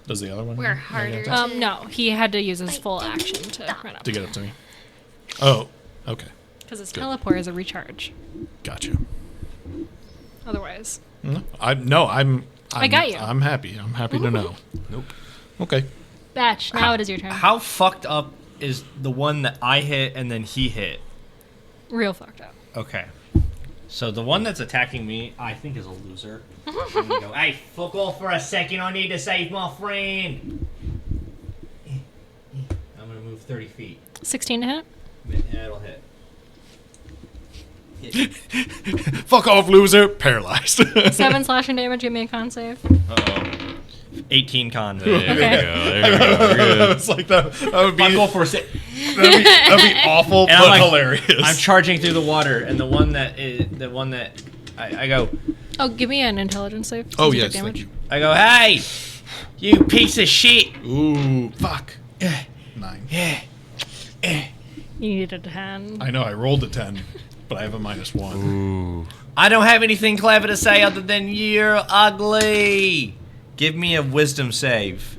Speaker 1: Does the other one?
Speaker 2: We're harder to.
Speaker 4: No, he had to use his full action to run up.
Speaker 1: To get up to me. Oh, okay.
Speaker 4: Because his teleport is a recharge.
Speaker 1: Gotcha.
Speaker 4: Otherwise.
Speaker 1: I'm
Speaker 4: I got you.
Speaker 1: I'm happy. I'm happy to know.
Speaker 3: Nope.
Speaker 1: Okay.
Speaker 4: Batch, now it is your turn.
Speaker 5: How fucked up is the one that I hit and then he hit?
Speaker 4: Real fucked up.
Speaker 5: Okay. So the one that's attacking me, I think, is a loser. I'm gonna go, hey, fuck off for a second. I need to save my friend. I'm gonna move 30 feet.
Speaker 4: 16 to hit.
Speaker 5: Yeah, it'll hit.
Speaker 1: Fuck off, loser. Paralyzed.
Speaker 4: 7 slashing damage, give me a con save.
Speaker 5: 18 con.
Speaker 3: There you
Speaker 4: Okay.
Speaker 3: go. There you go. We're good.
Speaker 1: It's like that. That would be,
Speaker 5: Fuck off for a sec.
Speaker 1: that'd be awful,
Speaker 5: And
Speaker 1: but
Speaker 5: I'm like,
Speaker 1: hilarious.
Speaker 5: I'm charging through the water, and the one that I go,
Speaker 4: Oh, give me an intelligence save.
Speaker 1: Oh,
Speaker 4: since you
Speaker 1: yes.
Speaker 4: took
Speaker 1: Thank
Speaker 4: damage.
Speaker 1: you.
Speaker 5: I go, hey, you piece of shit.
Speaker 1: Ooh, fuck. 9.
Speaker 4: You needed a 10.
Speaker 1: I know, I rolled a 10, but I have a -1.
Speaker 3: Ooh.
Speaker 5: I don't have anything clever to say other than you're ugly. Give me a wisdom save.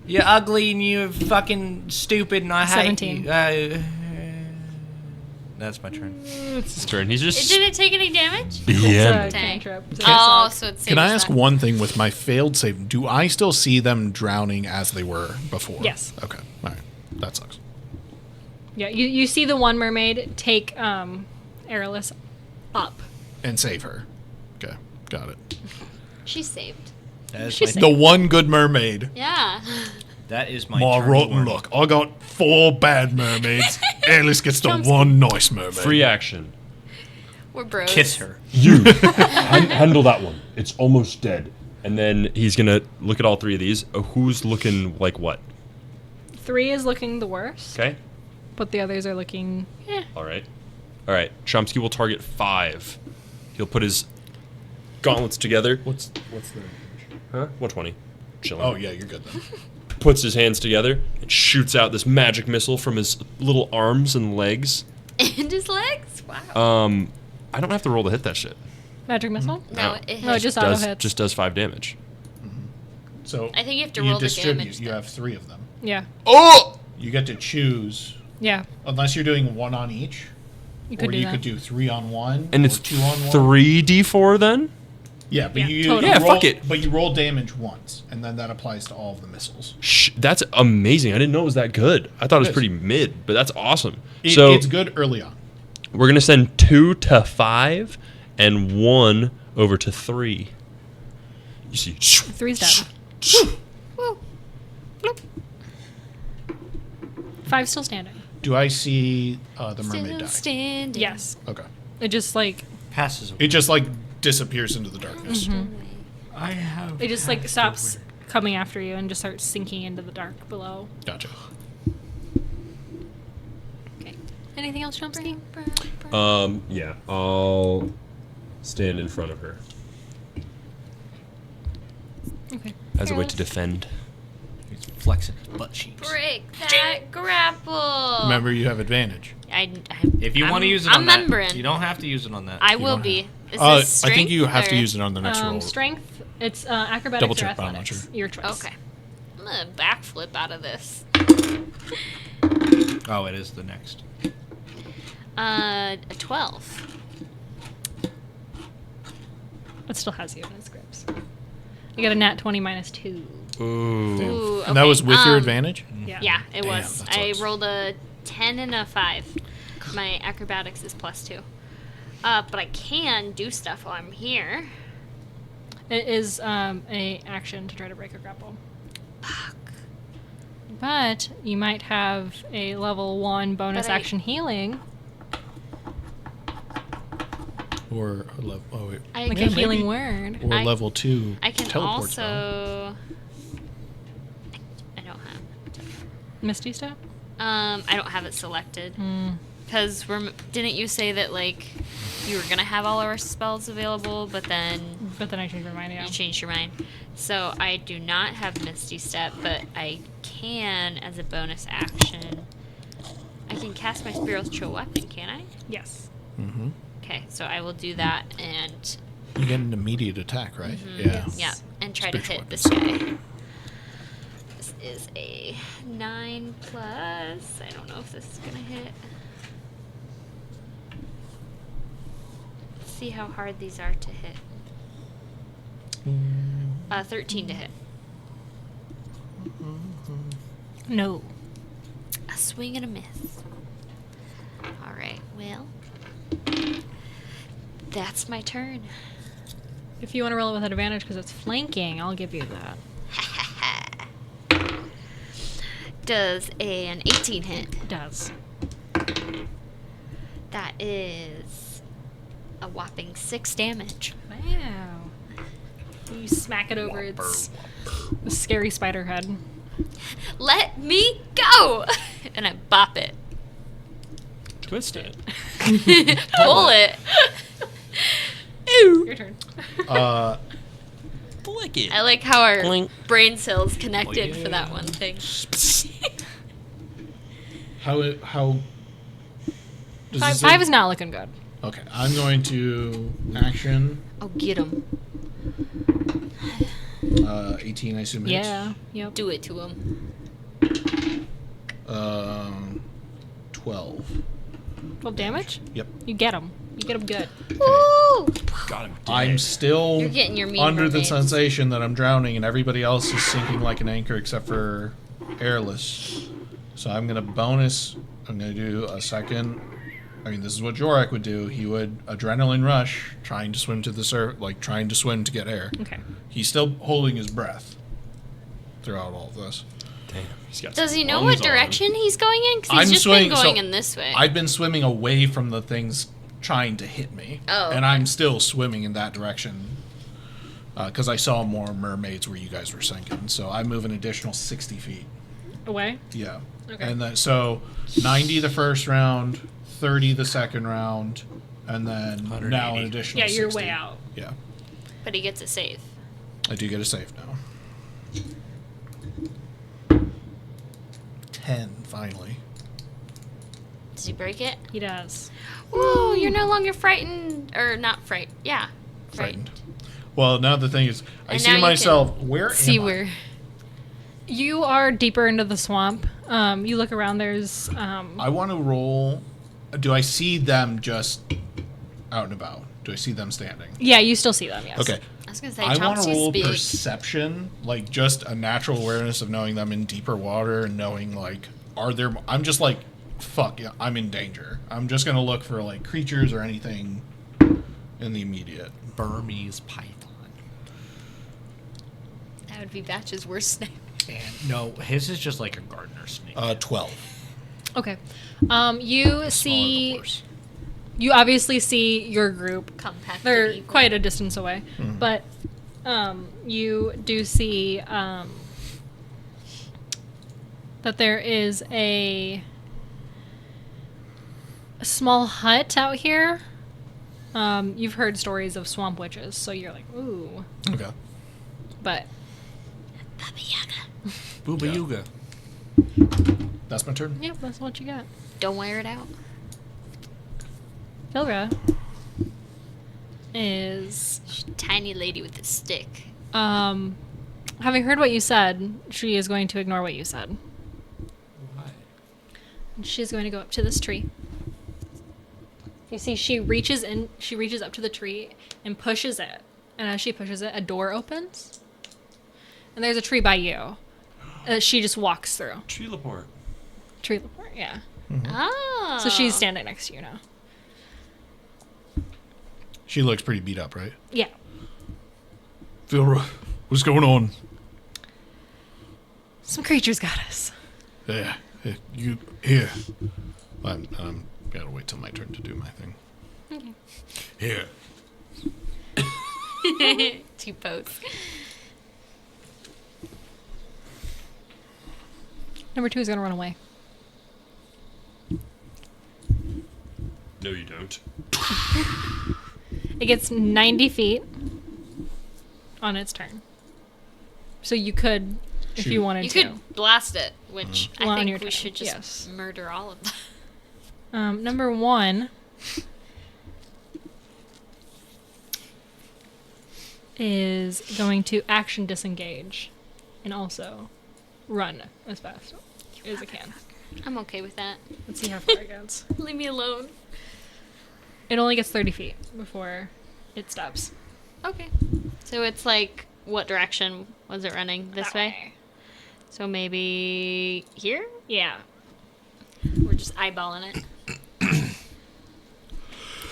Speaker 5: You're ugly and you're fucking stupid and I hate
Speaker 4: 17.
Speaker 5: you. That's my turn.
Speaker 3: It's his turn. He's
Speaker 2: It
Speaker 3: just
Speaker 2: didn't take any damage?
Speaker 4: It's a
Speaker 3: BM.
Speaker 2: Dang.
Speaker 4: cantrip. So
Speaker 2: Oh,
Speaker 4: it's
Speaker 2: so it's.
Speaker 1: Can I ask one thing with my failed save? Do I still see them drowning as they were before?
Speaker 4: Yes.
Speaker 1: Okay. All right. That sucks.
Speaker 4: yeah, you see the one mermaid take Aerolus up.
Speaker 1: And save her. Okay. Got it.
Speaker 2: She's saved.
Speaker 5: That is
Speaker 4: She's
Speaker 5: my,
Speaker 1: The one good mermaid.
Speaker 2: Yeah.
Speaker 5: that is my
Speaker 1: My
Speaker 5: turn.
Speaker 1: rotten luck. I got 4 bad mermaids. Alice gets the one nice mermaid.
Speaker 3: free action.
Speaker 2: We're bros.
Speaker 5: Kiss her.
Speaker 3: You handle that one. It's almost dead. And then he's gonna look at all 3 of these. Who's looking like what?
Speaker 4: 3 is looking the worst,
Speaker 3: Okay.
Speaker 4: but the others are looking.
Speaker 3: All right. All right, Chomsky will target 5. He'll put his gauntlets together.
Speaker 1: What's the
Speaker 3: Huh? 120. Chilling.
Speaker 1: Oh yeah, you're good then.
Speaker 3: Puts his hands together and shoots out this magic missile from his little arms and legs.
Speaker 2: And his legs? Wow.
Speaker 3: I don't have to roll to hit that shit.
Speaker 4: Magic missile?
Speaker 2: No, it
Speaker 4: No, it
Speaker 2: hits.
Speaker 4: just auto
Speaker 3: Does
Speaker 4: hits.
Speaker 3: just does 5 damage.
Speaker 1: So
Speaker 2: I think you have to roll the
Speaker 1: distribute.
Speaker 2: damage,
Speaker 1: You
Speaker 2: though.
Speaker 1: have 3 of them.
Speaker 4: Yeah.
Speaker 3: Oh!
Speaker 1: You get to choose,
Speaker 4: Yeah.
Speaker 1: unless you're doing 1 on each,
Speaker 4: You could
Speaker 1: or
Speaker 4: do
Speaker 1: you
Speaker 4: that.
Speaker 1: could do 3 on 1,
Speaker 3: And
Speaker 1: or
Speaker 3: it's
Speaker 1: 2 on 1.
Speaker 3: 3d4 then?
Speaker 1: Yeah, but
Speaker 4: Yeah,
Speaker 1: you
Speaker 4: total.
Speaker 1: you
Speaker 3: Yeah,
Speaker 1: roll,
Speaker 3: fuck it.
Speaker 1: But you roll damage once, and then that applies to all of the missiles.
Speaker 3: That's amazing. I didn't know it was that good. I thought it was
Speaker 1: It is.
Speaker 3: pretty mid, but that's awesome.
Speaker 1: It's good early on.
Speaker 3: We're going to send 2 to 5 and 1 over to 3. You see.
Speaker 4: 3's dead.
Speaker 2: Woo.
Speaker 4: 5's still standing.
Speaker 1: Do I see the mermaid
Speaker 2: Still
Speaker 1: die?
Speaker 2: standing.
Speaker 4: Yes.
Speaker 1: Okay.
Speaker 4: It just like
Speaker 5: Passes away.
Speaker 1: It just like disappears into the darkness.
Speaker 5: I have.
Speaker 4: it just like stops coming after you and just starts sinking into the dark below.
Speaker 1: Gotcha.
Speaker 2: Okay.
Speaker 4: Anything else, Chomsky?
Speaker 3: Yeah. I'll stand in front of her
Speaker 4: Okay.
Speaker 3: as a way to defend.
Speaker 5: He's flexing his butt cheeks.
Speaker 2: Break that grapple.
Speaker 1: Remember, you have advantage.
Speaker 5: If you
Speaker 2: I'm-
Speaker 5: want to use it
Speaker 2: I'm
Speaker 5: on that,
Speaker 2: remembering.
Speaker 5: you don't have to use it on that.
Speaker 2: I
Speaker 1: You
Speaker 2: will
Speaker 1: don't
Speaker 2: be. Is
Speaker 1: I
Speaker 2: this
Speaker 1: think you
Speaker 2: strength
Speaker 1: have to
Speaker 2: or-
Speaker 1: use it on the next roll.
Speaker 4: Strength. It's acrobatics
Speaker 1: Double
Speaker 4: or
Speaker 1: check, but I'm not
Speaker 4: athletics.
Speaker 1: sure.
Speaker 4: Your choice.
Speaker 2: Okay. I'm gonna backflip out of this.
Speaker 5: Oh, it is the next.
Speaker 2: A 12.
Speaker 4: It still has you in its grips. You got a nat 20 minus 2.
Speaker 3: Ooh.
Speaker 2: Ooh,
Speaker 1: And that was with your
Speaker 2: um,
Speaker 1: advantage?
Speaker 4: Yeah.
Speaker 2: Yeah, it
Speaker 1: Damn,
Speaker 2: was.
Speaker 1: that
Speaker 2: I
Speaker 1: sucks.
Speaker 2: rolled a 10 and a 5. My acrobatics is +2. But I can do stuff while I'm here.
Speaker 4: It is a action to try to break a grapple.
Speaker 2: Fuck.
Speaker 4: But you might have a level 1 bonus
Speaker 2: But I-
Speaker 4: action healing.
Speaker 1: Or level, oh wait.
Speaker 2: I
Speaker 4: Like
Speaker 2: can,
Speaker 4: a healing
Speaker 1: maybe.
Speaker 4: word.
Speaker 1: Or
Speaker 2: I-
Speaker 1: level 2
Speaker 2: I can
Speaker 1: teleport spell.
Speaker 2: also. I don't have.
Speaker 4: Misty step?
Speaker 2: I don't have it selected.
Speaker 4: Mm.
Speaker 2: Because didn't you say that, like, you were going to have all our spells available, but then
Speaker 4: But then I changed my mind, yeah.
Speaker 2: you changed your mind? So I do not have Misty Step, but I can, as a bonus action, I can cast my spiritual weapon, can I?
Speaker 4: Yes.
Speaker 1: Mm-hmm.
Speaker 2: Okay, so I will do that and,
Speaker 1: You get an immediate attack, right?
Speaker 2: Mm-hmm.
Speaker 1: Yeah.
Speaker 2: yeah, and try to
Speaker 1: Spiritual
Speaker 2: hit this guy. This is a 9 plus. I don't know if this is going to hit. Let's see how hard these are to hit. 13 to hit.
Speaker 4: No.
Speaker 2: A swing and a miss. All right, well, that's my turn.
Speaker 4: If you want to roll it with advantage because it's flanking, I'll give you that.
Speaker 2: Does an 18 hit?
Speaker 4: It does.
Speaker 2: That is a whopping 6 damage.
Speaker 4: Wow. You smack it over its scary spider head.
Speaker 2: Let me go! And I bop it.
Speaker 3: Twist it.
Speaker 2: Pull it. Ew.
Speaker 4: Your turn.
Speaker 3: Flick it.
Speaker 2: I like how our
Speaker 3: Blink.
Speaker 2: brain cells connected for that one thing.
Speaker 1: How does this
Speaker 4: Five is not looking good.
Speaker 1: Okay, I'm going to action
Speaker 2: Oh, get him.
Speaker 1: 18, I assume. hits.
Speaker 4: Yeah. Yep.
Speaker 2: Do it to him.
Speaker 1: 12.
Speaker 4: 12 damage?
Speaker 1: Yep.
Speaker 4: You get him. You get him good.
Speaker 2: Woo!
Speaker 3: Got him.
Speaker 1: I'm still
Speaker 2: You're getting your mean
Speaker 1: under the
Speaker 2: mermaids.
Speaker 1: sensation that I'm drowning and everybody else is sinking like an anchor except for Airless. So I'm going to bonus. I'm going to do a second. I mean, this is what Jorak would do. He would adrenaline rush, trying to swim to the surf, like trying to swim to get air.
Speaker 4: Okay.
Speaker 1: He's still holding his breath throughout all of this.
Speaker 3: Damn. He's got
Speaker 2: Does
Speaker 3: some
Speaker 2: he know
Speaker 3: lungs
Speaker 2: what
Speaker 3: on.
Speaker 2: direction he's going in? Because he's
Speaker 1: I'm
Speaker 2: just
Speaker 1: swimming-
Speaker 2: been going
Speaker 1: so
Speaker 2: in this way.
Speaker 1: I've been swimming away from the things trying to hit me.
Speaker 2: Oh,
Speaker 1: And
Speaker 2: okay.
Speaker 1: I'm still swimming in that direction because I saw more mermaids where you guys were sinking. So I move an additional 60 feet.
Speaker 4: Away?
Speaker 1: Yeah.
Speaker 4: Okay.
Speaker 1: And then, so 90 the first round, 30 the second round, and then now an
Speaker 5: 180.
Speaker 1: additional
Speaker 4: Yeah, you're
Speaker 1: 60.
Speaker 4: way out.
Speaker 1: Yeah,
Speaker 2: But he gets a save.
Speaker 1: I do get a save now. 10, finally.
Speaker 2: Does he break it?
Speaker 4: He does.
Speaker 2: Woo! You're no longer frightened, or not frightened. Yeah,
Speaker 1: Frightened. Well, now the thing is, I
Speaker 2: And now
Speaker 1: see
Speaker 2: you
Speaker 1: myself, where
Speaker 2: See
Speaker 1: am
Speaker 2: where?
Speaker 4: You are deeper into the swamp. You look around. There's
Speaker 1: I want to roll. Do I see them just out and about? Do I see them standing?
Speaker 4: yeah, you still see them. Yes.
Speaker 1: Okay.
Speaker 2: I was gonna say
Speaker 1: I want to
Speaker 2: Chomsky's
Speaker 1: roll
Speaker 2: big.
Speaker 1: perception, like just a natural awareness of knowing them in deeper water and knowing like, are there? I'm just like, fuck yeah, I'm in danger. I'm just gonna look for like creatures or anything in the immediate.
Speaker 5: Burmese python.
Speaker 2: That would be Batch's worst snake.
Speaker 5: And no, his is just like a gardener snake.
Speaker 1: 12.
Speaker 4: Okay. You
Speaker 5: Smaller, the
Speaker 4: see.
Speaker 5: worse.
Speaker 4: You obviously see your group.
Speaker 2: Compacted
Speaker 4: They're
Speaker 2: evil.
Speaker 4: quite a distance away, but you do see that there is a small hut out here. You've heard stories of swamp witches, so you're like, ooh.
Speaker 1: Okay.
Speaker 4: But
Speaker 2: Baba Yaga.
Speaker 5: Booba
Speaker 1: Yeah.
Speaker 5: Yuga.
Speaker 1: That's my turn.
Speaker 4: yeah, that's what you got.
Speaker 2: Don't wear it out.
Speaker 4: Philra is
Speaker 2: Tiny lady with a stick.
Speaker 4: having heard what you said, she is going to ignore what you said.
Speaker 5: Why?
Speaker 4: And she's going to go up to this tree. You see, she reaches up to the tree and pushes it. And as she pushes it, a door opens. And there's a tree by you. She just walks through.
Speaker 3: Tree Laporte.
Speaker 4: Tree Laporte, yeah.
Speaker 2: Oh.
Speaker 4: So she's standing next to you now.
Speaker 1: She looks pretty beat up, right?
Speaker 4: Yeah.
Speaker 1: Philra, what's going on?
Speaker 4: Some creatures got us.
Speaker 1: Yeah, you here. I'm gotta wait till my turn to do my thing.
Speaker 4: Okay.
Speaker 1: Here.
Speaker 2: Two boats.
Speaker 4: Number 2 is going to run away.
Speaker 3: No, you don't.
Speaker 4: It gets 90 feet on its turn. So you could, if you
Speaker 1: Shoot.
Speaker 4: wanted
Speaker 2: You
Speaker 4: to.
Speaker 2: could blast it, which
Speaker 4: Well,
Speaker 2: I
Speaker 4: on
Speaker 2: think
Speaker 4: your
Speaker 2: we
Speaker 4: turn,
Speaker 2: should just
Speaker 4: yes.
Speaker 2: murder all of them.
Speaker 4: Number 1 is going to action disengage and also run as fast as it can.
Speaker 2: I'm okay with that.
Speaker 4: Let's see how far it gets.
Speaker 2: Leave me alone.
Speaker 4: It only gets 30 feet before it stops.
Speaker 2: Okay. So it's like, what direction was it running? This
Speaker 4: That
Speaker 2: way? So maybe here?
Speaker 4: Yeah.
Speaker 2: We're just eyeballing it.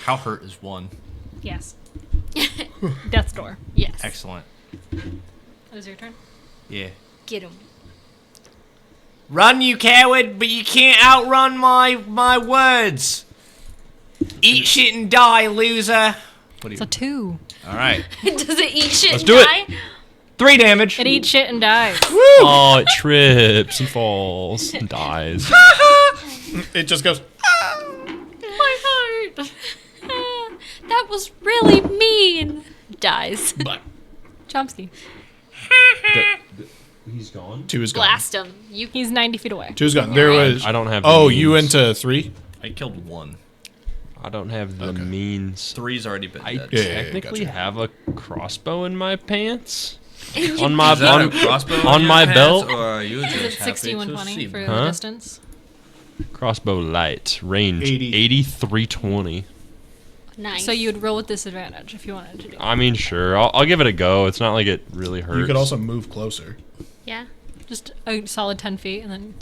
Speaker 5: How hurt is one?
Speaker 4: Yes. Death's door.
Speaker 2: Yes.
Speaker 5: Excellent.
Speaker 4: That is your turn.
Speaker 5: Yeah.
Speaker 2: Get him.
Speaker 5: Run, you coward, but you can't outrun my words. Eat shit and die, loser. What do
Speaker 4: It's
Speaker 5: you?
Speaker 4: a 2.
Speaker 5: All right.
Speaker 2: Does it eat shit
Speaker 3: Let's
Speaker 2: and
Speaker 3: do it.
Speaker 2: die?
Speaker 5: 3 damage.
Speaker 4: It eats shit and dies.
Speaker 3: Oh, it trips and falls and dies.
Speaker 1: It just goes.
Speaker 2: My heart. That was really mean. Dies.
Speaker 1: But
Speaker 4: Chomsky.
Speaker 3: He's gone.
Speaker 1: 2 is gone.
Speaker 2: Blast him. You.
Speaker 4: He's 90 feet away.
Speaker 1: 2 is gone. There was.
Speaker 3: I don't have the
Speaker 1: Oh, you
Speaker 3: means.
Speaker 1: into 3?
Speaker 5: I killed 1.
Speaker 3: I don't have the
Speaker 1: Okay.
Speaker 3: means.
Speaker 5: 3's already been
Speaker 3: I
Speaker 5: dead.
Speaker 1: Yeah, yeah, yeah,
Speaker 3: technically
Speaker 1: gotcha.
Speaker 3: have a crossbow in my pants.
Speaker 2: You
Speaker 3: On my
Speaker 5: Is that a
Speaker 3: on,
Speaker 5: crossbow
Speaker 3: on
Speaker 5: in
Speaker 3: my
Speaker 5: your
Speaker 3: belt.
Speaker 5: pants, or are you
Speaker 4: Is
Speaker 5: just
Speaker 4: it
Speaker 5: happy
Speaker 4: 60,
Speaker 5: to
Speaker 4: 120
Speaker 5: see
Speaker 4: for
Speaker 5: me?
Speaker 4: the
Speaker 3: Huh?
Speaker 4: distance?
Speaker 3: Crossbow light range
Speaker 1: 80.
Speaker 3: 8320.
Speaker 2: Nice.
Speaker 4: So you would roll with disadvantage if you wanted to do
Speaker 3: I mean, sure. I'll give it a go. It's not like it really hurts.
Speaker 1: You could also move closer.
Speaker 2: Yeah.
Speaker 4: Just a solid 10 feet and then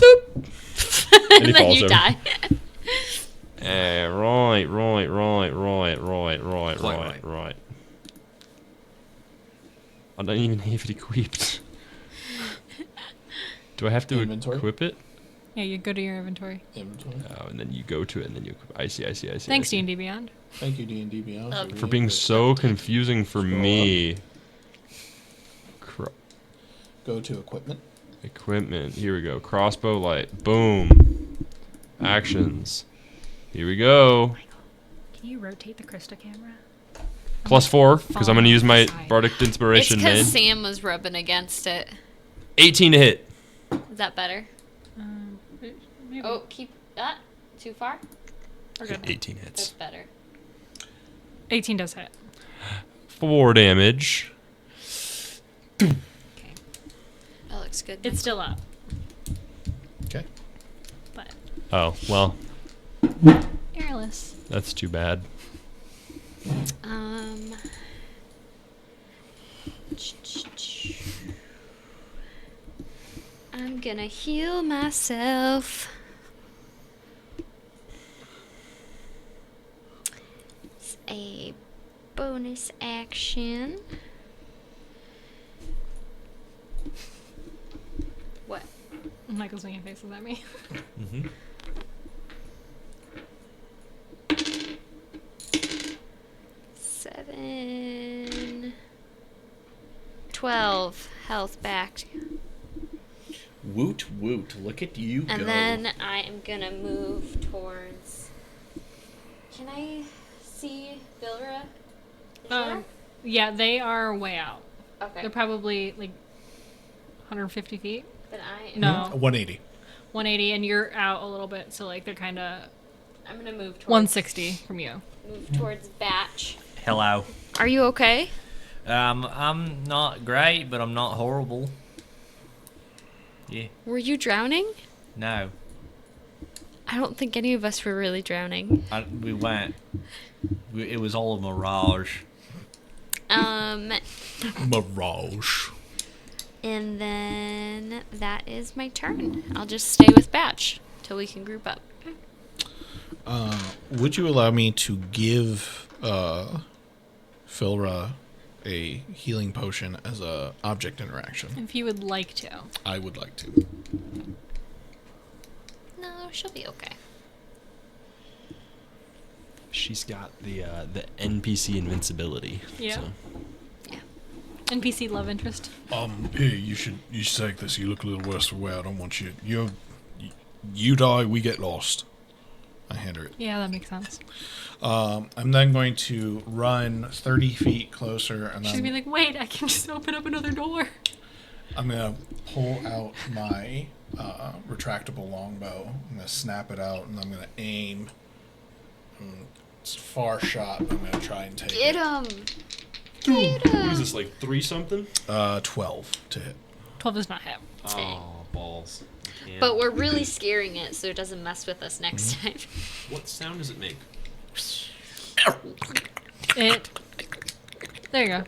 Speaker 3: And he
Speaker 2: then
Speaker 3: falls
Speaker 2: you
Speaker 3: over.
Speaker 2: die.
Speaker 3: Right.
Speaker 5: Quite
Speaker 3: I don't even have it equipped. Do I have to
Speaker 1: Inventory?
Speaker 3: equip it?
Speaker 4: yeah, you go to your inventory.
Speaker 1: Inventory.
Speaker 3: Oh, and then you go to it, and then you equip. I see.
Speaker 4: Thanks, D&D Beyond.
Speaker 1: Thank you, D&D Beyond.
Speaker 3: For being so confusing for
Speaker 1: Scroll
Speaker 3: me.
Speaker 1: Go to equipment.
Speaker 3: Equipment. Here we go. Crossbow light. Boom. Actions. Here we go.
Speaker 4: Can you rotate the Krista camera?
Speaker 3: +4, because I'm going to use my Bardic
Speaker 2: It's
Speaker 3: Inspiration
Speaker 2: because
Speaker 3: main.
Speaker 2: Sam was rubbing against it.
Speaker 3: 18 to hit.
Speaker 2: Is that better?
Speaker 4: Maybe.
Speaker 2: Oh, keep that. Too far?
Speaker 4: We're good.
Speaker 3: 18
Speaker 2: That's
Speaker 3: hits.
Speaker 2: better.
Speaker 4: 18 does hit.
Speaker 3: 4 damage.
Speaker 2: Okay. That looks good.
Speaker 4: It's still up,
Speaker 1: Okay.
Speaker 4: but
Speaker 3: Oh, well,
Speaker 4: airless.
Speaker 3: that's too bad.
Speaker 2: I'm gonna heal myself. It's a bonus action. What?
Speaker 4: Michael's making faces at me.
Speaker 3: Mm-hmm.
Speaker 2: Seven. 12 health back.
Speaker 6: Woot woot! Look at you go.
Speaker 2: And then I am gonna move towards. Can I see Bilra?
Speaker 4: Yeah, they are way out.
Speaker 2: Okay.
Speaker 4: They're probably like 150 feet.
Speaker 2: But I am.
Speaker 4: No,
Speaker 1: 180.
Speaker 4: 180, and you're out a little bit, so like they're kind of
Speaker 2: I'm gonna move towards.
Speaker 4: 160 from you.
Speaker 2: Move towards Batch.
Speaker 5: Hello.
Speaker 2: Are you okay?
Speaker 5: I'm not great, but I'm not horrible. Yeah.
Speaker 2: Were you drowning?
Speaker 5: No.
Speaker 2: I don't think any of us were really drowning.
Speaker 5: We weren't. It was all a mirage.
Speaker 1: Mirage.
Speaker 2: And then that is my turn. I'll just stay with Batch till we can group up.
Speaker 1: Would you allow me to give Philra a healing potion as a object interaction?
Speaker 4: If you would like to.
Speaker 1: I would like to.
Speaker 2: No, she'll be okay.
Speaker 3: She's got the NPC invincibility.
Speaker 4: Yeah.
Speaker 3: So.
Speaker 4: NPC love interest.
Speaker 6: Here, you should take this. You look a little worse for wear. I don't want you. You die, we get lost.
Speaker 1: I hand her it.
Speaker 4: Yeah, that makes sense.
Speaker 1: I'm then going to run 30 feet closer, and
Speaker 4: She's
Speaker 1: then
Speaker 4: gonna be like, wait, I can just open up another door.
Speaker 1: I'm going to pull out my retractable longbow. I'm going to snap it out, and I'm going to aim. It's a far shot. I'm going to try and take
Speaker 2: Get
Speaker 1: it.
Speaker 2: him!
Speaker 3: What is this, like 3 something?
Speaker 1: 12 to hit.
Speaker 4: 12 does not hit.
Speaker 3: Oh, balls. Yeah.
Speaker 2: But we're really scaring it so it doesn't mess with us next time.
Speaker 3: What sound does it make?
Speaker 4: There you go.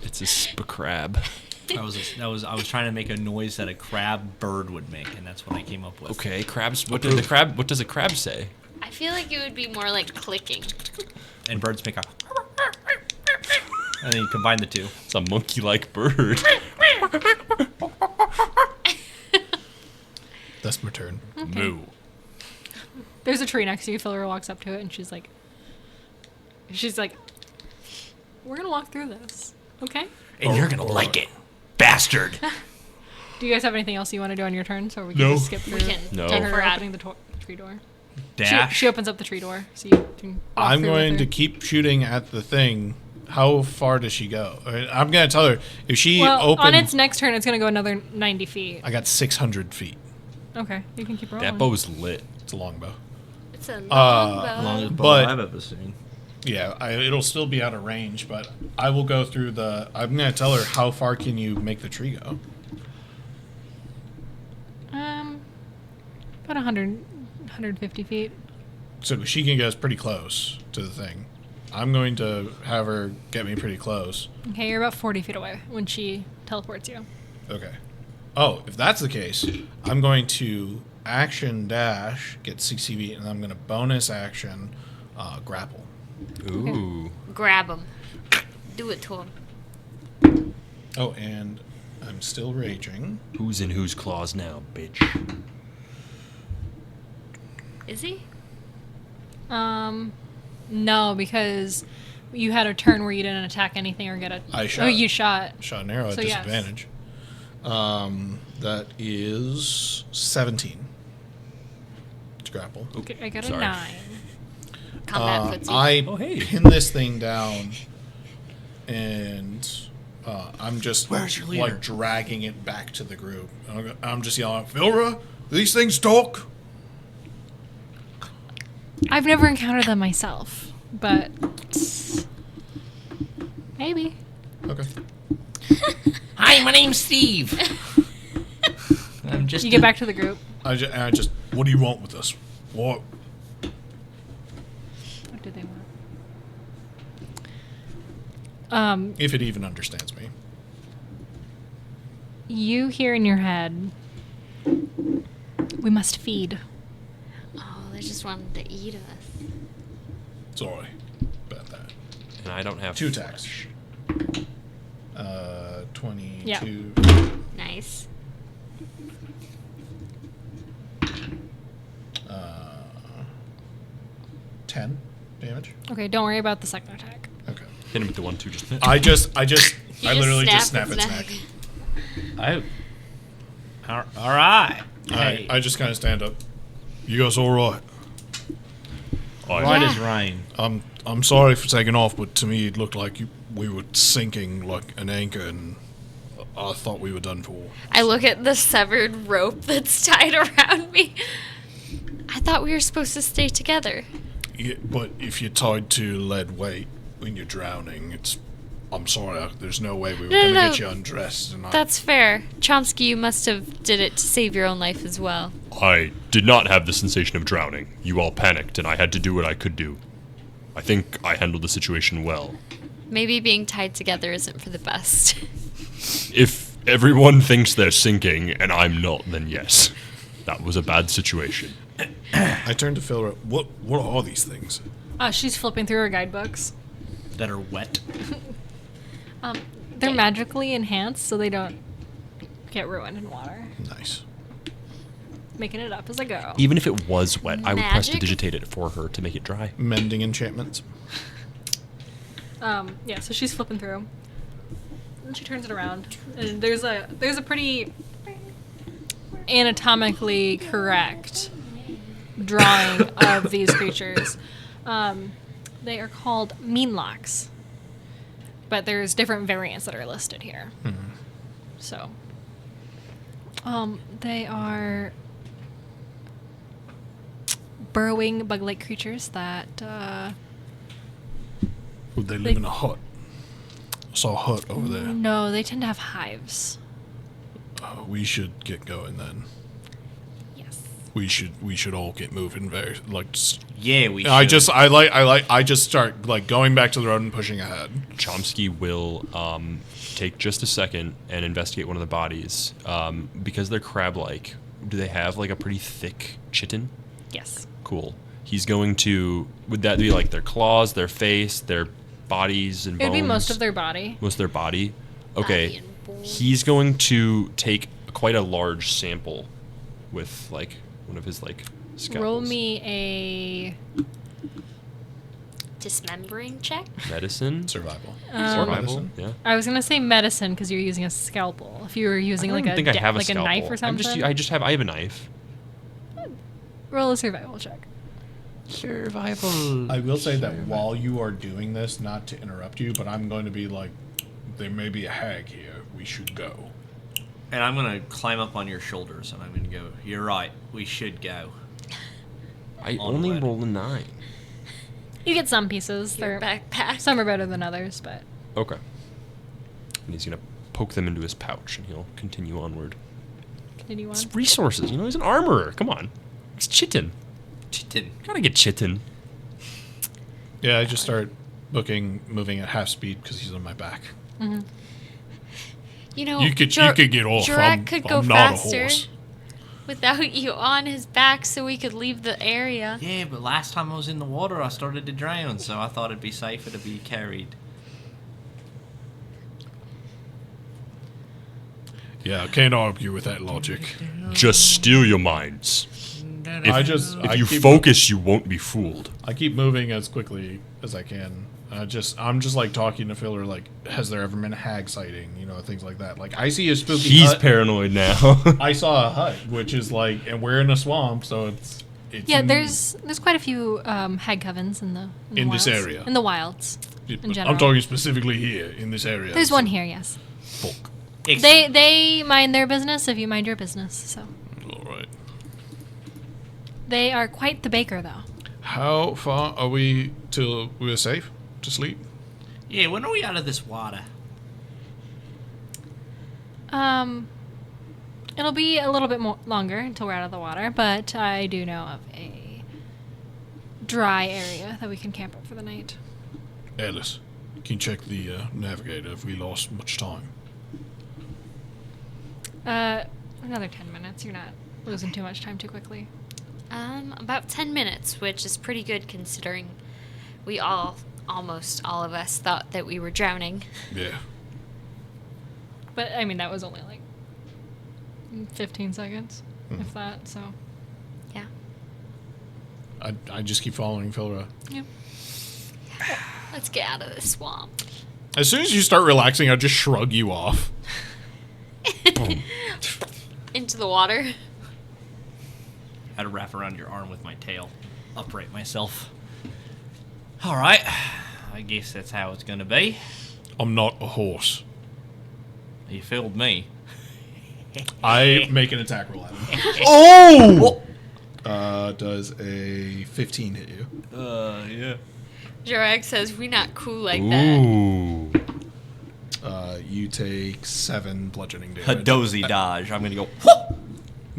Speaker 3: It's a crab.
Speaker 5: I was trying to make a noise that a crab bird would make, and that's what I came up with.
Speaker 3: Okay, crabs. What does a crab say?
Speaker 2: I feel like it would be more like clicking.
Speaker 5: And birds make a. And then you combine the two.
Speaker 3: It's a monkey-like bird.
Speaker 1: That's my turn.
Speaker 3: Moo.
Speaker 4: There's a tree next to you. Philra walks up to it, and she's like, we're gonna walk through this, okay?
Speaker 5: And you're gonna like it, bastard.
Speaker 4: Do you guys have anything else you want to do on your turn, so we can
Speaker 1: No.
Speaker 4: just skip through?
Speaker 2: We can
Speaker 3: No.
Speaker 4: to her
Speaker 2: for ad-
Speaker 4: opening the tree door.
Speaker 5: Dash.
Speaker 4: She opens up the tree door, so you can. Walk
Speaker 1: I'm
Speaker 4: through with
Speaker 1: going
Speaker 4: her.
Speaker 1: to keep shooting at the thing. How far does she go? I'm going to tell her if she
Speaker 4: Well,
Speaker 1: opens.
Speaker 4: on its next turn, it's gonna go another 90 feet.
Speaker 1: I got 600 feet.
Speaker 4: Okay, you can keep rolling.
Speaker 3: That bow's lit.
Speaker 1: It's a longbow.
Speaker 2: It's a long bow.
Speaker 5: Longest bow
Speaker 1: But-
Speaker 5: I've ever seen.
Speaker 1: Yeah, it'll still be out of range, but I will go through the. I'm going to tell her how far can you make the tree go.
Speaker 4: About 150 feet.
Speaker 1: So she can get us pretty close to the thing. I'm going to have her get me pretty close.
Speaker 4: Okay, you're about 40 feet away when she teleports you.
Speaker 1: Okay. Oh, if that's the case, I'm going to action dash, get 60 feet, and I'm going to bonus action grapple.
Speaker 3: Ooh.
Speaker 2: Grab him. Do it to him.
Speaker 1: Oh, and I'm still raging.
Speaker 3: Who's in whose claws now, bitch?
Speaker 2: Is he?
Speaker 4: No, because you had a turn where you didn't attack anything or get a.
Speaker 1: I shot.
Speaker 4: Oh, you shot.
Speaker 1: Shot an arrow at
Speaker 4: So yes.
Speaker 1: disadvantage. That is 17. grapple.
Speaker 4: Okay, I got
Speaker 3: Sorry.
Speaker 4: a 9.
Speaker 2: Combat footsie.
Speaker 1: I
Speaker 3: Oh, hey.
Speaker 1: pin this thing down, and I'm just
Speaker 6: Where's your leader?
Speaker 1: like dragging it back to the group. I'm just yelling, Flora, these things talk.
Speaker 4: I've never encountered them myself, but maybe.
Speaker 1: Okay.
Speaker 5: Hi, my name's Steve. I'm just.
Speaker 4: You get back to the group.
Speaker 1: I just, what do you want with us? What?
Speaker 4: What do they want?
Speaker 1: If it even understands me.
Speaker 4: You hear in your head, we must feed.
Speaker 2: Oh, they just wanted to eat us.
Speaker 1: Sorry about that.
Speaker 3: And I don't have
Speaker 1: 2 attacks. 22.
Speaker 4: Yeah.
Speaker 2: Nice.
Speaker 1: 10 damage.
Speaker 4: Okay, don't worry about the second attack.
Speaker 1: Okay.
Speaker 3: Hit him with the 1-2 just.
Speaker 1: I literally
Speaker 2: snap
Speaker 1: just snap its neck.
Speaker 5: Oh. All right. Hey.
Speaker 1: I just kind of stand up. You guys all right?
Speaker 5: Right as rain.
Speaker 1: I'm sorry for taking off, but to me it looked like we were sinking like an anchor, and I thought we were done for.
Speaker 2: I look at the severed rope that's tied around me. I thought we were supposed to stay together.
Speaker 1: Yeah, but if you're tied to lead weight when you're drowning, I'm sorry, there's no way we were going to get you undressed. And
Speaker 2: That's fair. Chomsky, you must have did it to save your own life as well.
Speaker 3: I did not have the sensation of drowning. You all panicked, and I had to do what I could do. I think I handled the situation well.
Speaker 2: Maybe being tied together isn't for the best.
Speaker 3: If everyone thinks they're sinking and I'm not, then yes. That was a bad situation.
Speaker 1: I turned to Phil. What are these things?
Speaker 4: She's flipping through her guidebooks.
Speaker 5: That are wet.
Speaker 4: They're magically enhanced, so they don't get ruined in water.
Speaker 1: Nice.
Speaker 4: Making it up as I go.
Speaker 3: Even if it was wet, I would press to
Speaker 2: Magic?
Speaker 3: digitate it for her to make it dry.
Speaker 1: Mending enchantments.
Speaker 4: Yeah, so she's flipping through. And she turns it around. And there's a pretty anatomically correct drawing of these creatures. They are called meanlocks. But there's different variants that are listed here. So they are burrowing bug-like creatures that
Speaker 1: Would they live in a hut? I saw a hut over there.
Speaker 4: no, they tend to have hives.
Speaker 1: We should get going then.
Speaker 4: Yes.
Speaker 1: We should all get moving very
Speaker 5: Yeah, we.
Speaker 1: I
Speaker 5: should.
Speaker 1: just start like going back to the road and pushing ahead.
Speaker 3: Chomsky will take just a second and investigate one of the bodies. Because they're crab-like, do they have like a pretty thick chitin?
Speaker 4: Yes.
Speaker 3: Cool. He's going to... Would that be like their claws, their face, their bodies and
Speaker 4: It would
Speaker 3: bones?
Speaker 4: be most of their body.
Speaker 3: Most of their body?
Speaker 2: Body
Speaker 3: Okay.
Speaker 2: and bones.
Speaker 3: He's going to take quite a large sample with like one of his like scalpels.
Speaker 4: Roll me a
Speaker 2: Dismembering check?
Speaker 3: Medicine?
Speaker 1: Survival.
Speaker 3: Survival?
Speaker 1: Medicine?
Speaker 3: Yeah.
Speaker 4: I was gonna say medicine because you're using a scalpel. If you were using
Speaker 3: I
Speaker 4: like
Speaker 3: don't
Speaker 4: a
Speaker 3: think I have
Speaker 4: like
Speaker 3: a
Speaker 4: a knife
Speaker 3: scalpel.
Speaker 4: or something,
Speaker 3: I have a knife.
Speaker 4: roll a survival check.
Speaker 3: Survival.
Speaker 1: I will say that while you are doing this, not to interrupt you, but I'm going to be like, there may be a hag here. We should go.
Speaker 5: And I'm gonna climb up on your shoulders, and I'm gonna go. You're right. We should go.
Speaker 3: I
Speaker 5: On
Speaker 3: only
Speaker 5: what?
Speaker 3: rolled a 9.
Speaker 4: You get some pieces.
Speaker 2: Your
Speaker 4: They're
Speaker 2: backpack.
Speaker 4: some are better than others, but
Speaker 3: Okay. And he's gonna poke them into his pouch, and he'll continue onward.
Speaker 4: continue on.
Speaker 3: It's resources, you know. He's an armorer. Come on, it's chitin.
Speaker 5: Chitin.
Speaker 3: Gotta get chitin.
Speaker 1: Yeah, I just start moving at half speed because he's on my back.
Speaker 2: You know,
Speaker 1: You could get off.
Speaker 2: Jurak could go
Speaker 1: I'm not
Speaker 2: faster
Speaker 1: a horse.
Speaker 2: without you on his back so we could leave the area.
Speaker 5: Yeah, but last time I was in the water, I started to drown, so I thought it'd be safer to be carried.
Speaker 1: Yeah, I can't argue with that logic.
Speaker 3: Just steal your minds. If
Speaker 1: I
Speaker 3: you
Speaker 1: keep
Speaker 3: focus, you won't be fooled.
Speaker 1: I keep moving as quickly as I can. I'm just like talking to Filler, like, has there ever been a hag sighting? You know, things like that. Like, I see a spooky
Speaker 3: He's
Speaker 1: hut.
Speaker 3: paranoid now.
Speaker 1: I saw a hut, which is like, and we're in a swamp, so it's It's
Speaker 4: Yeah, there's quite a few hag covens in the
Speaker 1: In this
Speaker 4: wilds.
Speaker 1: area?
Speaker 4: In the wilds. in general.
Speaker 1: I'm talking specifically here in this area.
Speaker 4: There's one here, yes.
Speaker 1: Folk.
Speaker 4: They mind their business if you mind your business. So
Speaker 1: All right.
Speaker 4: they are quite the baker, though.
Speaker 1: How far are we till we're safe to sleep?
Speaker 5: Yeah, when are we out of this water?
Speaker 4: It'll be a little bit more longer until we're out of the water, but I do know of a dry area that we can camp up for the night.
Speaker 1: Alice, can you check the navigator if we lost much time?
Speaker 4: Another 10 minutes. You're not losing too much time too quickly.
Speaker 2: About 10 minutes, which is pretty good considering we almost all of us thought that we were drowning.
Speaker 1: Yeah.
Speaker 4: But, I mean, that was only like 15 seconds, if that, so.
Speaker 2: Yeah.
Speaker 1: I just keep following Flora.
Speaker 4: Yeah.
Speaker 2: Let's get out of this swamp.
Speaker 1: As soon as you start relaxing, I just shrug you off.
Speaker 2: Into the water.
Speaker 5: I'd wrap around your arm with my tail. Upright myself. Alright. I guess that's how it's gonna be.
Speaker 1: I'm not a horse.
Speaker 5: You fooled me.
Speaker 1: I make an attack roll at him. Oh! Does a 15 hit you?
Speaker 5: Yeah.
Speaker 2: Jorag says, we not cool like that.
Speaker 3: Ooh.
Speaker 1: You take 7 bludgeoning damage.
Speaker 5: Hadozi dodge. I'm gonna go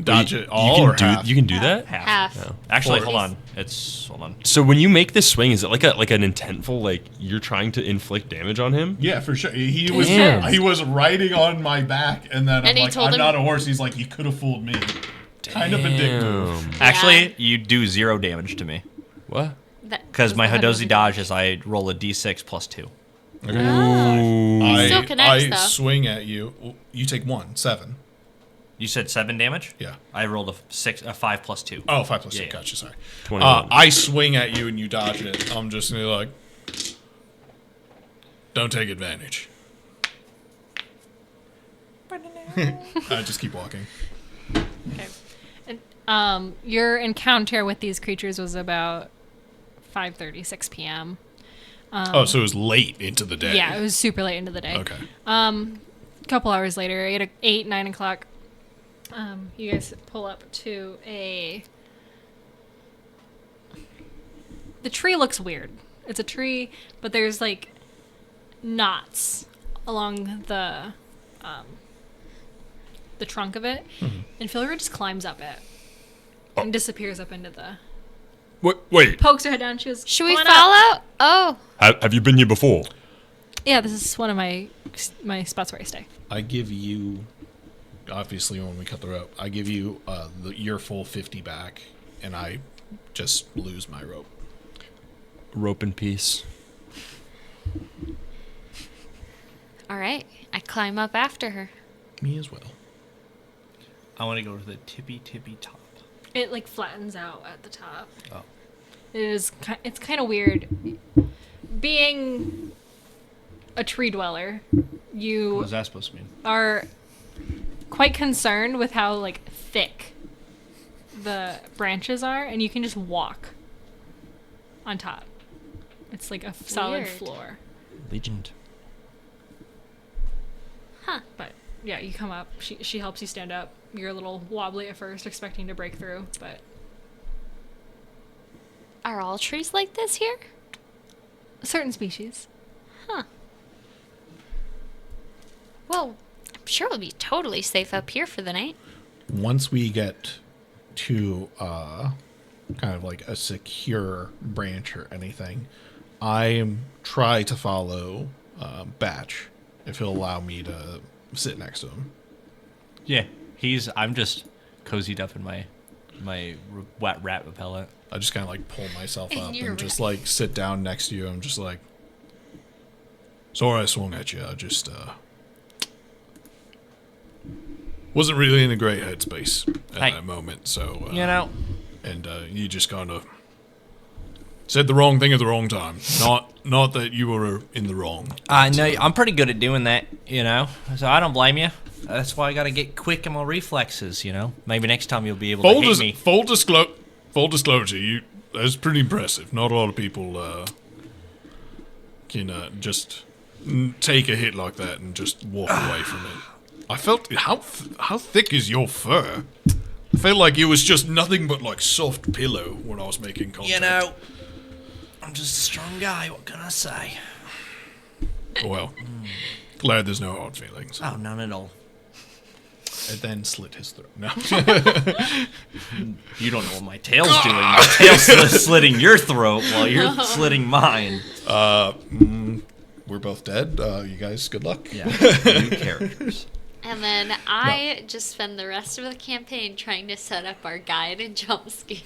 Speaker 1: Dodge it all
Speaker 3: you
Speaker 1: or
Speaker 3: can
Speaker 1: half?
Speaker 3: do you can do that?
Speaker 2: Half.
Speaker 3: No.
Speaker 5: Actually,
Speaker 1: Four.
Speaker 5: hold on. Hold on.
Speaker 3: So when you make this swing, is it like an intentful, like you're trying to inflict damage on him?
Speaker 1: Yeah, for sure. He
Speaker 3: Damn.
Speaker 1: was riding on my back, and then
Speaker 2: And
Speaker 1: I'm
Speaker 2: he
Speaker 1: like,
Speaker 2: told
Speaker 1: I'm
Speaker 2: him-
Speaker 1: not a horse. He's like, you could have fooled me. Kind of a dick move.
Speaker 3: Damn.
Speaker 5: Actually, you do 0 damage to me.
Speaker 3: What?
Speaker 5: Because my Hadozi dodge is I roll a d6 plus 2.
Speaker 1: Okay.
Speaker 3: Ooh.
Speaker 2: Still connects,
Speaker 1: I
Speaker 2: though.
Speaker 1: swing at you. You take 1, 7.
Speaker 5: You said 7 damage?
Speaker 1: Yeah.
Speaker 5: I rolled a 5 plus 2.
Speaker 1: Oh, 5 plus 2.
Speaker 5: Yeah.
Speaker 1: Gotcha, sorry.
Speaker 3: 21.
Speaker 1: I swing at you and you dodge it. I'm just gonna be like, don't take advantage. I just keep walking.
Speaker 4: Okay. And, your encounter with these creatures was about 5:30, 6 p.m.
Speaker 1: So it was late into the day.
Speaker 4: Yeah, it was super late into the day.
Speaker 1: Okay.
Speaker 4: A couple hours later, 8, 9 o'clock, you guys pull up to the tree looks weird. It's a tree, but there's like knots along the trunk of it, and Flora just climbs up it and disappears up into the.
Speaker 3: Wait.
Speaker 4: Pokes her head down. She goes,
Speaker 2: Should we
Speaker 4: "Come on
Speaker 2: follow?
Speaker 4: up."
Speaker 2: Oh.
Speaker 3: Have you been here before?
Speaker 4: Yeah, this is one of my spots where I stay.
Speaker 1: I give you, obviously, when we cut the rope, I give you your full 50 back, and I just lose my rope.
Speaker 3: Rope in peace.
Speaker 2: All right. I climb up after her.
Speaker 1: Me as well.
Speaker 5: I want to go to the tippy top.
Speaker 4: It like flattens out at the top.
Speaker 5: Oh.
Speaker 4: It's kind of weird. Being a tree dweller,
Speaker 5: What
Speaker 4: you
Speaker 5: was that supposed to mean?
Speaker 4: are quite concerned with how like thick the branches are, and you can just walk on top. It's like a solid
Speaker 2: Weird.
Speaker 4: floor.
Speaker 3: Legend.
Speaker 4: But yeah, you come up. She helps you stand up. You're a little wobbly at first, expecting to break through, but
Speaker 2: Are all trees like this here?
Speaker 4: certain species.
Speaker 2: Well, I'm sure we'll be totally safe up here for the night.
Speaker 1: Once we get to kind of like a secure branch or anything, I try to follow Batch if he'll allow me to sit next to him.
Speaker 5: Yeah, I'm just cozied up in my wet rat repellent.
Speaker 1: I just kind of like pull myself
Speaker 2: And
Speaker 1: up
Speaker 2: you're
Speaker 1: and just like sit down next to you. I'm just like, sorry I swung at you. I just wasn't really in a great headspace at
Speaker 5: Hey.
Speaker 1: that moment. So
Speaker 5: You know,
Speaker 1: and you just kind of said the wrong thing at the wrong time. Not that you were in the wrong.
Speaker 5: I know I'm pretty good at doing that, so I don't blame you. That's why I gotta get quick in my reflexes, Maybe next time you'll be able to hit me.
Speaker 1: Full disclosure. full disclosure, that's pretty impressive. Not a lot of people can just take a hit like that and just walk away from it. I felt how thick is your fur? I felt like it was just nothing but like soft pillow when I was making contact.
Speaker 5: You know, I'm just a strong guy. What can I say?
Speaker 1: Well, glad there's no hard feelings.
Speaker 5: Oh, none at all.
Speaker 1: And then slit his throat. No.
Speaker 5: You don't know what my tail's doing. My tail's slitting your throat while you're slitting mine.
Speaker 1: We're both dead. You guys, good luck.
Speaker 5: Yeah, new characters.
Speaker 2: And then I just spend the rest of the campaign trying to set up our guide in Chomsky.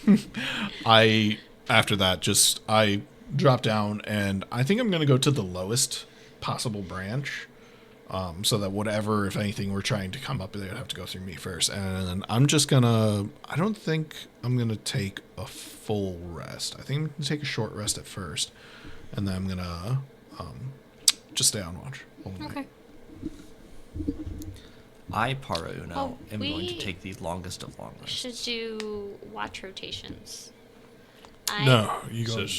Speaker 1: After that, I drop down, and I think I'm going to go to the lowest possible branch, so that whatever, if anything, we're trying to come up, they would have to go through me first. And I'm just going to, I don't think I'm going to take a full rest. I think I'm going to take a short rest at first, and then I'm going to just stay on watch.
Speaker 4: Okay.
Speaker 5: I, Paruno, am going to
Speaker 2: we
Speaker 5: take the longest of long rests.
Speaker 2: Should do watch rotations.
Speaker 1: No, you guys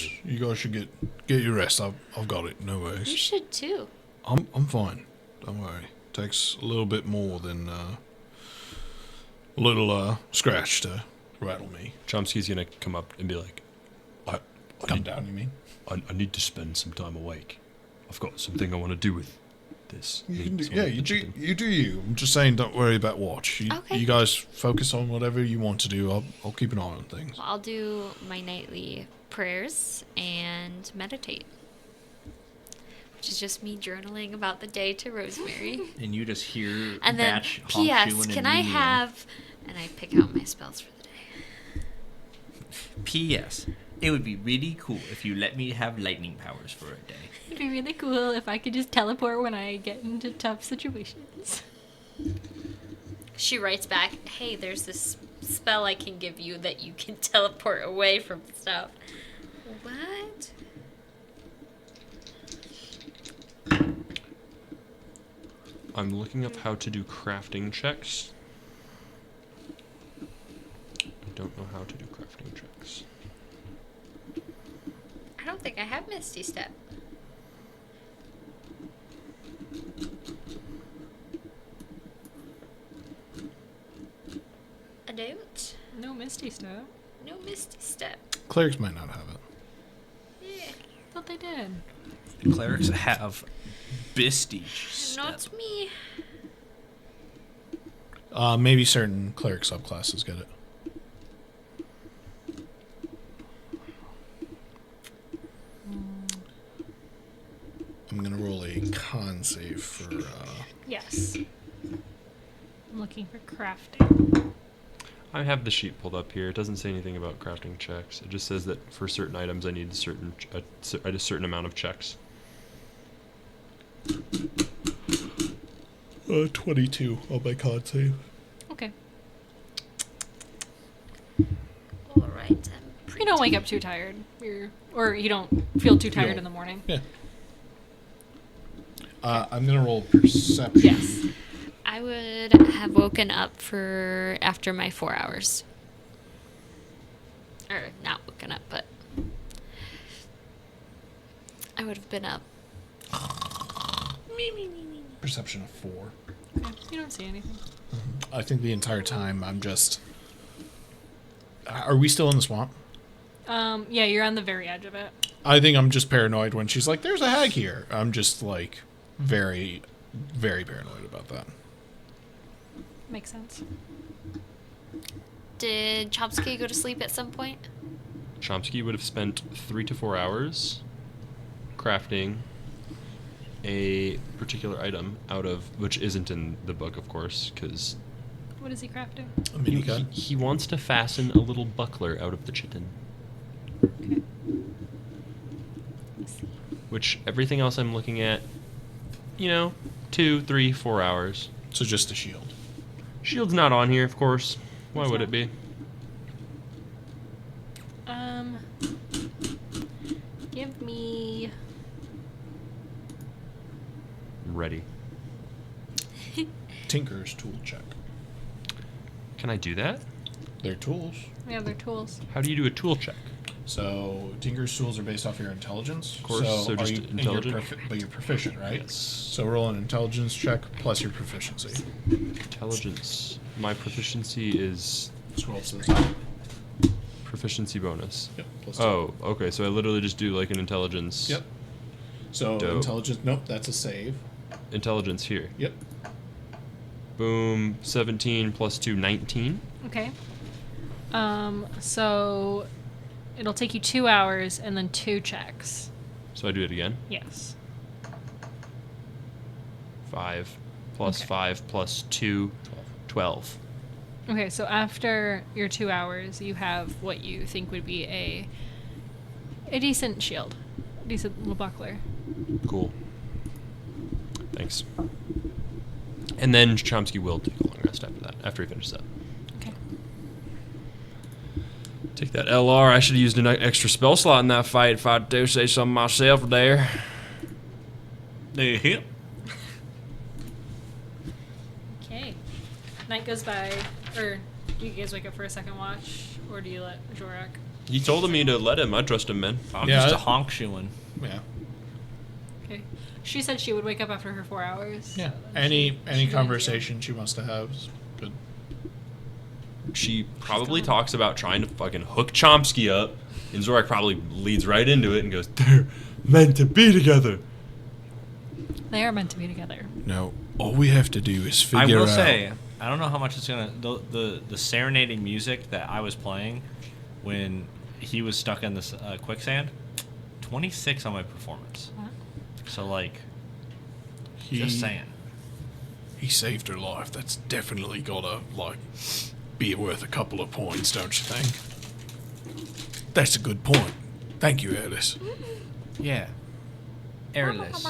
Speaker 1: should get your rest. I've got it. No
Speaker 2: You
Speaker 1: worries.
Speaker 2: should too.
Speaker 1: I'm fine. Don't worry. Takes a little bit more than a little scratch to rattle me.
Speaker 3: Chomsky's gonna come up and be like,
Speaker 1: Come down, you mean?
Speaker 3: I need to spend some time awake. I've got something I want to do with this.
Speaker 1: You can do,
Speaker 3: Needs
Speaker 1: yeah,
Speaker 3: all
Speaker 1: you do.
Speaker 3: attention."
Speaker 1: You do you. I'm just saying, don't worry about watch.
Speaker 2: Okay.
Speaker 1: You guys focus on whatever you want to do. I'll keep an eye on things.
Speaker 2: Well, I'll do my nightly prayers and meditate, which is just me journaling about the day to Rosemary.
Speaker 5: And you just hear
Speaker 2: And then,
Speaker 5: Batch, Honk
Speaker 2: P.S.
Speaker 5: Chewin,
Speaker 2: Can
Speaker 5: and
Speaker 2: I
Speaker 5: Minion.
Speaker 2: have? And I pick out my spells for the day.
Speaker 5: P.S. It would be really cool if you let me have lightning powers for a day.
Speaker 4: It'd be really cool if I could just teleport when I get into tough situations.
Speaker 2: She writes back, "Hey, there's this spell I can give you that you can teleport away from stuff." What?
Speaker 3: I'm looking up how to do crafting checks. I don't know how to do crafting checks.
Speaker 2: I don't think I have Misty Step. I don't.
Speaker 4: No Misty stuff.
Speaker 2: No Misty Step.
Speaker 1: Clerics might not have it.
Speaker 2: Yeah,
Speaker 4: Thought they did.
Speaker 5: Clerics have Bistige step.
Speaker 2: not me.
Speaker 1: Maybe certain cleric subclasses get it. I'm gonna roll a con save for.
Speaker 4: Yes. I'm looking for crafting.
Speaker 3: I have the sheet pulled up here. It doesn't say anything about crafting checks. It just says that for certain items I need a certain amount of checks.
Speaker 1: 22 on my con save.
Speaker 4: Okay.
Speaker 2: All right.
Speaker 4: You don't wake up too tired. Or you don't feel too tired
Speaker 1: don't.
Speaker 4: in the morning.
Speaker 1: Yeah. I'm gonna roll perception.
Speaker 4: Yes.
Speaker 2: I would have woken up for after my 4 hours. Or not woken up, but I would have been up.
Speaker 1: Perception of 4.
Speaker 4: Okay. You don't see anything.
Speaker 1: I think the entire time I'm just. Are we still in the swamp?
Speaker 4: Yeah, you're on the very edge of it.
Speaker 1: I think I'm just paranoid when she's like, "There's a hag here." I'm just like very, very paranoid about that.
Speaker 4: Makes sense.
Speaker 2: Did Chomsky go to sleep at some point?
Speaker 3: Chomsky would have spent 3 to 4 hours crafting a particular item out of, which isn't in the book, of course, because
Speaker 4: What is he crafting?
Speaker 1: A minigun.
Speaker 3: he wants to fasten a little buckler out of the chitin.
Speaker 4: Okay.
Speaker 3: Which everything else I'm looking at, 2, 3, 4 hours.
Speaker 1: So just a shield.
Speaker 3: Shield's not on here, of course. Why would it be?
Speaker 4: Give me
Speaker 3: Ready.
Speaker 1: Tinker's tool check.
Speaker 3: Can I do that?
Speaker 1: They're tools.
Speaker 4: Yeah, they're tools.
Speaker 3: How do you do a tool check?
Speaker 1: So Tinker's tools are based off your intelligence.
Speaker 3: Of course, so
Speaker 1: are
Speaker 3: just
Speaker 1: you, and
Speaker 3: intelligent?
Speaker 1: but you're proficient, right?
Speaker 3: Yes.
Speaker 1: So roll an intelligence check plus your proficiency.
Speaker 3: Intelligence. My proficiency is
Speaker 1: Scroll to the top.
Speaker 3: proficiency bonus.
Speaker 1: Yep. Plus 2.
Speaker 3: Oh, okay. So I literally just do like an intelligence.
Speaker 1: Yep. So
Speaker 3: Dope.
Speaker 1: intelligence. Nope, that's a save.
Speaker 3: Intelligence here.
Speaker 1: Yep.
Speaker 3: Boom. 17 plus 2, 19.
Speaker 4: Okay. So it'll take you 2 hours and then 2 checks.
Speaker 3: So I do it again.
Speaker 4: Yes.
Speaker 3: 5 plus
Speaker 4: Okay.
Speaker 3: 5 plus 2, 12.
Speaker 4: Okay, so after your 2 hours, you have what you think would be a decent shield, a decent little buckler.
Speaker 3: Cool. Thanks. And then Chomsky will take a long rest after that, after he finishes up.
Speaker 4: Okay.
Speaker 3: Take that LR. I should have used an extra spell slot in that fight if I do say something myself there.
Speaker 5: Yeah.
Speaker 4: Okay. Night goes by, or do you guys wake up for a second watch, or do you let Jorak?
Speaker 3: He told me to let him. I trust him, man.
Speaker 5: I'm
Speaker 1: Yeah,
Speaker 5: just
Speaker 1: I-
Speaker 5: a honk shoeing.
Speaker 1: Yeah.
Speaker 4: Okay. She said she would wake up after her 4 hours.
Speaker 1: Yeah.
Speaker 4: so then
Speaker 1: Any
Speaker 4: she
Speaker 1: any
Speaker 4: went
Speaker 1: conversation she wants to have is good.
Speaker 3: She probably talks about trying to fucking hook Chomsky up, and Zorak probably leads right into it and goes, "They're meant to be together."
Speaker 4: to- They are meant to be together.
Speaker 1: No, all we have to do is
Speaker 5: I
Speaker 1: figure
Speaker 5: will
Speaker 1: out.
Speaker 5: say, I don't know how much it's gonna the serenading music that I was playing when he was stuck in this quicksand. 26 on my performance.
Speaker 4: What?
Speaker 5: So like,
Speaker 1: he,
Speaker 5: just saying.
Speaker 1: He saved her life. That's definitely gotta be worth a couple of points, don't you think? That's a good point. Thank you, Alice.
Speaker 5: Yeah. Airless.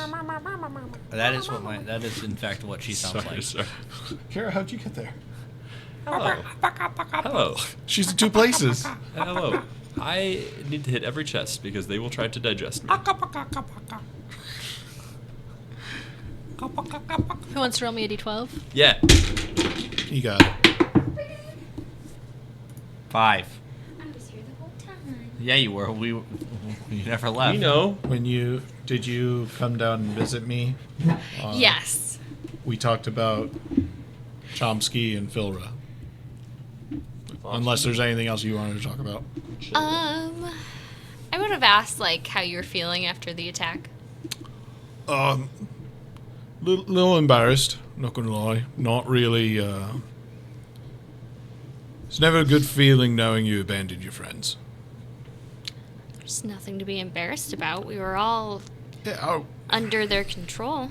Speaker 5: That is in fact what she sounds like.
Speaker 3: Sorry.
Speaker 1: Kara, how'd you get there?
Speaker 3: Hello. Hello.
Speaker 1: She's in 2 places.
Speaker 3: Hello. I need to hit every chest because they will try to digest me.
Speaker 4: Who wants to roll me a d12?
Speaker 3: Yeah.
Speaker 1: You got it.
Speaker 5: 5.
Speaker 2: I was here the whole time.
Speaker 5: Yeah, you were. You never left.
Speaker 3: You know.
Speaker 1: Did you come down and visit me?
Speaker 2: Yes.
Speaker 1: We talked about Chomsky and Flora. Unless there's anything else you wanted to talk about.
Speaker 2: I would have asked like how you were feeling after the attack.
Speaker 1: Little embarrassed, not gonna lie. Not really, it's never a good feeling knowing you abandoned your friends.
Speaker 2: There's nothing to be embarrassed about. We were all
Speaker 1: Yeah,
Speaker 2: under their control.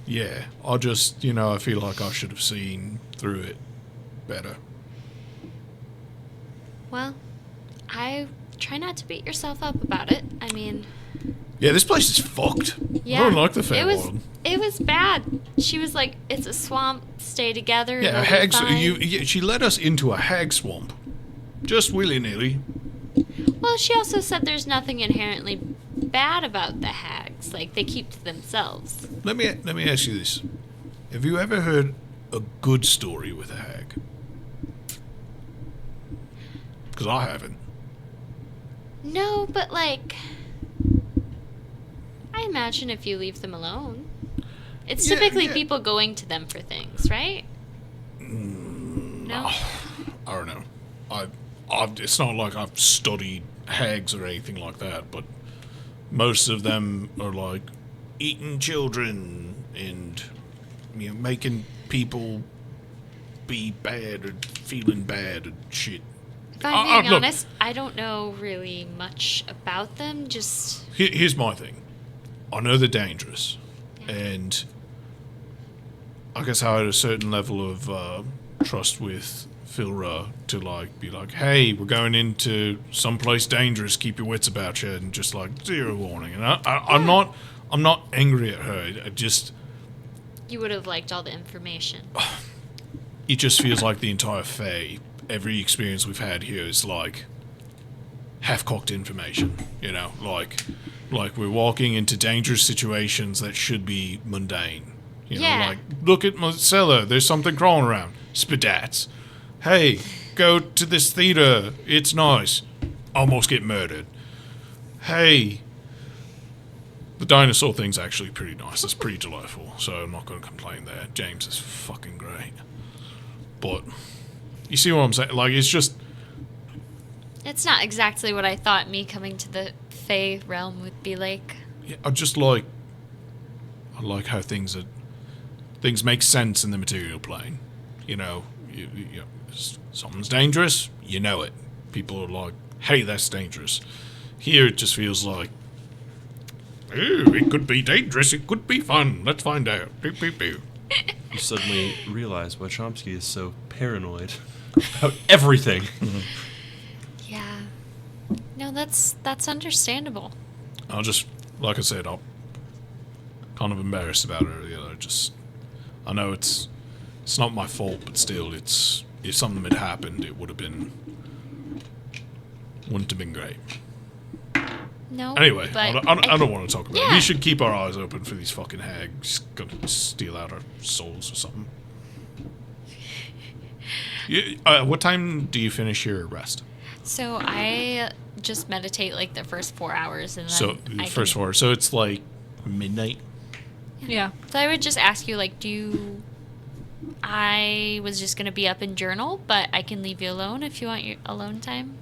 Speaker 1: I just, I feel like I should have seen through it better.
Speaker 2: Well, I try not to beat yourself up about it. I mean,
Speaker 1: Yeah, this place is fucked.
Speaker 2: yeah.
Speaker 1: I don't like the fair
Speaker 2: it was
Speaker 1: world.
Speaker 2: it was bad. She was like, "It's a swamp. Stay together."
Speaker 1: Yeah,
Speaker 2: it'll be
Speaker 1: hags.
Speaker 2: fine."
Speaker 1: She led us into a hag swamp, just willy nilly.
Speaker 2: Well, she also said there's nothing inherently bad about the hags. Like they keep to themselves.
Speaker 1: Let me ask you this: have you ever heard a good story with a hag? Because I haven't.
Speaker 2: No, but like, I imagine if you leave them alone, it's
Speaker 1: Yeah,
Speaker 2: typically
Speaker 1: yeah.
Speaker 2: people going to them for things, right? No.
Speaker 1: I don't know. It's not like I've studied hags or anything like that, but most of them are like eating children and making people be bad or feeling bad and shit.
Speaker 2: If I'm being
Speaker 1: look.
Speaker 2: honest, I don't know really much about them. Just
Speaker 1: Here's my thing. I know they're dangerous, and I guess I had a certain level of trust with Philra to be like, hey, we're going into someplace dangerous. Keep your wits about you, and just zero warning. And I'm not angry at her. I just
Speaker 2: you would have liked all the information.
Speaker 1: it just feels like the entire Fae, every experience we've had here is half-cocked information. Like we're walking into dangerous situations that should be mundane.
Speaker 2: Yeah.
Speaker 1: Look at my cellar. There's something crawling around. Spadats. Hey, go to this theater. It's nice. Almost get murdered. Hey, the dinosaur thing's actually pretty nice. It's pretty delightful, so I'm not going to complain there. James is fucking great. But, you see what I'm saying? Like, it's just...
Speaker 2: It's not exactly what I thought me coming to the Fae realm would be like.
Speaker 1: Yeah, I like how things make sense in the material plane. You know, something's dangerous, you know it. People are like, hey, that's dangerous. Here it just feels like, ooh, it could be dangerous, it could be fun. Let's find out. Beep, beep, beep.
Speaker 3: You suddenly realize why Chomsky is so paranoid about everything.
Speaker 2: Yeah. No, that's understandable.
Speaker 1: I'll just, like I said, I'm kind of embarrassed about it. You know, I know it's not my fault, but still, if something had happened, it wouldn't have been great.
Speaker 2: No.
Speaker 1: Anyway,
Speaker 2: but
Speaker 1: I don't want to talk about it.
Speaker 2: Yeah.
Speaker 1: We should keep our eyes open for these fucking hags gonna steal out our souls or something. What time do you finish your rest?
Speaker 2: So I just meditate like the first 4 hours, and then
Speaker 1: So
Speaker 2: I
Speaker 1: first
Speaker 2: can,
Speaker 1: 4. So it's like midnight.
Speaker 4: Yeah.
Speaker 2: So I would just ask you, like, I was just gonna be up and journal, but I can leave you alone if you want your alone time.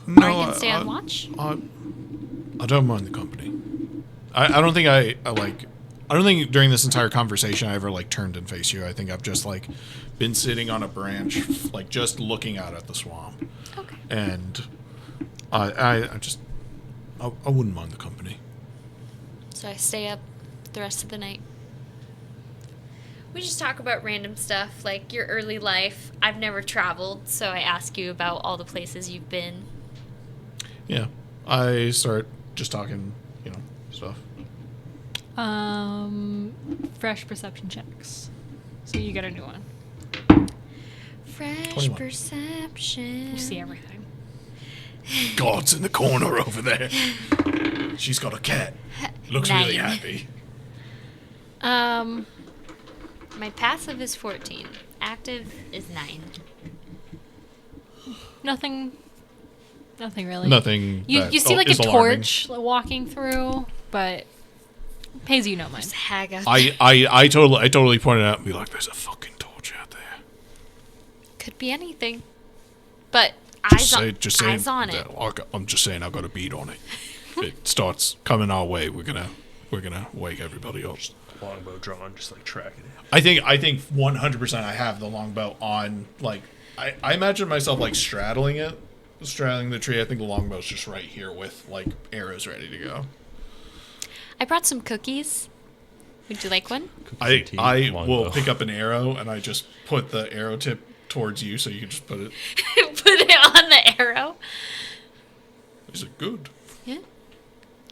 Speaker 1: No,
Speaker 2: or I can stay on watch.
Speaker 1: I don't mind the company. I don't think I don't think during this entire conversation I ever like turned and faced you. I think I've just like been sitting on a branch, like just looking out at the swamp.
Speaker 2: Okay.
Speaker 1: And I wouldn't mind the company.
Speaker 2: So I stay up the rest of the night. We just talk about random stuff, like your early life. I've never traveled, so I ask you about all the places you've been.
Speaker 1: Yeah, I start just talking, stuff.
Speaker 4: Fresh perception checks. So you get a new one.
Speaker 2: Fresh
Speaker 1: 21.
Speaker 2: perception.
Speaker 4: You see everything.
Speaker 1: God's in the corner over there. She's got a cat. Looks really
Speaker 2: 9.
Speaker 1: happy.
Speaker 2: My passive is 14. Active is 9.
Speaker 4: Nothing really.
Speaker 1: Nothing.
Speaker 4: You
Speaker 1: that
Speaker 4: see like a
Speaker 1: is alarming.
Speaker 4: torch walking through, but pays you no mind.
Speaker 2: Just hag out.
Speaker 1: I totally pointed out and be like, "There's a fucking torch out there."
Speaker 2: Could be anything. But
Speaker 1: Just
Speaker 2: eyes on it.
Speaker 1: I'm just saying, I've got a beat on it. It starts coming our way. We're gonna wake everybody up.
Speaker 3: Longbow drawn, just like tracking it.
Speaker 1: I think 100% I have the longbow on. Like, I imagine myself like straddling the tree. I think the longbow's just right here with like arrows ready to go.
Speaker 2: I brought some cookies. Would you like one?
Speaker 1: I will
Speaker 3: Longbow.
Speaker 1: pick up an arrow and I just put the arrow tip towards you, so you can just put it.
Speaker 2: Put it on the arrow.
Speaker 1: Is it good?
Speaker 2: Yeah.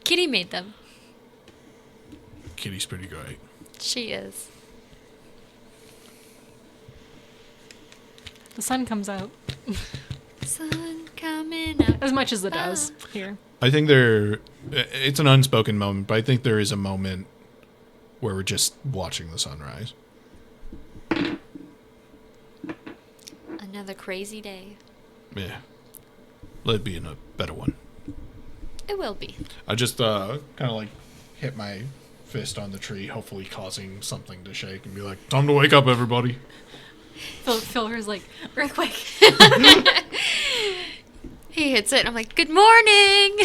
Speaker 2: Kitty made them.
Speaker 1: Kitty's pretty great.
Speaker 2: She is.
Speaker 4: The sun comes out
Speaker 2: Sun coming up.
Speaker 4: as much as it does here.
Speaker 1: I think it's an unspoken moment, but I think there is a moment where we're just watching the sunrise.
Speaker 2: Another crazy day.
Speaker 1: Yeah. Let it be in a better one.
Speaker 2: It will be.
Speaker 1: I just kind of like hit my fist on the tree, hopefully causing something to shake and be like, "Time to wake up, everybody."
Speaker 4: Phil's like, earthquake.
Speaker 2: He hits it, and I'm like, "Good morning."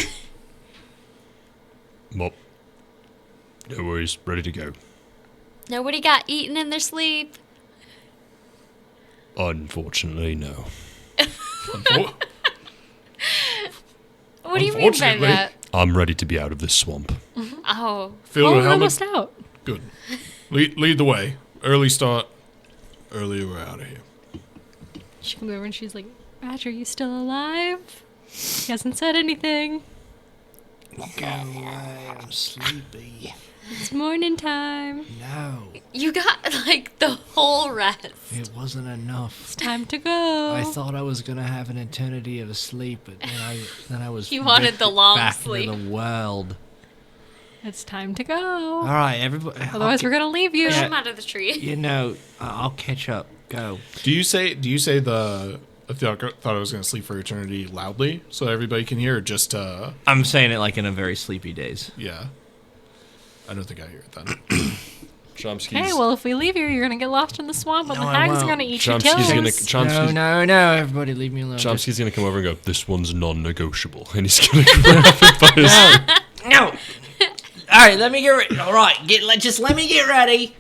Speaker 3: Mop. No worries, ready to go.
Speaker 2: Nobody got eaten in their sleep.
Speaker 3: Unfortunately, no.
Speaker 2: What do you mean by
Speaker 1: Unfortunately.
Speaker 2: that?
Speaker 3: I'm ready to be out of this swamp.
Speaker 2: Oh,
Speaker 1: Phil,
Speaker 4: Well,
Speaker 1: the
Speaker 4: we're
Speaker 1: helmet.
Speaker 4: almost out.
Speaker 1: Good. Lead the way. Early start. Earlier we're out of here.
Speaker 4: She comes over and she's like, Roger, you still alive? He hasn't said anything.
Speaker 7: I'm sleepy.
Speaker 4: It's morning time.
Speaker 7: No,
Speaker 2: you got like the whole rest.
Speaker 7: it wasn't enough.
Speaker 4: It's time to go.
Speaker 7: I thought I was gonna have an eternity of sleep, but then I was
Speaker 2: You wanted
Speaker 7: ripped
Speaker 2: the long
Speaker 7: back
Speaker 2: sleep.
Speaker 7: into the world.
Speaker 4: It's time to go.
Speaker 5: All right, everybody.
Speaker 4: Otherwise, we're gonna leave you.
Speaker 2: Push him out of the tree.
Speaker 5: You know, I'll catch up. Go.
Speaker 1: Do you say the I thought I was going to sleep for eternity loudly so everybody can hear, or just
Speaker 5: I'm saying it like in a very sleepy daze.
Speaker 1: yeah. I don't think I hear it then.
Speaker 3: Chomsky's.
Speaker 4: Okay, well, if we leave you, you're gonna get lost in the swamp, and
Speaker 5: No,
Speaker 4: the
Speaker 5: I
Speaker 4: hags are
Speaker 5: won't.
Speaker 4: gonna eat your
Speaker 3: Chomsky's gonna
Speaker 4: toes.
Speaker 3: Chomsky's,
Speaker 5: No, everybody leave me alone.
Speaker 3: Chomsky's gonna come over and go, "This one's non-negotiable," and he's gonna grab it by his.
Speaker 5: No. All right, let me get ready. All right, just let me get ready.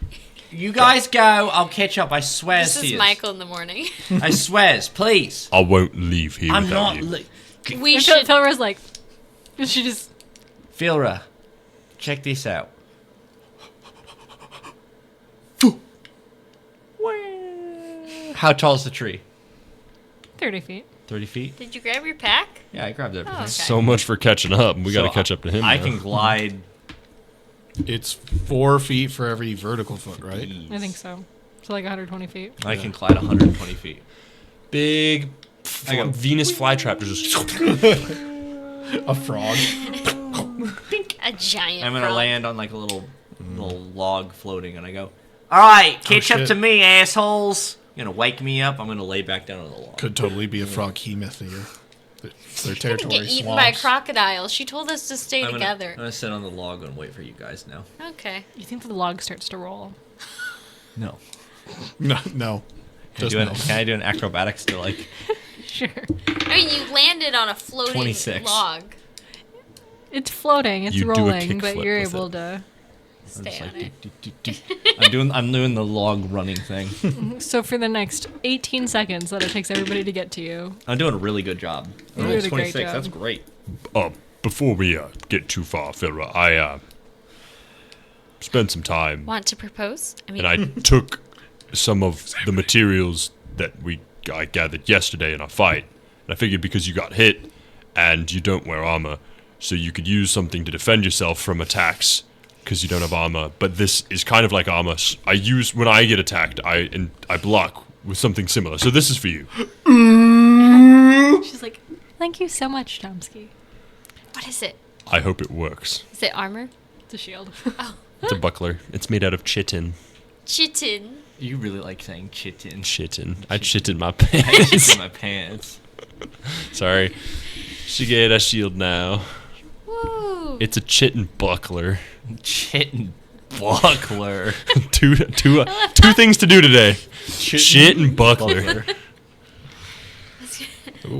Speaker 5: You guys go. I'll catch up. I swear
Speaker 2: This
Speaker 5: to
Speaker 2: is
Speaker 5: you.
Speaker 2: Michael in the morning.
Speaker 5: I swears, please.
Speaker 3: I won't leave here
Speaker 5: I'm
Speaker 3: without
Speaker 5: not.
Speaker 3: you.
Speaker 2: We
Speaker 4: And
Speaker 2: should.
Speaker 4: Philra's like, she just
Speaker 5: Flora, check this out. How tall's the tree?
Speaker 4: 30 feet.
Speaker 5: 30 feet?
Speaker 2: Did you grab your pack?
Speaker 5: Yeah, I grabbed everything.
Speaker 2: Oh, okay.
Speaker 3: So much for catching up. We got to
Speaker 5: So
Speaker 3: catch up to him.
Speaker 5: I
Speaker 3: now.
Speaker 5: can glide.
Speaker 1: It's 4 feet for every vertical foot, right?
Speaker 4: I think so. So like 120 feet.
Speaker 5: I can glide 120 feet.
Speaker 3: Big
Speaker 5: I got-
Speaker 3: Venus flytrap just.
Speaker 1: A frog.
Speaker 2: A giant.
Speaker 5: I'm gonna
Speaker 2: frog.
Speaker 5: land on like a little log floating, and I go, "All right, catch up
Speaker 1: shit.
Speaker 5: to me, assholes." You're gonna wake me up. I'm gonna lay back down on the log.
Speaker 1: Could totally be a frog hemoth here. Their
Speaker 2: Gonna
Speaker 1: territory
Speaker 2: get eaten by
Speaker 1: swamps.
Speaker 2: crocodiles. She told us to stay
Speaker 5: I'm
Speaker 2: together.
Speaker 5: gonna sit on the log and wait for you guys now.
Speaker 2: Okay.
Speaker 4: You think the log starts to roll?
Speaker 5: No.
Speaker 1: No. Just no.
Speaker 5: Can I do an acrobatics to like?
Speaker 4: Sure.
Speaker 2: I mean, you landed on a floating
Speaker 5: 26.
Speaker 2: log.
Speaker 4: It's floating. It's
Speaker 3: You do a
Speaker 4: rolling, but
Speaker 3: kickflip
Speaker 4: you're
Speaker 3: with
Speaker 4: able
Speaker 3: it.
Speaker 4: to.
Speaker 5: I'm
Speaker 2: Stay
Speaker 5: just
Speaker 2: on
Speaker 5: like,
Speaker 2: it.
Speaker 5: I'm doing the log running thing.
Speaker 4: So for the next 18 seconds that it takes everybody to get to you,
Speaker 5: I'm doing a really good job. I
Speaker 4: You're
Speaker 5: rolled
Speaker 4: doing a great
Speaker 5: 26.
Speaker 4: job.
Speaker 5: That's great.
Speaker 3: Before we get too far, Philra, I spent some time
Speaker 2: Want to propose? I mean,
Speaker 3: and I took some of the materials that I gathered yesterday in our fight. And I figured because you got hit and you don't wear armor, so you could use something to defend yourself from attacks because you don't have armor. But this is kind of like armor. I use when I get attacked, I block with something similar. So this is for you.
Speaker 4: she's like, "Thank you so much, Chomsky."
Speaker 2: what is it?
Speaker 3: I hope it works.
Speaker 2: Is it armor?
Speaker 4: It's a shield.
Speaker 3: It's a buckler. It's made out of chitin.
Speaker 2: Chitin.
Speaker 5: You really like saying chitin.
Speaker 3: Chitin. I chitin my
Speaker 5: I
Speaker 3: pants.
Speaker 5: shit in my pants.
Speaker 3: Sorry. She get a shield now.
Speaker 2: Woo.
Speaker 3: It's a chitin buckler.
Speaker 5: Chitin buckler.
Speaker 3: two things to do today. Shit and buckler.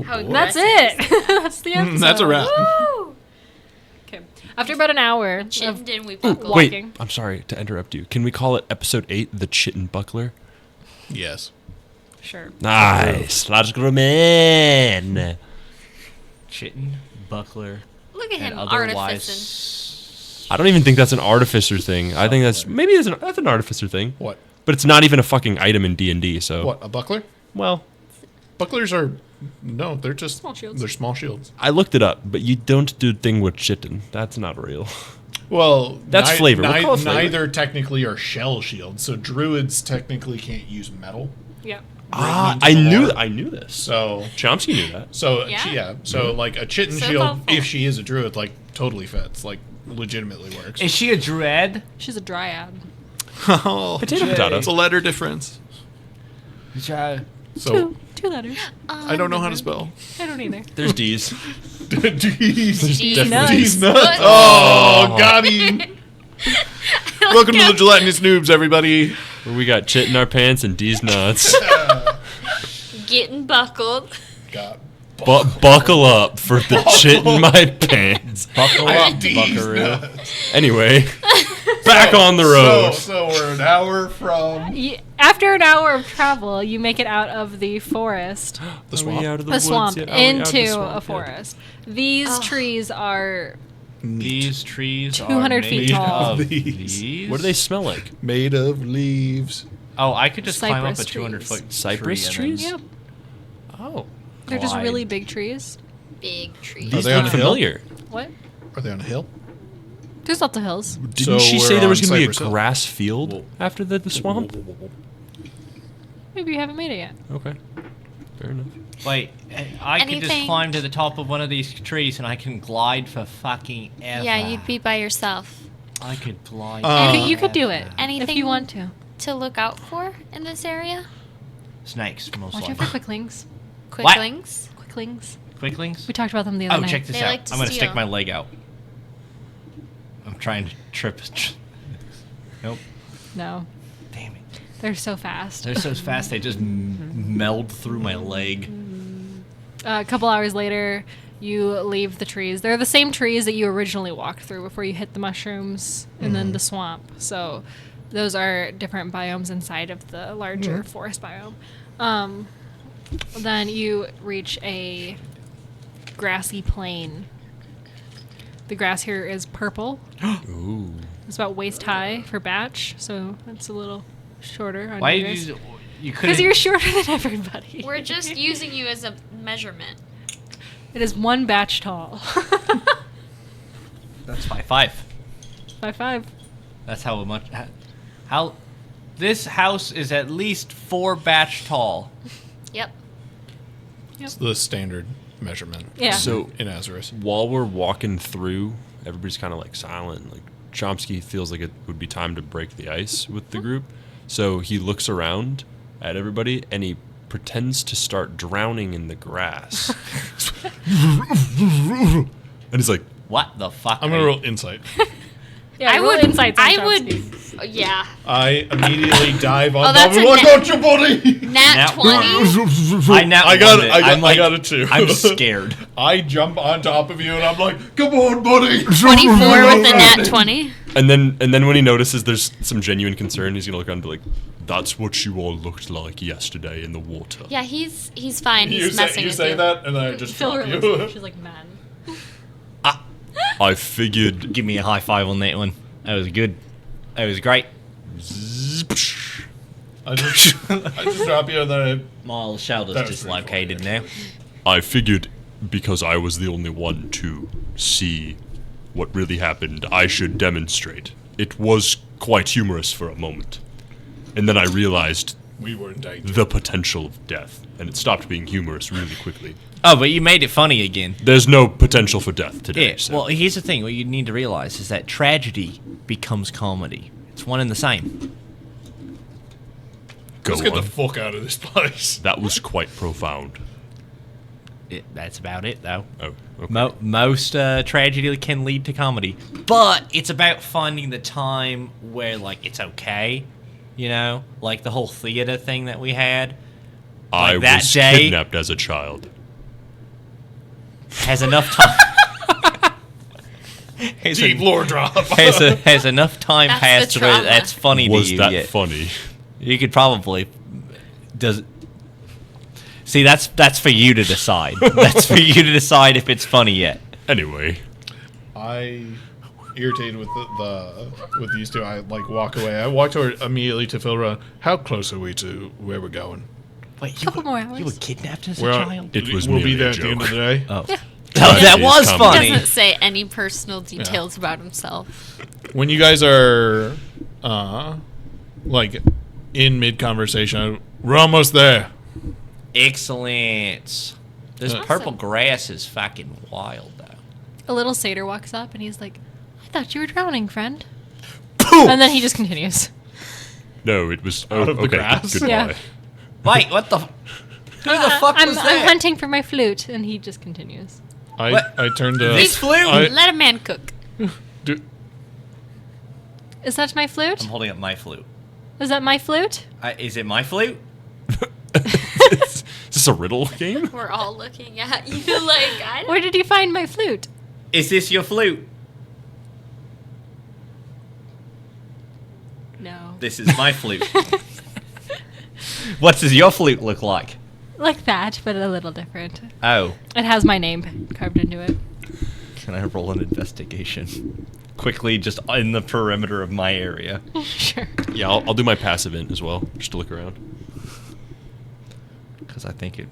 Speaker 2: How
Speaker 4: That's
Speaker 2: aggressive.
Speaker 4: it. That's the episode.
Speaker 1: That's a wrap.
Speaker 2: Woo.
Speaker 4: Okay. After about an hour of
Speaker 2: Chitted and we buckled.
Speaker 3: Wait,
Speaker 4: walking.
Speaker 3: I'm sorry to interrupt you. Can we call it episode 8, the chitin buckler?
Speaker 1: Yes.
Speaker 4: Sure.
Speaker 3: Nice. Logical man.
Speaker 5: Chitin buckler.
Speaker 2: Look at
Speaker 5: And
Speaker 2: him
Speaker 5: otherwise.
Speaker 2: artificing.
Speaker 3: I don't even think that's an artificer thing. I think that's that's an artificer thing.
Speaker 1: What?
Speaker 3: But it's not even a fucking item in D&D, so
Speaker 1: What? A buckler?
Speaker 3: well,
Speaker 1: Bucklers are no. They're just
Speaker 4: Small shields.
Speaker 1: They're small shields.
Speaker 3: I looked it up, but you don't do thing with chitin. That's not real.
Speaker 1: Well,
Speaker 3: That's flavor. We'll call it flavor.
Speaker 1: Neither technically are shell shields. So druids technically can't use metal.
Speaker 4: Yeah.
Speaker 3: Ah,
Speaker 1: I
Speaker 3: knew this.
Speaker 1: So
Speaker 3: Chomsky knew that.
Speaker 1: So
Speaker 2: Yeah.
Speaker 1: so like a chitin
Speaker 2: So
Speaker 1: shield,
Speaker 2: thoughtful.
Speaker 1: if she is a druid, like totally fits, like legitimately works.
Speaker 5: Is she a dread?
Speaker 4: She's a dryad.
Speaker 1: Oh,
Speaker 3: Potato.
Speaker 1: it's a letter difference. So
Speaker 4: Two letters.
Speaker 1: I don't know how to spell.
Speaker 4: I don't either.
Speaker 3: There's D's.
Speaker 1: D's
Speaker 4: nuts.
Speaker 1: nuts. Oh, got him. Welcome to the Gelatinous Noobs, everybody.
Speaker 3: Where we got chit in our pants and D's nuts.
Speaker 2: Getting buckled.
Speaker 1: Got
Speaker 3: Buckle up for the chit in my pants.
Speaker 5: Buckle up,
Speaker 1: D's
Speaker 5: buckaroo.
Speaker 1: nuts.
Speaker 3: Anyway, back on the road.
Speaker 1: So we're an hour from
Speaker 4: After an hour of travel, you make it out of the forest,
Speaker 1: the swamp.
Speaker 4: the swamp, into a forest. These trees are
Speaker 5: These trees
Speaker 4: 200
Speaker 5: are
Speaker 4: feet
Speaker 5: made
Speaker 4: tall.
Speaker 5: of
Speaker 1: These.
Speaker 5: these.
Speaker 3: What do they smell like?
Speaker 1: Made of leaves.
Speaker 5: Oh, I could just climb up a
Speaker 4: Cypress
Speaker 5: 200
Speaker 4: trees.
Speaker 5: foot
Speaker 3: Cypress
Speaker 5: tree and
Speaker 3: trees?
Speaker 4: yep.
Speaker 3: Oh.
Speaker 4: They're just
Speaker 5: Glide.
Speaker 4: really big trees.
Speaker 2: Big tree.
Speaker 1: Are they on
Speaker 3: look
Speaker 1: a hill?
Speaker 3: familiar.
Speaker 4: What?
Speaker 1: Are they on a hill?
Speaker 4: There's lots of hills.
Speaker 3: Didn't
Speaker 1: So
Speaker 3: she
Speaker 1: we're
Speaker 3: say there was
Speaker 1: on
Speaker 3: going to be a
Speaker 1: Cypress Hill.
Speaker 3: grass field after the swamp?
Speaker 4: Maybe you haven't made it yet.
Speaker 3: Okay. Fair enough.
Speaker 5: then... Wait, I could just
Speaker 2: Anything-
Speaker 5: climb to the top of one of these trees and I can glide for fucking ever.
Speaker 2: Yeah, you'd be by yourself.
Speaker 5: I could fly.
Speaker 4: You could do it
Speaker 2: Anything
Speaker 4: if you want to.
Speaker 2: to look out for in this area?
Speaker 5: Snakes, most
Speaker 4: Watch out
Speaker 5: likely.
Speaker 4: for quicklings.
Speaker 2: Quicklings?
Speaker 4: Quicklings.
Speaker 5: Quicklings?
Speaker 4: We talked about them the other
Speaker 5: Oh,
Speaker 4: night.
Speaker 5: check this
Speaker 2: They
Speaker 5: out.
Speaker 2: like to
Speaker 5: I'm gonna stick
Speaker 2: steal.
Speaker 5: my leg out. I'm trying to trip. Nope.
Speaker 4: No,
Speaker 5: Damn it.
Speaker 4: they're so fast.
Speaker 5: They're so fast they just meld through my leg.
Speaker 4: A couple hours later, you leave the trees. They're the same trees that you originally walked through before you hit the mushrooms and then the swamp. So those are different biomes inside of the larger forest biome. Then you reach a grassy plain. The grass here is purple.
Speaker 3: Ooh.
Speaker 4: It's about waist high for batch, so it's a little shorter on
Speaker 5: Why
Speaker 4: you
Speaker 5: did
Speaker 4: guys.
Speaker 5: you
Speaker 4: Because
Speaker 5: couldn't...
Speaker 4: you're shorter than everybody.
Speaker 2: We're just using you as a measurement.
Speaker 4: It is one batch tall.
Speaker 5: That's 5'5".
Speaker 4: 5'5".
Speaker 5: That's how much... How... This house is at least 4 batch tall.
Speaker 2: Yep.
Speaker 1: It's the standard measurement.
Speaker 4: Yeah.
Speaker 3: So
Speaker 1: in Azarus.
Speaker 3: while we're walking through, everybody's kind of like silent. Like Chomsky feels like it would be time to break the ice with the group. So he looks around at everybody and he pretends to start drowning in the grass. And he's like,
Speaker 5: What the fuck?
Speaker 1: I'm gonna roll insight.
Speaker 4: Yeah,
Speaker 2: I
Speaker 4: roll
Speaker 2: would.
Speaker 4: insights on
Speaker 2: I
Speaker 4: Chomsky.
Speaker 2: would. Yeah.
Speaker 1: I immediately dive on top
Speaker 2: that's
Speaker 1: of
Speaker 2: a
Speaker 1: him like,
Speaker 2: nat-
Speaker 1: got you, buddy!
Speaker 2: Nat
Speaker 5: Nat
Speaker 2: 20.
Speaker 5: I now
Speaker 1: I got
Speaker 5: want
Speaker 1: it. I
Speaker 5: I'm like,
Speaker 1: got it too.
Speaker 5: I'm scared.
Speaker 1: I jump on top of you and I'm like, come on, buddy!
Speaker 2: 24 with a nat 20.
Speaker 3: and then when he notices there's some genuine concern, he's gonna look around and be like, "That's what you all looked like yesterday in the water."
Speaker 2: Yeah, he's fine. He's messing
Speaker 1: You
Speaker 2: with
Speaker 1: say
Speaker 2: you.
Speaker 1: that and then I just
Speaker 4: Phil
Speaker 1: drop
Speaker 4: realizes
Speaker 1: you.
Speaker 4: she's like, man.
Speaker 3: I figured.
Speaker 5: Give me a high five on that one. That was good. That was great.
Speaker 1: I just drop you and then
Speaker 5: My shoulder's
Speaker 1: That was
Speaker 5: dislocated now.
Speaker 3: I figured because I was the only one to see what really happened, I should demonstrate. It was quite humorous for a moment. And then I realized
Speaker 1: we were in danger.
Speaker 3: the potential of death, and it stopped being humorous really quickly.
Speaker 5: Oh, but you made it funny again.
Speaker 3: There's no potential for death today.
Speaker 5: Yeah,
Speaker 3: so.
Speaker 5: well, here's the thing. What you need to realize is that tragedy becomes comedy. It's one and the same.
Speaker 3: Go
Speaker 1: Let's get the
Speaker 3: on.
Speaker 1: fuck out of this place.
Speaker 3: That was quite profound.
Speaker 5: That's about it, though.
Speaker 3: Oh, okay.
Speaker 5: Most tragedy can lead to comedy. But it's about finding the time where, like, it's okay. You know? Like the whole theater thing that we had.
Speaker 3: I
Speaker 5: like that
Speaker 3: was
Speaker 5: day-
Speaker 3: kidnapped as a child.
Speaker 5: Has enough time... has,
Speaker 1: Deep lore drop.
Speaker 5: has enough time
Speaker 2: That's
Speaker 5: passed
Speaker 2: the
Speaker 5: through
Speaker 2: trauma.
Speaker 5: that's funny
Speaker 3: Was
Speaker 5: to you
Speaker 3: that
Speaker 5: yet.
Speaker 3: funny?
Speaker 5: You could probably see that's for you to decide. That's for you to decide if it's funny yet.
Speaker 3: Anyway,
Speaker 1: I irritated with with these two. I like walk away. I walked over immediately to Flora. How close are we to where we're going?
Speaker 5: Wait,
Speaker 4: Couple more hours.
Speaker 5: You were kidnapped as a
Speaker 1: We're
Speaker 5: child?
Speaker 3: it was
Speaker 1: we'll be
Speaker 3: merely
Speaker 1: there
Speaker 3: a
Speaker 1: at the end of
Speaker 3: joke.
Speaker 1: the day.
Speaker 5: Oh,
Speaker 4: Yeah.
Speaker 5: that
Speaker 3: is
Speaker 5: was
Speaker 3: comedy.
Speaker 5: funny.
Speaker 2: Doesn't say any personal details about himself.
Speaker 1: When you guys are like in mid conversation, we're almost there.
Speaker 5: Excellent. This
Speaker 1: Awesome.
Speaker 5: purple grass is fucking wild, though.
Speaker 4: A little satyr walks up and he's like, I thought you were drowning, friend. And then he just continues.
Speaker 3: No, it was
Speaker 1: Out of the
Speaker 3: okay.
Speaker 1: grass?
Speaker 3: Goodbye.
Speaker 4: Yeah.
Speaker 5: Wait, what the? Who the fuck
Speaker 4: I'm,
Speaker 5: was
Speaker 4: I'm
Speaker 5: that?
Speaker 4: hunting for my flute, and he just continues.
Speaker 5: What?
Speaker 1: I turned to
Speaker 5: This flute?
Speaker 2: Let a man cook.
Speaker 1: do,
Speaker 4: Is that my flute?
Speaker 5: I'm holding up my flute.
Speaker 4: Is that my flute?
Speaker 5: Is it my flute?
Speaker 3: Is this a riddle game?
Speaker 2: We're all looking at you like, I don't
Speaker 4: Where did you find my flute?
Speaker 5: Is this your flute?
Speaker 4: No.
Speaker 5: This is my flute. What does your flute look like?
Speaker 4: Like that, but a little different.
Speaker 5: Oh,
Speaker 4: It has my name carved into it.
Speaker 5: can I roll an investigation? Quickly, just in the perimeter of my area.
Speaker 4: Sure.
Speaker 3: Yeah, I'll do my passive int as well, just to look around.
Speaker 5: Because I think it...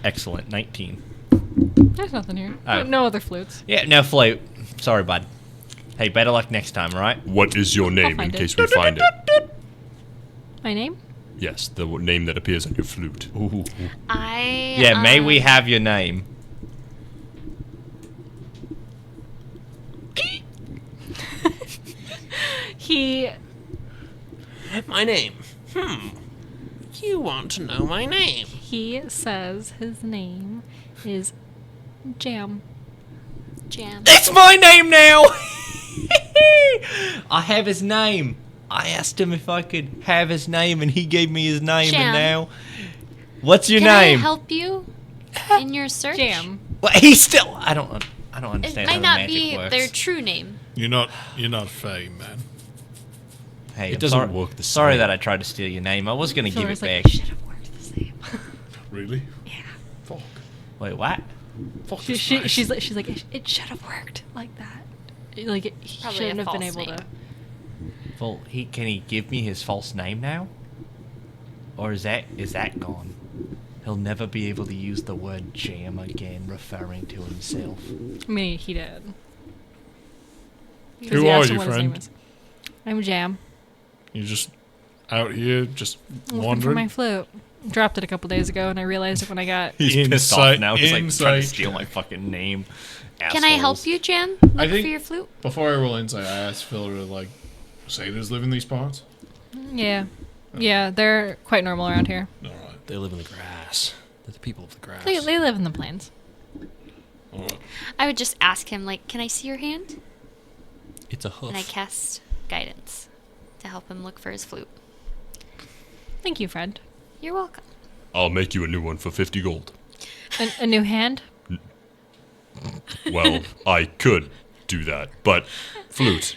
Speaker 5: excellent, 19.
Speaker 4: There's nothing here.
Speaker 5: Oh.
Speaker 4: No other flutes.
Speaker 5: Yeah, no flute. Sorry, bud. Hey, better luck next time, right?
Speaker 3: What is your name in
Speaker 4: find it.
Speaker 3: case we find it?
Speaker 4: My name?
Speaker 3: Yes, the name that appears on your flute.
Speaker 5: Ooh.
Speaker 2: I
Speaker 5: Yeah, may we have your name?
Speaker 4: He
Speaker 3: My name. You want to know my name?
Speaker 4: he says his name is Jam.
Speaker 2: Jam.
Speaker 5: That's my name now! I have his name. I asked him if I could have his name, and he gave me his name,
Speaker 2: Jam.
Speaker 5: and now... What's your
Speaker 2: Can I
Speaker 5: name?
Speaker 2: help you in your search?
Speaker 4: Jam.
Speaker 5: Well, he's still... I don't
Speaker 2: It
Speaker 5: understand how
Speaker 2: might
Speaker 5: the
Speaker 2: not
Speaker 5: magic
Speaker 2: be
Speaker 5: works.
Speaker 2: their true name.
Speaker 1: You're not Faye, man.
Speaker 5: Hey,
Speaker 3: It
Speaker 5: I'm
Speaker 3: doesn't
Speaker 5: sorry,
Speaker 3: work the
Speaker 5: sorry
Speaker 3: same.
Speaker 5: that I tried to steal your name. I was going to give it
Speaker 4: Flora's like,
Speaker 5: back.
Speaker 4: should have worked the same.
Speaker 1: Really?
Speaker 4: Yeah.
Speaker 1: Fuck.
Speaker 5: Wait, what?
Speaker 1: Fuck
Speaker 4: She,
Speaker 1: this
Speaker 4: she,
Speaker 1: place.
Speaker 4: she's like, it should have worked like that. Like, he
Speaker 2: Probably
Speaker 4: shouldn't
Speaker 2: a
Speaker 4: have been
Speaker 2: false
Speaker 4: able
Speaker 2: name.
Speaker 4: to.
Speaker 5: Well, can he give me his false name now? Or is that gone? He'll never be able to use the word jam again, referring to himself.
Speaker 4: I mean, he did. 'Cause
Speaker 1: Who
Speaker 4: he
Speaker 1: are
Speaker 4: asked him
Speaker 1: you,
Speaker 4: what his name
Speaker 1: friend?
Speaker 4: was. I'm Jam.
Speaker 1: You're just out here, just
Speaker 4: Looking for
Speaker 1: wandering.
Speaker 4: my flute. Dropped it a couple days ago, and I realized it when I got.
Speaker 5: He's pissed off
Speaker 1: Insight-
Speaker 5: now. He's like trying to
Speaker 1: insight
Speaker 5: steal my fucking name.
Speaker 2: Can I help
Speaker 5: Assholes.
Speaker 2: you, Jam? Look
Speaker 1: think-
Speaker 2: for your flute.
Speaker 1: Before I roll insight, I asked Phil to like, satyrs live in these parts.
Speaker 4: Yeah. Yeah, they're quite normal around here.
Speaker 1: All right.
Speaker 3: They live in the grass. They're the people of the grass.
Speaker 4: They live in the plains.
Speaker 1: All right.
Speaker 2: I would just ask him, like, can I see your hand?
Speaker 3: It's a hoof.
Speaker 2: And I cast guidance to help him look for his flute.
Speaker 4: Thank you, friend.
Speaker 2: You're welcome.
Speaker 3: I'll make you a new one for 50 gold.
Speaker 4: A new hand?
Speaker 3: Well, I could do that, but flute.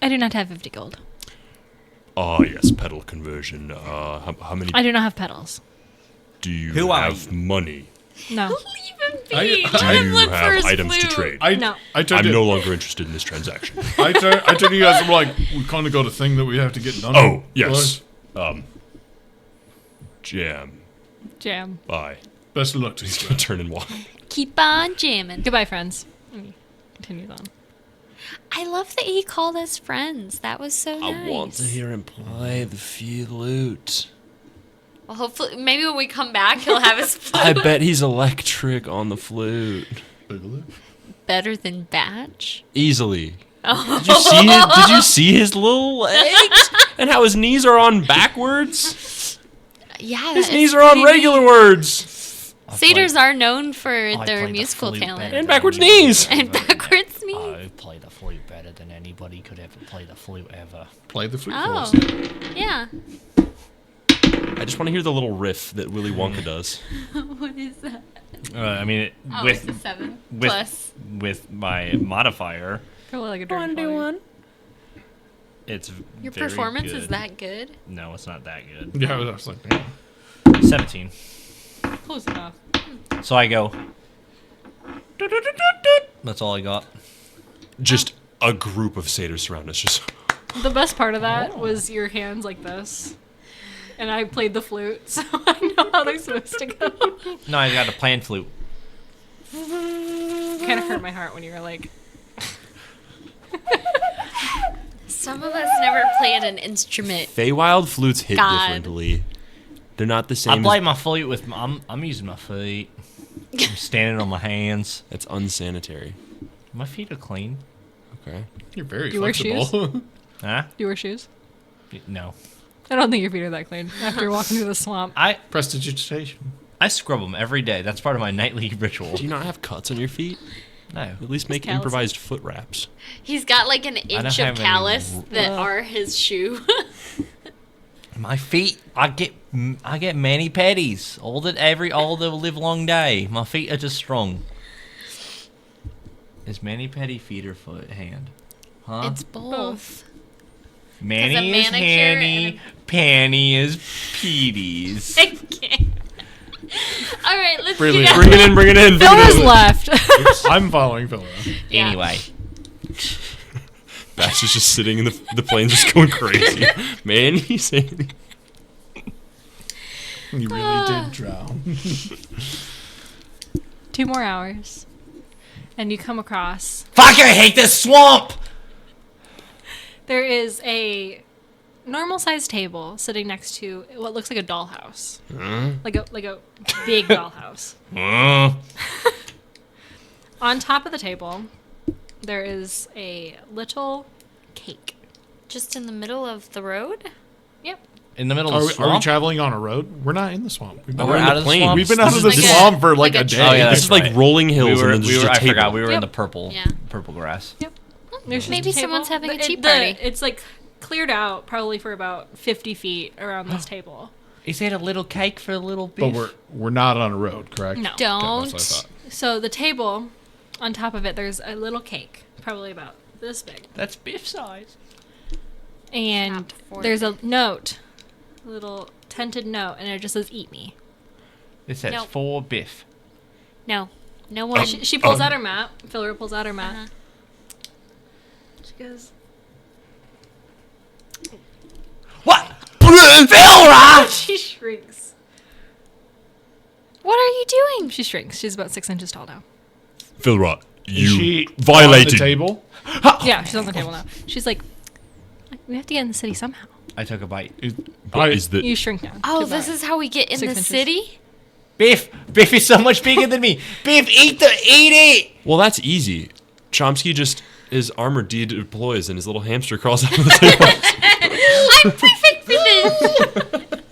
Speaker 4: I do not have 50 gold.
Speaker 3: Ah, yes, pedal conversion. How many
Speaker 4: I do not have pedals.
Speaker 3: do you
Speaker 5: Who are
Speaker 3: have
Speaker 5: you?
Speaker 3: money?
Speaker 4: No.
Speaker 2: Leave him be.
Speaker 1: I-
Speaker 2: Let
Speaker 3: Do
Speaker 2: him
Speaker 3: you
Speaker 2: look for
Speaker 3: have
Speaker 2: his
Speaker 3: items
Speaker 2: flute.
Speaker 3: to trade?
Speaker 4: No.
Speaker 1: I turned
Speaker 3: I'm
Speaker 1: it.
Speaker 3: no longer interested in this transaction.
Speaker 1: I turned you guys. I'm like, we kind of got a thing that we have to get done.
Speaker 3: Oh, yes. Jam.
Speaker 4: Jam.
Speaker 3: Bye.
Speaker 1: Best of luck to you.
Speaker 3: He's gonna turn and walk.
Speaker 2: Keep on jamming.
Speaker 4: Goodbye, friends. And he continues on.
Speaker 2: I love that he called us friends. That was so nice.
Speaker 3: I want to hear him play the flute.
Speaker 2: Well, hopefully, maybe when we come back, he'll have his flute.
Speaker 3: I bet he's electric on the flute.
Speaker 2: Better than Batch.
Speaker 3: Easily. Did you see it? Did you see his little legs? And how his knees are on backwards?
Speaker 2: Yeah,
Speaker 3: His
Speaker 2: it's
Speaker 3: knees are on
Speaker 2: pretty
Speaker 3: regular
Speaker 2: neat.
Speaker 3: words.
Speaker 2: Satyrs are known for
Speaker 7: I
Speaker 2: their
Speaker 7: played the
Speaker 2: musical
Speaker 7: flute
Speaker 2: talent.
Speaker 7: better
Speaker 3: And
Speaker 7: than
Speaker 3: backwards
Speaker 7: anybody
Speaker 3: knees.
Speaker 7: could
Speaker 2: And
Speaker 7: ever.
Speaker 2: backwards knees.
Speaker 7: I played the flute better than anybody could ever play the flute ever.
Speaker 1: Play the flute
Speaker 2: Oh,
Speaker 1: for us.
Speaker 2: yeah.
Speaker 3: I just want to hear the little riff that Willy Wonka does.
Speaker 2: What is that?
Speaker 5: I mean,
Speaker 2: Oh, it's a 7
Speaker 5: with
Speaker 2: plus.
Speaker 5: with my modifier,
Speaker 4: Probably like a dirty 1.
Speaker 5: it's
Speaker 2: Your
Speaker 5: very
Speaker 2: performance
Speaker 5: good.
Speaker 2: is that good?
Speaker 5: No, it's not that good.
Speaker 1: Yeah, I was like,
Speaker 5: 17.
Speaker 4: Close enough.
Speaker 5: So I go. That's all I got.
Speaker 3: Just a group of satyrs surround us. Just
Speaker 4: The best part of that was your hands like this. And I played the flute, so I know how they're supposed to go.
Speaker 5: No, I got a pan flute.
Speaker 4: Kind of hurt my heart when you were like,
Speaker 2: Some of us never played an instrument.
Speaker 3: Feywild flutes hit
Speaker 2: God.
Speaker 3: differently. They're not the same.
Speaker 5: I
Speaker 3: as-
Speaker 5: play my flute with. I'm using my feet. I'm standing on my hands.
Speaker 3: That's unsanitary.
Speaker 5: My feet are clean.
Speaker 3: Okay.
Speaker 1: you're very
Speaker 4: You wear
Speaker 1: flexible.
Speaker 5: Huh?
Speaker 4: do you wear shoes?
Speaker 5: No.
Speaker 4: I don't think your feet are that clean after walking through the swamp.
Speaker 5: I
Speaker 1: Prestidigitation.
Speaker 5: scrub them every day. That's part of my nightly ritual.
Speaker 3: Do you not have cuts on your feet?
Speaker 5: No.
Speaker 3: At least make
Speaker 4: calluses.
Speaker 3: improvised foot wraps.
Speaker 2: He's got like an
Speaker 5: don't
Speaker 2: inch of
Speaker 5: have any
Speaker 2: callus
Speaker 5: r-
Speaker 2: that
Speaker 4: Ugh.
Speaker 2: are his shoe.
Speaker 5: My feet, I get mani pedis all the live long day. My feet are just strong. Is mani pedi feet or foot hand? Huh?
Speaker 2: It's both.
Speaker 5: Manny
Speaker 2: 'cause a
Speaker 5: is
Speaker 2: manicure
Speaker 5: Hanny, Panny is Petey's.
Speaker 2: I can't. All right, let's
Speaker 1: Brilliant.
Speaker 2: get
Speaker 3: Bring it in, bring it in. Bring
Speaker 4: Phil
Speaker 3: it in.
Speaker 4: left.
Speaker 1: I'm following Phil.
Speaker 2: Yeah.
Speaker 5: Anyway,
Speaker 3: Bash is just sitting in the planes, just going crazy. Man, he's saying.
Speaker 1: You really did drown.
Speaker 4: 2 more hours. And you come across.
Speaker 5: fuck! I hate this swamp.
Speaker 4: There is a normal sized table sitting next to what looks like a dollhouse. Like a big dollhouse. On top of the table, there is a little cake.
Speaker 2: Just in the middle of the road?
Speaker 4: Yep.
Speaker 5: In the middle
Speaker 1: Are
Speaker 5: of
Speaker 1: we,
Speaker 5: the
Speaker 1: are we
Speaker 5: swamp.
Speaker 1: traveling on a road? We're not in the swamp. We've been,
Speaker 5: Oh, we're
Speaker 3: in
Speaker 5: out
Speaker 3: the
Speaker 5: of the
Speaker 3: plains.
Speaker 5: swamp.
Speaker 1: we've been out of the
Speaker 2: Like a-
Speaker 1: swamp for like
Speaker 2: like
Speaker 1: a
Speaker 2: a
Speaker 1: day.
Speaker 5: Oh, yeah,
Speaker 3: This is
Speaker 5: that's
Speaker 3: like
Speaker 5: right.
Speaker 3: rolling hills, and then there's
Speaker 5: I
Speaker 3: just a table.
Speaker 5: forgot. We were in
Speaker 4: Yep.
Speaker 5: the purple,
Speaker 2: Yeah.
Speaker 5: purple grass.
Speaker 4: Yep. There's just
Speaker 2: Maybe
Speaker 4: a table.
Speaker 2: someone's having a
Speaker 4: The-
Speaker 2: tea
Speaker 4: the-
Speaker 2: party.
Speaker 4: It's like cleared out probably for about 50 feet around this table.
Speaker 5: Is it a little cake for a little
Speaker 1: But
Speaker 5: beef?
Speaker 1: we're not on a road, correct?
Speaker 4: No.
Speaker 2: Don't.
Speaker 1: That's what I thought.
Speaker 4: So the table, on top of it, there's a little cake, probably about this big.
Speaker 5: That's beef size.
Speaker 4: And
Speaker 2: Not for
Speaker 4: there's a note, a little tinted note, and it just says "Eat me."
Speaker 5: It says
Speaker 2: Nope.
Speaker 5: for biff.
Speaker 2: No. No one.
Speaker 4: She pulls out her map. Flora pulls out her map.
Speaker 2: Uh-huh.
Speaker 4: She goes,
Speaker 5: What? Flora!
Speaker 4: she shrinks.
Speaker 2: What are you doing?
Speaker 4: She shrinks. She's about 6 inches tall now.
Speaker 3: Philrod,
Speaker 1: Is
Speaker 3: you
Speaker 1: she on
Speaker 3: violated.
Speaker 1: the table?
Speaker 4: Yeah, she's on the table now. She's like, we have to get in the city somehow.
Speaker 5: I took a bite.
Speaker 3: What is the?
Speaker 4: You shrink down.
Speaker 2: Oh,
Speaker 4: to
Speaker 2: this
Speaker 4: about-
Speaker 2: is how we get in
Speaker 4: 6
Speaker 2: the
Speaker 4: inches.
Speaker 2: city?
Speaker 5: Biff! Biff is so much bigger than me. Biff, eat it!
Speaker 3: Well, that's easy. Chomsky just his armor deploys and his little hamster crawls out of the table.
Speaker 2: I'm perfect for this.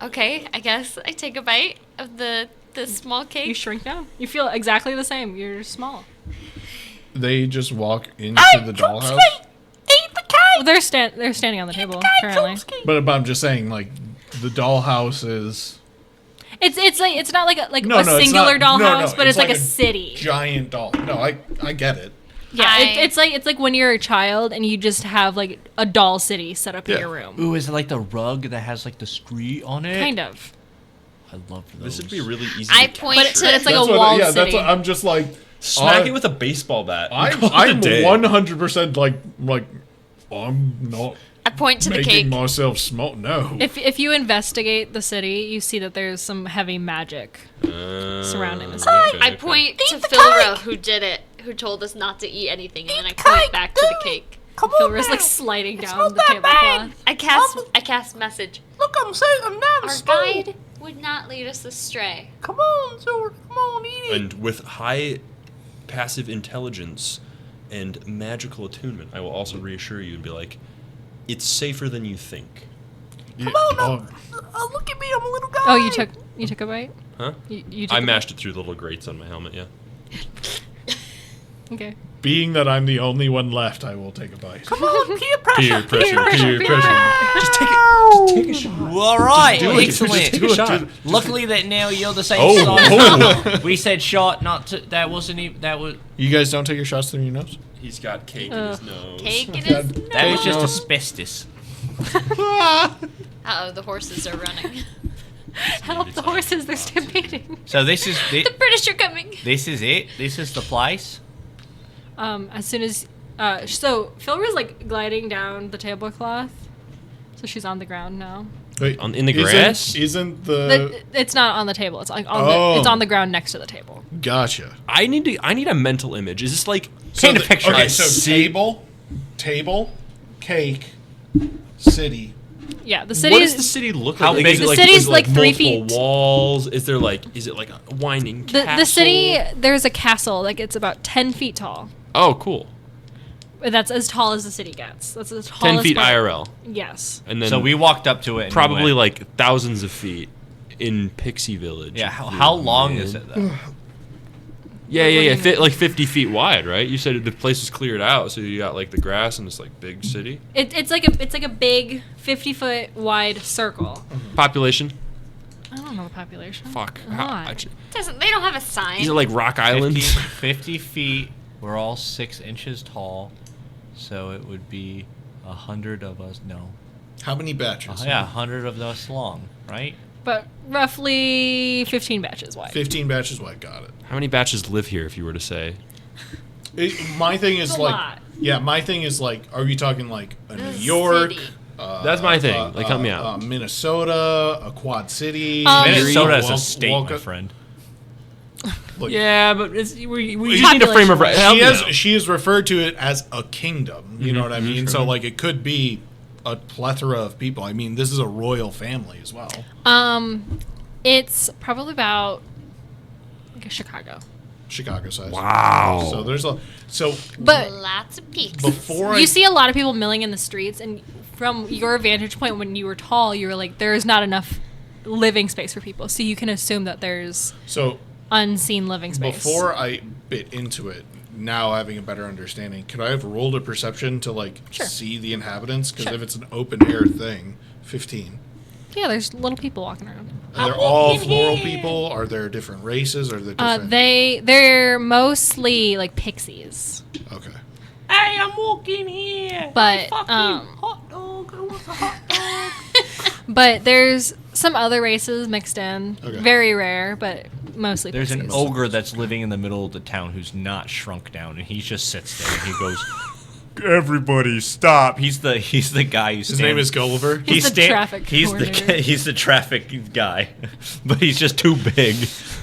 Speaker 2: Okay, I guess I take a bite of the small
Speaker 4: You
Speaker 2: cake.
Speaker 4: shrink down. You feel exactly the same. You're small.
Speaker 1: They just walk into the dollhouse.
Speaker 4: Well, they're standing on the table currently.
Speaker 1: But I'm just saying, like, the dollhouse is
Speaker 4: It's like it's not like a
Speaker 1: No,
Speaker 4: a
Speaker 1: no, it's
Speaker 4: singular
Speaker 1: not- no,
Speaker 4: dollhouse,
Speaker 1: no,
Speaker 4: but
Speaker 1: it's
Speaker 4: it's like
Speaker 1: like
Speaker 4: a
Speaker 1: a
Speaker 4: city.
Speaker 1: giant doll. No, I get it.
Speaker 4: Yeah,
Speaker 2: I-
Speaker 4: it's like when you're a child and you just have like a doll city set up in
Speaker 1: Yeah.
Speaker 4: your room.
Speaker 5: Ooh, is it like the rug that has like the street on it?
Speaker 4: Kind of.
Speaker 5: I love those.
Speaker 3: This would be really easy.
Speaker 2: I
Speaker 3: to
Speaker 2: point
Speaker 3: capture.
Speaker 2: to.
Speaker 4: It's like
Speaker 1: That's
Speaker 4: a
Speaker 1: what-
Speaker 4: walled
Speaker 1: yeah,
Speaker 4: city.
Speaker 1: that's what I'm just like.
Speaker 3: Smack it with a baseball bat.
Speaker 1: I'm 100% like I'm not
Speaker 2: I point to the
Speaker 1: making
Speaker 2: cake.
Speaker 1: myself small. No.
Speaker 4: If you investigate the city, you see that there's some heavy magic. Surrounding the city.
Speaker 2: I point to Philra, who did it, who told us not to eat anything, and then I point back to the cake.
Speaker 4: Philra's like sliding down the tablecloth.
Speaker 2: I cast message.
Speaker 5: Look, I'm saying I'm not
Speaker 2: Our guide would not lead us astray.
Speaker 5: Come on, Silver. Come on, eat it.
Speaker 3: And with high passive intelligence and magical attunement, I will also reassure you and be like, it's safer than you think.
Speaker 1: Come on,
Speaker 5: Oh, look at me. I'm a little guy.
Speaker 4: Oh, you took a bite?
Speaker 3: Huh?
Speaker 4: You took
Speaker 3: I
Speaker 4: a
Speaker 3: mashed it through the little grates on my helmet, yeah.
Speaker 4: bite? Okay.
Speaker 1: being that I'm the only one left, I will take a bite.
Speaker 5: Come on, peer pressure.
Speaker 1: Peer pressure.
Speaker 3: Just take it. Just take a shot.
Speaker 5: All right,
Speaker 3: Do it.
Speaker 5: excellent.
Speaker 3: Just take a shot.
Speaker 5: Luckily that now you're the same
Speaker 1: Oh.
Speaker 5: size. We said shot, not to. That wasn't even. That was.
Speaker 1: You guys don't take your shots through your nose?
Speaker 3: He's got cake in his nose.
Speaker 2: Cake in his
Speaker 5: That was just
Speaker 1: no.
Speaker 5: asbestos.
Speaker 2: Uh-oh, the horses are running.
Speaker 4: Help the horses, they're stampeding.
Speaker 5: So this is
Speaker 2: The British are coming.
Speaker 5: this is it. This is the place.
Speaker 4: As soon as so Philra's like gliding down the tablecloth. So she's on the ground now.
Speaker 1: Wait,
Speaker 3: In the grass?
Speaker 1: Isn't the...
Speaker 4: It's not on the table. It's like on
Speaker 1: Oh.
Speaker 4: the it's on the ground next to the table.
Speaker 1: Gotcha.
Speaker 3: I need a mental image. Is this like
Speaker 5: Paint a picture.
Speaker 1: Okay,
Speaker 3: I
Speaker 1: so
Speaker 3: see-
Speaker 1: table, cake, city.
Speaker 4: Yeah, the city
Speaker 3: what does
Speaker 4: is
Speaker 3: the city look
Speaker 5: How
Speaker 3: like?
Speaker 5: big-
Speaker 3: Is it
Speaker 5: The
Speaker 3: like
Speaker 4: city's
Speaker 3: is it
Speaker 4: like 3
Speaker 3: multiple
Speaker 4: feet.
Speaker 3: walls? Is it like a winding castle?
Speaker 4: the city. There's a castle. Like it's about 10 feet tall.
Speaker 3: Oh, cool.
Speaker 4: That's as tall as the city gets. That's the
Speaker 3: 10
Speaker 4: tallest
Speaker 3: feet
Speaker 4: part.
Speaker 3: IRL.
Speaker 4: Yes.
Speaker 3: And then
Speaker 5: So we walked up to it. And
Speaker 3: probably
Speaker 5: we went,
Speaker 3: like thousands of feet in Pixie Village.
Speaker 5: Yeah. How long is it though?
Speaker 3: Yeah. Like 50 feet wide, right? You said the place was cleared out, so you got like the grass and this like big city.
Speaker 4: It's like a big 50-foot wide circle.
Speaker 3: Population?
Speaker 4: I don't know the population.
Speaker 3: Fuck.
Speaker 4: Not.
Speaker 2: They don't have a sign.
Speaker 3: Is it like Rock
Speaker 5: 50,
Speaker 3: Island?
Speaker 5: 50 feet. We're all 6 inches tall, so it would be 100 of us. No.
Speaker 1: How many batches?
Speaker 5: Yeah, 100 of us long, right?
Speaker 4: But roughly 15 batches wide.
Speaker 1: 15 batches wide. Got it.
Speaker 3: How many batches live here, if you were to say?
Speaker 1: My thing is
Speaker 4: It's a
Speaker 1: like...
Speaker 4: lot.
Speaker 1: Yeah, my thing is like, are we talking like a New
Speaker 2: The
Speaker 1: York?
Speaker 2: city.
Speaker 3: That's my thing. Like, help me out.
Speaker 1: Minnesota, a Quad City.
Speaker 5: Minnesota is a
Speaker 1: Walk-
Speaker 5: state,
Speaker 1: walk-
Speaker 5: my friend.
Speaker 1: Look,
Speaker 3: Yeah, but it's, we
Speaker 1: Well,
Speaker 3: just need a frame of
Speaker 4: population-wise.
Speaker 3: help
Speaker 1: She
Speaker 3: me
Speaker 1: has
Speaker 3: out.
Speaker 1: she has referred to it as a kingdom. You know what I mean? So
Speaker 3: sure.
Speaker 1: like it could be a plethora of people. I mean, this is a royal family as well.
Speaker 4: It's probably about like Chicago.
Speaker 1: Chicago size.
Speaker 3: Wow.
Speaker 1: So there's
Speaker 4: But
Speaker 2: Lots of peaks.
Speaker 1: before
Speaker 4: you see a lot of people milling in the streets, and from your vantage point, when you were tall, you were like, there is not enough living space for people. So you can assume that there's
Speaker 1: so
Speaker 4: unseen living space.
Speaker 1: before I bit into it, now having a better understanding, could I have rolled a perception to like
Speaker 4: Sure.
Speaker 1: see the inhabitants? Because
Speaker 4: Sure.
Speaker 1: if it's an open air thing, 15.
Speaker 4: Yeah, there's little people walking around.
Speaker 1: And they're all floral people. Are there different races? Are there different?
Speaker 4: They're mostly like pixies,
Speaker 1: Okay.
Speaker 5: Hey, I'm walking here.
Speaker 4: but
Speaker 5: hot dog. I want a hot dog.
Speaker 4: but there's some other races mixed in.
Speaker 1: Okay.
Speaker 4: Very rare, but mostly
Speaker 5: There's an
Speaker 4: pixies.
Speaker 5: ogre that's living in the middle of the town who's not shrunk down, and he just sits there and he goes, "Everybody, stop!" He's the guy who's
Speaker 1: His name is Gulliver.
Speaker 4: He's the traffic
Speaker 5: He's the
Speaker 4: coordinator.
Speaker 5: he's the traffic guy, but he's just too big.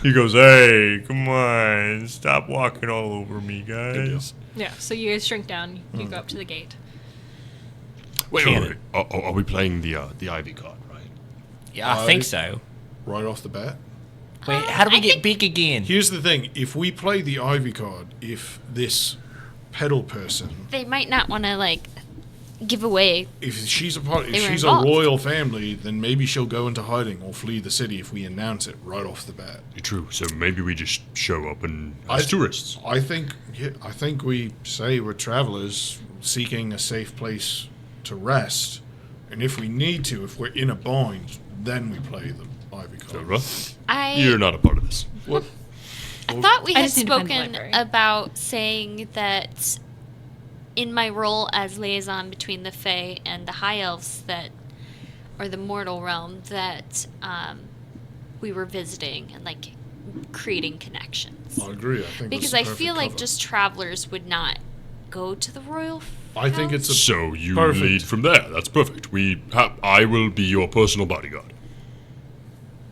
Speaker 5: He goes, "Hey, come on, stop walking all over me, guys."
Speaker 4: Yeah, so you guys shrink down. You go up to the gate.
Speaker 3: Wait,
Speaker 5: Cannon.
Speaker 3: Are we playing the Ivy card, right?
Speaker 5: Yeah, I think so.
Speaker 1: Right off the bat.
Speaker 5: Wait, how do we get big again?
Speaker 1: Here's the thing: if we play the Ivy card, if this pedal person,
Speaker 2: They might not want to like give away.
Speaker 1: if she's a part, if
Speaker 2: They were
Speaker 1: she's
Speaker 2: involved.
Speaker 1: a royal family, then maybe she'll go into hiding or flee the city if we announce it right off the bat.
Speaker 3: True. So maybe we just show up and
Speaker 1: I-
Speaker 3: as tourists.
Speaker 1: I think we say we're travelers seeking a safe place to rest, and if we need to, if we're in a bind, then we play the Ivy card.
Speaker 3: Flora, you're not a part of this.
Speaker 1: What?
Speaker 2: I thought we
Speaker 4: I
Speaker 2: had
Speaker 4: just need to find the
Speaker 2: spoken
Speaker 4: library.
Speaker 2: about saying that in my role as liaison between the Fae and the High Elves or the mortal realm, that we were visiting and like creating connections.
Speaker 1: I agree. I think
Speaker 2: Because
Speaker 1: that's
Speaker 2: I
Speaker 1: a
Speaker 2: feel
Speaker 1: perfect
Speaker 2: like
Speaker 1: cover.
Speaker 2: just travelers would not go to the royal.
Speaker 1: I think it's a
Speaker 3: So you
Speaker 1: Perfect.
Speaker 3: lead from there. That's perfect. I will be your personal bodyguard.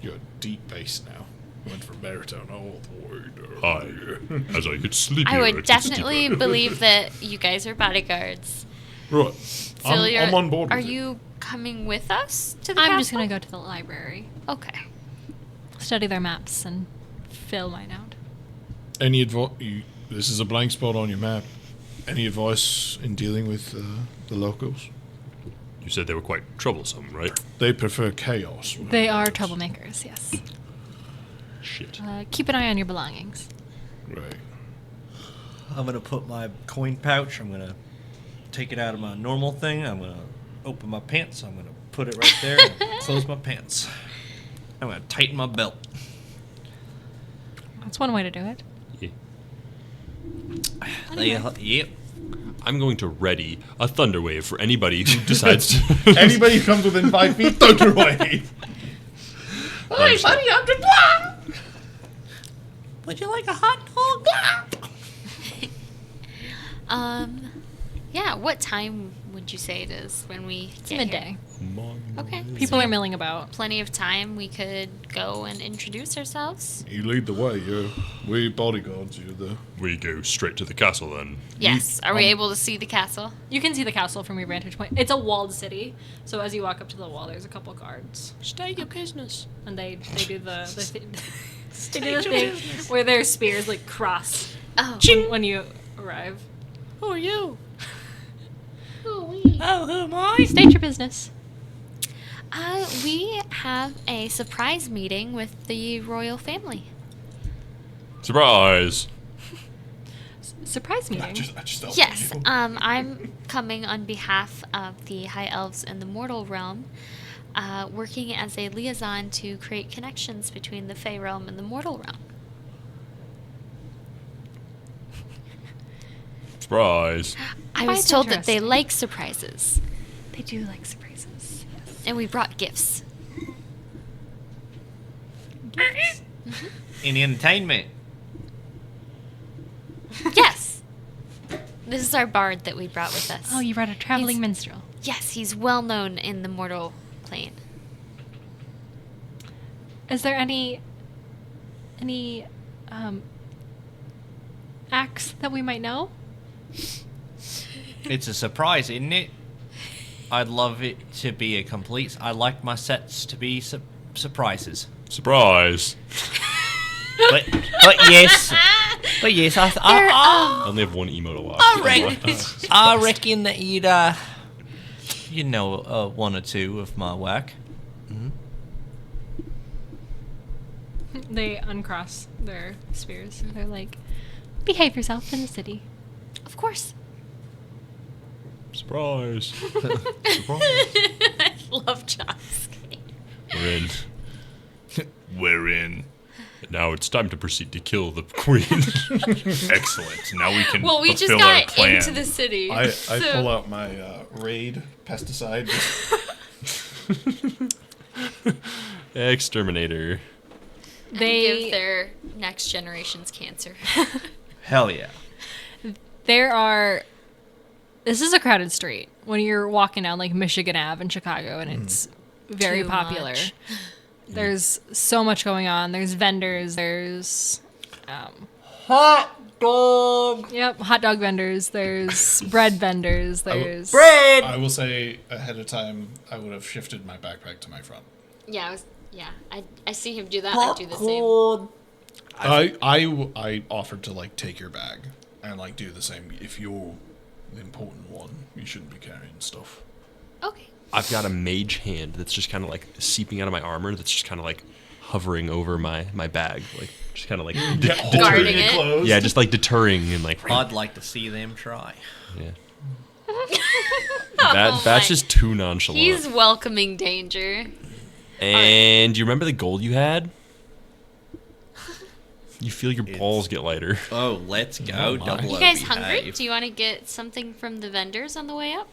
Speaker 1: You're deep bass now. Went from baritone all the way down.
Speaker 3: As I get sleepier.
Speaker 2: I
Speaker 3: it
Speaker 2: would
Speaker 3: gets
Speaker 2: definitely
Speaker 3: deeper.
Speaker 2: believe that you guys are bodyguards.
Speaker 1: Right.
Speaker 2: Phil,
Speaker 1: I'm on board.
Speaker 2: Are
Speaker 1: with it. you?
Speaker 2: Coming with us to the
Speaker 4: I'm
Speaker 2: castle?
Speaker 4: just gonna go to the library,
Speaker 2: Okay.
Speaker 4: study their maps, and fill mine out.
Speaker 1: Any advice? This is a blank spot on your map. Any advice in dealing with the locals?
Speaker 3: You said they were quite troublesome, right?
Speaker 1: They prefer chaos.
Speaker 4: They are troublemakers, yes.
Speaker 3: Shit.
Speaker 4: Keep an eye on your belongings.
Speaker 1: Right.
Speaker 5: I'm gonna put my coin pouch. I'm gonna take it out of my normal thing. I'm gonna open my pants. I'm gonna put it right there. And close my pants. I'm gonna tighten my belt.
Speaker 4: That's one way to do it.
Speaker 3: Yeah.
Speaker 5: Yep.
Speaker 3: I'm going to ready a thunder wave for anybody who decides to.
Speaker 1: Anybody who comes within 5 feet, thunder wave.
Speaker 3: Hey, buddy,
Speaker 5: I'm just. Would you like a hot dog?
Speaker 2: Yeah, what time would you say it is when we
Speaker 4: It's
Speaker 2: get
Speaker 4: midday.
Speaker 2: Here? Okay.
Speaker 4: People
Speaker 2: so
Speaker 4: are milling about.
Speaker 2: plenty of time. We could go and introduce ourselves.
Speaker 1: You lead the way. We bodyguards. You're the.
Speaker 3: We go straight to the castle then.
Speaker 2: Yes. Are we able to see the castle?
Speaker 4: You can see the castle from your vantage point. It's a walled city, so as you walk up to the wall, there's a couple guards.
Speaker 2: State your business.
Speaker 4: And they do they do the thing where their spears like cross
Speaker 2: Oh.
Speaker 4: when you arrive.
Speaker 2: Who are you?
Speaker 5: Oh, who am I?
Speaker 4: State your business.
Speaker 2: We have a surprise meeting with the royal family.
Speaker 3: Surprise!
Speaker 4: Surprise meeting.
Speaker 1: I just don't
Speaker 2: Yes,
Speaker 1: believe 'em.
Speaker 2: I'm coming on behalf of the High Elves in the mortal realm, working as a liaison to create connections between the Fey realm and the mortal realm.
Speaker 3: Surprise!
Speaker 2: I
Speaker 4: Quite
Speaker 2: was told that they
Speaker 4: interesting.
Speaker 2: like surprises,
Speaker 4: They do like surprises.
Speaker 2: and we brought gifts.
Speaker 5: Any entertainment?
Speaker 2: Yes! This is our bard that we brought with us.
Speaker 4: Oh, you brought a traveling
Speaker 2: He's-
Speaker 4: minstrel.
Speaker 2: Yes, he's well known in the mortal plane.
Speaker 4: Is there any acts that we might know?
Speaker 5: It's a surprise, isn't it? I'd love it to be a complete. I like my sets to be surprises.
Speaker 3: Surprise!
Speaker 5: But yes, But yes,
Speaker 3: I only have one emo to watch.
Speaker 5: I reckon that you'd, you know, one or two of my work.
Speaker 4: They uncross their spears. They're like, behave yourself in the city.
Speaker 2: Of course.
Speaker 3: Surprise.
Speaker 2: I love Chomsky.
Speaker 3: We're in.
Speaker 6: We're in.
Speaker 3: Now it's time to proceed to kill the queen.
Speaker 6: Excellent. Now we can
Speaker 2: Well, we just
Speaker 6: fulfill our
Speaker 2: got
Speaker 6: plan.
Speaker 2: into the city.
Speaker 1: I
Speaker 2: so-
Speaker 1: pull out my raid pesticide.
Speaker 3: Exterminator.
Speaker 2: and
Speaker 4: They
Speaker 2: give their next generation's cancer.
Speaker 5: Hell yeah.
Speaker 4: This is a crowded street when you're walking down like Michigan Ave in Chicago, and it's very
Speaker 2: Too
Speaker 4: popular.
Speaker 2: much.
Speaker 4: There's so much going on. There's vendors. There's
Speaker 5: Hot dog.
Speaker 4: hot dog vendors. There's bread vendors. There's
Speaker 5: Bread.
Speaker 1: I will say ahead of time, I would have shifted my backpack to my front.
Speaker 2: Yeah, I see him do that. I do the same.
Speaker 5: Popcorn.
Speaker 1: I offered to like take your bag and like do the same. If you're the important one, you shouldn't be carrying stuff.
Speaker 2: Okay.
Speaker 3: I've got a mage hand that's just kind of like seeping out of my armor. That's just kind of like hovering over my bag, like just kind of like
Speaker 2: Guarding it.
Speaker 1: Closed.
Speaker 3: yeah, just like deterring and like
Speaker 5: I'd like to see them try.
Speaker 3: yeah.
Speaker 2: Oh
Speaker 3: That's
Speaker 2: my.
Speaker 3: just too nonchalant.
Speaker 2: He's welcoming danger.
Speaker 3: And do you remember the gold you had? You feel your balls get lighter.
Speaker 5: Oh, let's go. Double
Speaker 2: You guys
Speaker 5: O
Speaker 2: hungry?
Speaker 5: behave.
Speaker 2: Do you want to get something from the vendors on the way up?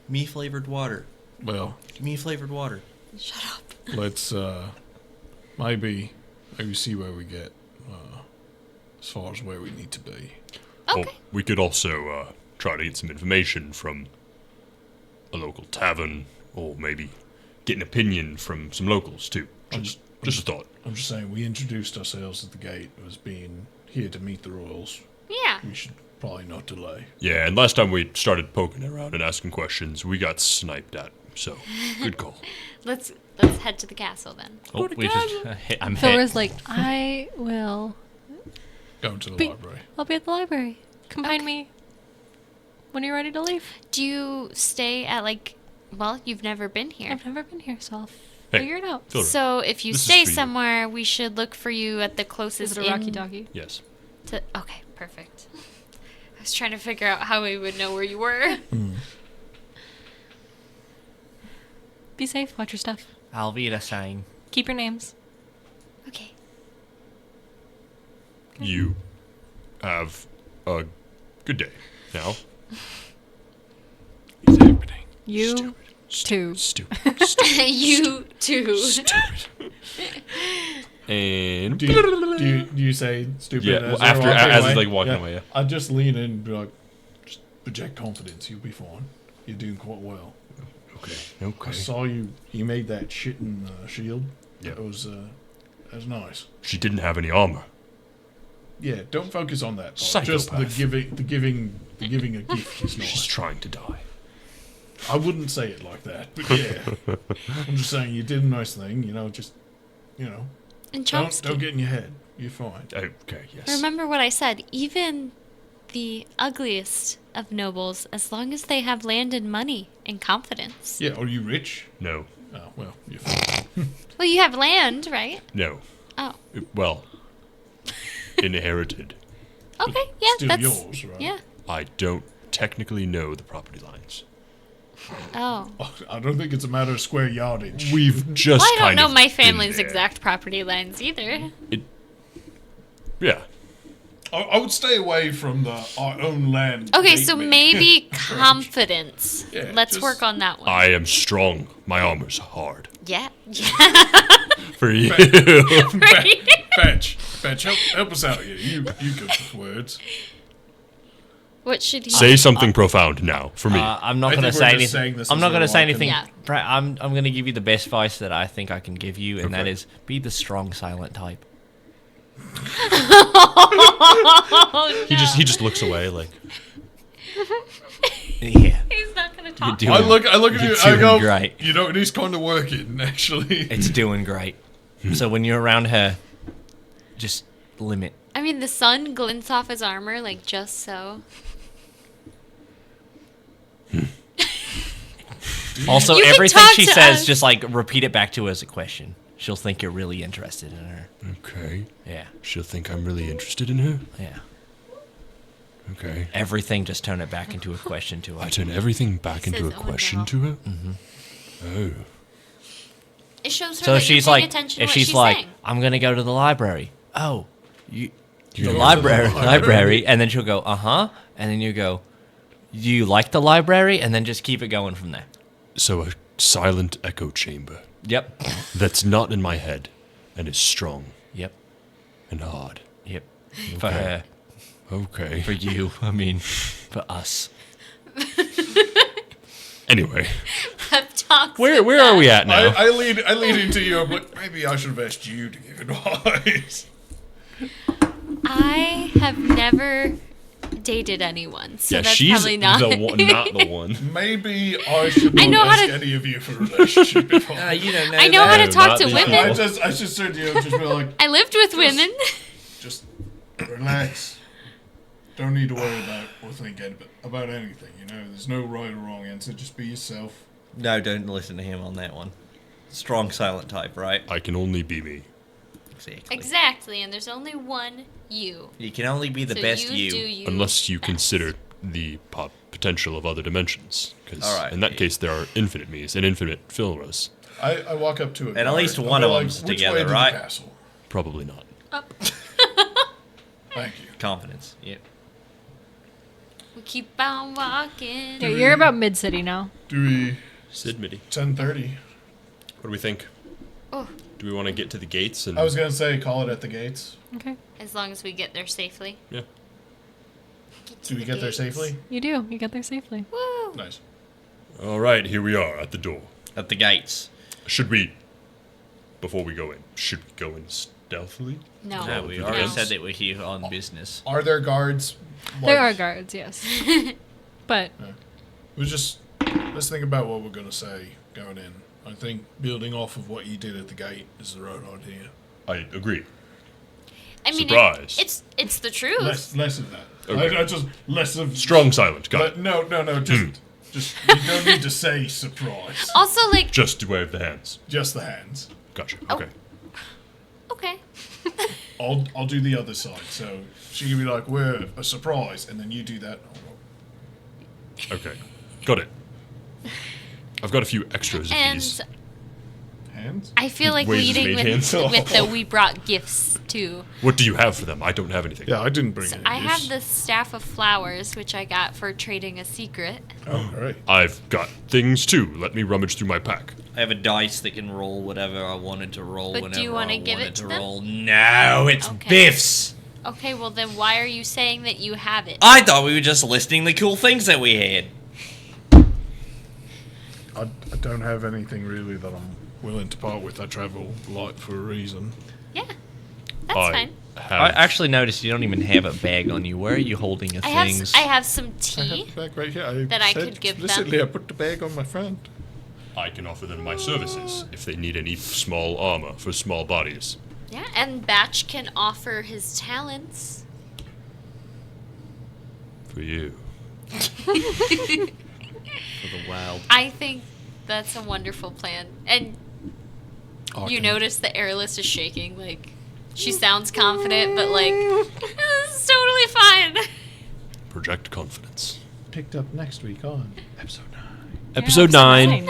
Speaker 5: Me flavored water.
Speaker 1: Well,
Speaker 5: Me flavored water.
Speaker 2: Shut up.
Speaker 1: let's maybe see where we get as far as where we need to be.
Speaker 2: Okay.
Speaker 3: Well, we could also try to get some information from a local tavern, or maybe get an opinion from some locals too. Just a thought.
Speaker 1: I'm just saying, we introduced ourselves at the gate as being here to meet the royals.
Speaker 2: Yeah.
Speaker 1: We should probably not delay.
Speaker 3: Yeah, and last time we started poking around and asking questions, we got sniped at. So, good call.
Speaker 2: Let's head to the castle then.
Speaker 5: Oh, we just I'm
Speaker 4: Flora's
Speaker 5: hit.
Speaker 4: like, I will.
Speaker 1: Going to the
Speaker 4: Be-
Speaker 1: library.
Speaker 4: I'll be at the library. Come find me when you're ready to leave.
Speaker 2: Do you stay at well, you've never been here.
Speaker 4: I've never been here, so I'll
Speaker 3: Hey,
Speaker 4: figure it out.
Speaker 3: Flora,
Speaker 2: So if you
Speaker 3: This is
Speaker 2: stay
Speaker 3: for you.
Speaker 2: somewhere, we should look for you at the
Speaker 4: Is
Speaker 2: closest
Speaker 4: it a Rocky
Speaker 2: inn
Speaker 4: Doggy?
Speaker 3: yes.
Speaker 2: Okay, perfect. I was trying to figure out how we would know where you were.
Speaker 4: Be safe. Watch your stuff.
Speaker 5: Alvida saying.
Speaker 4: Keep your names.
Speaker 2: Okay.
Speaker 3: You have a good day now.
Speaker 1: He's happening.
Speaker 4: You too.
Speaker 3: Stupid.
Speaker 2: You too.
Speaker 3: And
Speaker 1: Do you say stupid?
Speaker 3: Yeah,
Speaker 1: as
Speaker 3: well,
Speaker 1: they're
Speaker 3: after-
Speaker 1: walking
Speaker 3: as
Speaker 1: away?
Speaker 3: he's, like, walking away, yeah.
Speaker 1: I'd just lean in and be like, just project confidence. You'll be fine. You're doing quite well.
Speaker 3: okay.
Speaker 1: I saw you. You made that shitting shield.
Speaker 3: Yeah.
Speaker 1: That was nice.
Speaker 3: She didn't have any armor.
Speaker 1: Yeah, don't focus on that. Part. Just the
Speaker 3: Psychopath.
Speaker 1: giving a gift is
Speaker 3: She's
Speaker 1: nice.
Speaker 3: trying to die.
Speaker 1: I wouldn't say it like that, but yeah. I'm just saying you did a nice thing. Just
Speaker 2: And
Speaker 1: don't
Speaker 2: Chomsky.
Speaker 1: get in your head. You're fine.
Speaker 3: Okay, yes.
Speaker 2: Remember what I said. Even the ugliest of nobles, as long as they have land and money and confidence.
Speaker 1: Yeah. Are you rich?
Speaker 3: No.
Speaker 1: Oh well, you're fine.
Speaker 2: Well, you have land, right?
Speaker 3: No.
Speaker 2: Oh.
Speaker 3: Well, inherited.
Speaker 2: Okay. Yeah.
Speaker 1: Still
Speaker 2: that's
Speaker 1: yours, right?
Speaker 2: Yeah.
Speaker 3: I don't technically know the property lines.
Speaker 2: Oh.
Speaker 1: I don't think it's a matter of square yardage.
Speaker 3: We've just
Speaker 2: Well, I don't
Speaker 3: kind
Speaker 2: know
Speaker 3: of
Speaker 2: my
Speaker 3: been
Speaker 2: family's
Speaker 3: there.
Speaker 2: exact property lines either.
Speaker 3: Yeah.
Speaker 1: I would stay away from our own land.
Speaker 2: Okay,
Speaker 1: hate
Speaker 2: so
Speaker 1: me.
Speaker 2: maybe confidence.
Speaker 1: Yeah,
Speaker 2: Let's
Speaker 1: just-
Speaker 2: work on that one.
Speaker 3: I am strong. My armor's hard.
Speaker 2: Yeah.
Speaker 3: For you.
Speaker 1: Fetch, help us out here. You good with words.
Speaker 2: What should he
Speaker 3: Say something profound now for me.
Speaker 5: I'm not
Speaker 1: I
Speaker 5: going to
Speaker 1: think
Speaker 5: say
Speaker 1: we're just saying
Speaker 5: anything.
Speaker 1: this
Speaker 5: I'm
Speaker 1: as
Speaker 5: not
Speaker 1: a
Speaker 5: going to say
Speaker 1: walk-in.
Speaker 5: anything.
Speaker 2: Yeah.
Speaker 5: I'm going to give you the best advice that I think I can give you, and that
Speaker 3: Okay.
Speaker 5: is be the strong, silent type.
Speaker 3: He just looks away like
Speaker 5: Yeah.
Speaker 2: He's not gonna
Speaker 5: You're
Speaker 2: talk.
Speaker 5: doing,
Speaker 1: I look at
Speaker 5: you're
Speaker 1: you. I
Speaker 5: doing
Speaker 1: go.
Speaker 5: great.
Speaker 1: It is kind of working actually.
Speaker 5: It's doing great. So when you're around her, just limit.
Speaker 2: I I mean, the sun glints off his armor, like, just so.
Speaker 5: Also,
Speaker 2: You can
Speaker 5: everything
Speaker 2: talk
Speaker 5: she
Speaker 2: to
Speaker 5: says,
Speaker 2: us.
Speaker 5: just like repeat it back to her as a question. She'll think you're really interested in her.
Speaker 3: Okay.
Speaker 5: Yeah,
Speaker 3: She'll think I'm really interested in her.
Speaker 5: yeah.
Speaker 3: Okay.
Speaker 5: Everything, just turn it back into a question to her.
Speaker 3: I turn everything back
Speaker 2: He
Speaker 3: into a
Speaker 2: says, "Oh,
Speaker 3: question
Speaker 2: no."
Speaker 3: to her. Oh.
Speaker 2: It shows her
Speaker 5: So
Speaker 2: that
Speaker 5: she's
Speaker 2: you're paying
Speaker 5: like,
Speaker 2: attention to
Speaker 5: if
Speaker 2: what
Speaker 5: she's
Speaker 2: she's
Speaker 5: like,
Speaker 2: saying.
Speaker 5: I'm gonna go to the library. Oh, the
Speaker 3: go to
Speaker 5: library, and then she'll go, and then you go, do you like the library? And then just keep it going from there.
Speaker 3: So a silent echo chamber
Speaker 5: Yep.
Speaker 3: that's not in my head and is strong
Speaker 5: Yep.
Speaker 3: and hard.
Speaker 5: Yep. For her.
Speaker 3: Okay.
Speaker 5: For you. I mean, for us.
Speaker 3: Anyway,
Speaker 2: Pep talks.
Speaker 3: where
Speaker 2: with
Speaker 3: are
Speaker 2: that.
Speaker 3: we at now?
Speaker 6: I lead into you. I'm like, maybe I should have asked you to give advice.
Speaker 2: I have never dated anyone, so
Speaker 3: yeah,
Speaker 2: that's
Speaker 3: she's
Speaker 2: probably not.
Speaker 3: the one, not the one.
Speaker 6: Maybe I should not
Speaker 2: know how
Speaker 6: ask
Speaker 2: to-
Speaker 6: any of you for relationship advice.
Speaker 5: You don't know
Speaker 2: I know how to
Speaker 3: No,
Speaker 2: talk
Speaker 3: not
Speaker 2: to
Speaker 3: these
Speaker 2: women.
Speaker 6: I just said to you, just be like,
Speaker 2: I lived with women.
Speaker 6: just relax. Don't need to worry about or think about anything. You know, there's no right or wrong answer. Just be yourself.
Speaker 5: No, don't listen to him on that one. Strong silent type, right?
Speaker 3: I can only be me.
Speaker 5: Exactly.
Speaker 2: Exactly, and there's only one you.
Speaker 5: You can only be the
Speaker 2: So
Speaker 5: best
Speaker 2: you
Speaker 5: you.
Speaker 2: do you.
Speaker 3: Unless you
Speaker 2: best.
Speaker 3: consider the potential of other dimensions. Because
Speaker 5: Alright.
Speaker 3: in that case, there are infinite me's and infinite Floras.
Speaker 6: I walk up to it.
Speaker 5: And at least one of them's together, right?
Speaker 6: Castle?
Speaker 3: Probably not.
Speaker 2: Up.
Speaker 6: Thank you.
Speaker 5: Confidence. Yep.
Speaker 2: We keep on walking.
Speaker 4: Yeah, you're about mid city now.
Speaker 6: Do we
Speaker 3: Sid Mitty.
Speaker 6: 10:30?
Speaker 3: What do we think?
Speaker 2: Oh,
Speaker 3: Do we want to get to the gates? And
Speaker 6: I was gonna say call it at the gates.
Speaker 4: Okay.
Speaker 2: as long as we get there safely.
Speaker 3: yeah.
Speaker 6: Do we get there safely?
Speaker 4: You do. You get there safely.
Speaker 2: Woo!
Speaker 6: Nice.
Speaker 3: All right, here we are at the door.
Speaker 5: At the gates.
Speaker 3: Should we, before we go in, should we go in stealthily?
Speaker 2: No.
Speaker 5: No, we
Speaker 3: No.
Speaker 5: already
Speaker 2: No.
Speaker 5: said that we're here on business.
Speaker 6: Are there guards?
Speaker 4: There are guards, yes. But
Speaker 6: We just let's think about what we're gonna say going in. I think building off of what you did at the gate is the right idea.
Speaker 3: I agree.
Speaker 2: I mean,
Speaker 3: Surprise.
Speaker 2: it's the truth.
Speaker 6: Less of that.
Speaker 3: Okay.
Speaker 6: I just less of
Speaker 3: Strong silent, got it.
Speaker 6: No. Just you don't need to say surprise.
Speaker 2: Also, like,
Speaker 3: Just to wave the hands.
Speaker 6: Just the hands.
Speaker 3: Gotcha,
Speaker 2: Oh.
Speaker 3: okay.
Speaker 2: okay.
Speaker 6: I'll do the other side. So she can be like, we're a surprise, and then you do that.
Speaker 3: Okay, got it. I've got a few extras of
Speaker 2: And
Speaker 3: these.
Speaker 6: Hands?
Speaker 2: I feel like
Speaker 3: Waves
Speaker 2: leading
Speaker 3: made hands.
Speaker 2: with the we brought gifts too.
Speaker 3: What do you have for them? I don't have anything.
Speaker 6: Yeah, I didn't bring
Speaker 2: So
Speaker 6: any.
Speaker 2: I have the staff of flowers, which I got for trading a secret.
Speaker 6: Oh, all right.
Speaker 3: I've got things too. Let me rummage through my pack.
Speaker 5: I have a dice that can roll whatever I wanted to roll
Speaker 2: But do
Speaker 5: whenever
Speaker 2: you wanna
Speaker 5: I
Speaker 2: give it
Speaker 5: wanted
Speaker 2: to
Speaker 5: to
Speaker 2: them?
Speaker 5: roll. No, it's
Speaker 2: Okay.
Speaker 5: Biff's.
Speaker 2: Okay, well then why are you saying that you have it?
Speaker 5: I thought we were just listing the cool things that we had.
Speaker 6: I don't have anything really that I'm willing to part with. I travel a lot for a reason.
Speaker 2: Yeah, that's
Speaker 3: I
Speaker 2: fine.
Speaker 3: have.
Speaker 5: I actually noticed you don't even have a bag on you. Where are you holding your
Speaker 2: I
Speaker 5: things?
Speaker 2: have some
Speaker 6: I
Speaker 2: tea.
Speaker 6: have the bag right here.
Speaker 2: That I
Speaker 6: said
Speaker 2: could give them.
Speaker 6: explicitly, I put the bag on my friend.
Speaker 3: I can offer them my services if they need any small armor for small bodies.
Speaker 2: Yeah, and Batch can offer his talents.
Speaker 3: For you.
Speaker 5: For the wild.
Speaker 2: I think that's a wonderful plan. And you notice the airless is shaking. Like, she sounds confident, but like, this is totally fine.
Speaker 3: Project confidence.
Speaker 6: Picked up next week on episode 9.
Speaker 3: Episode 9.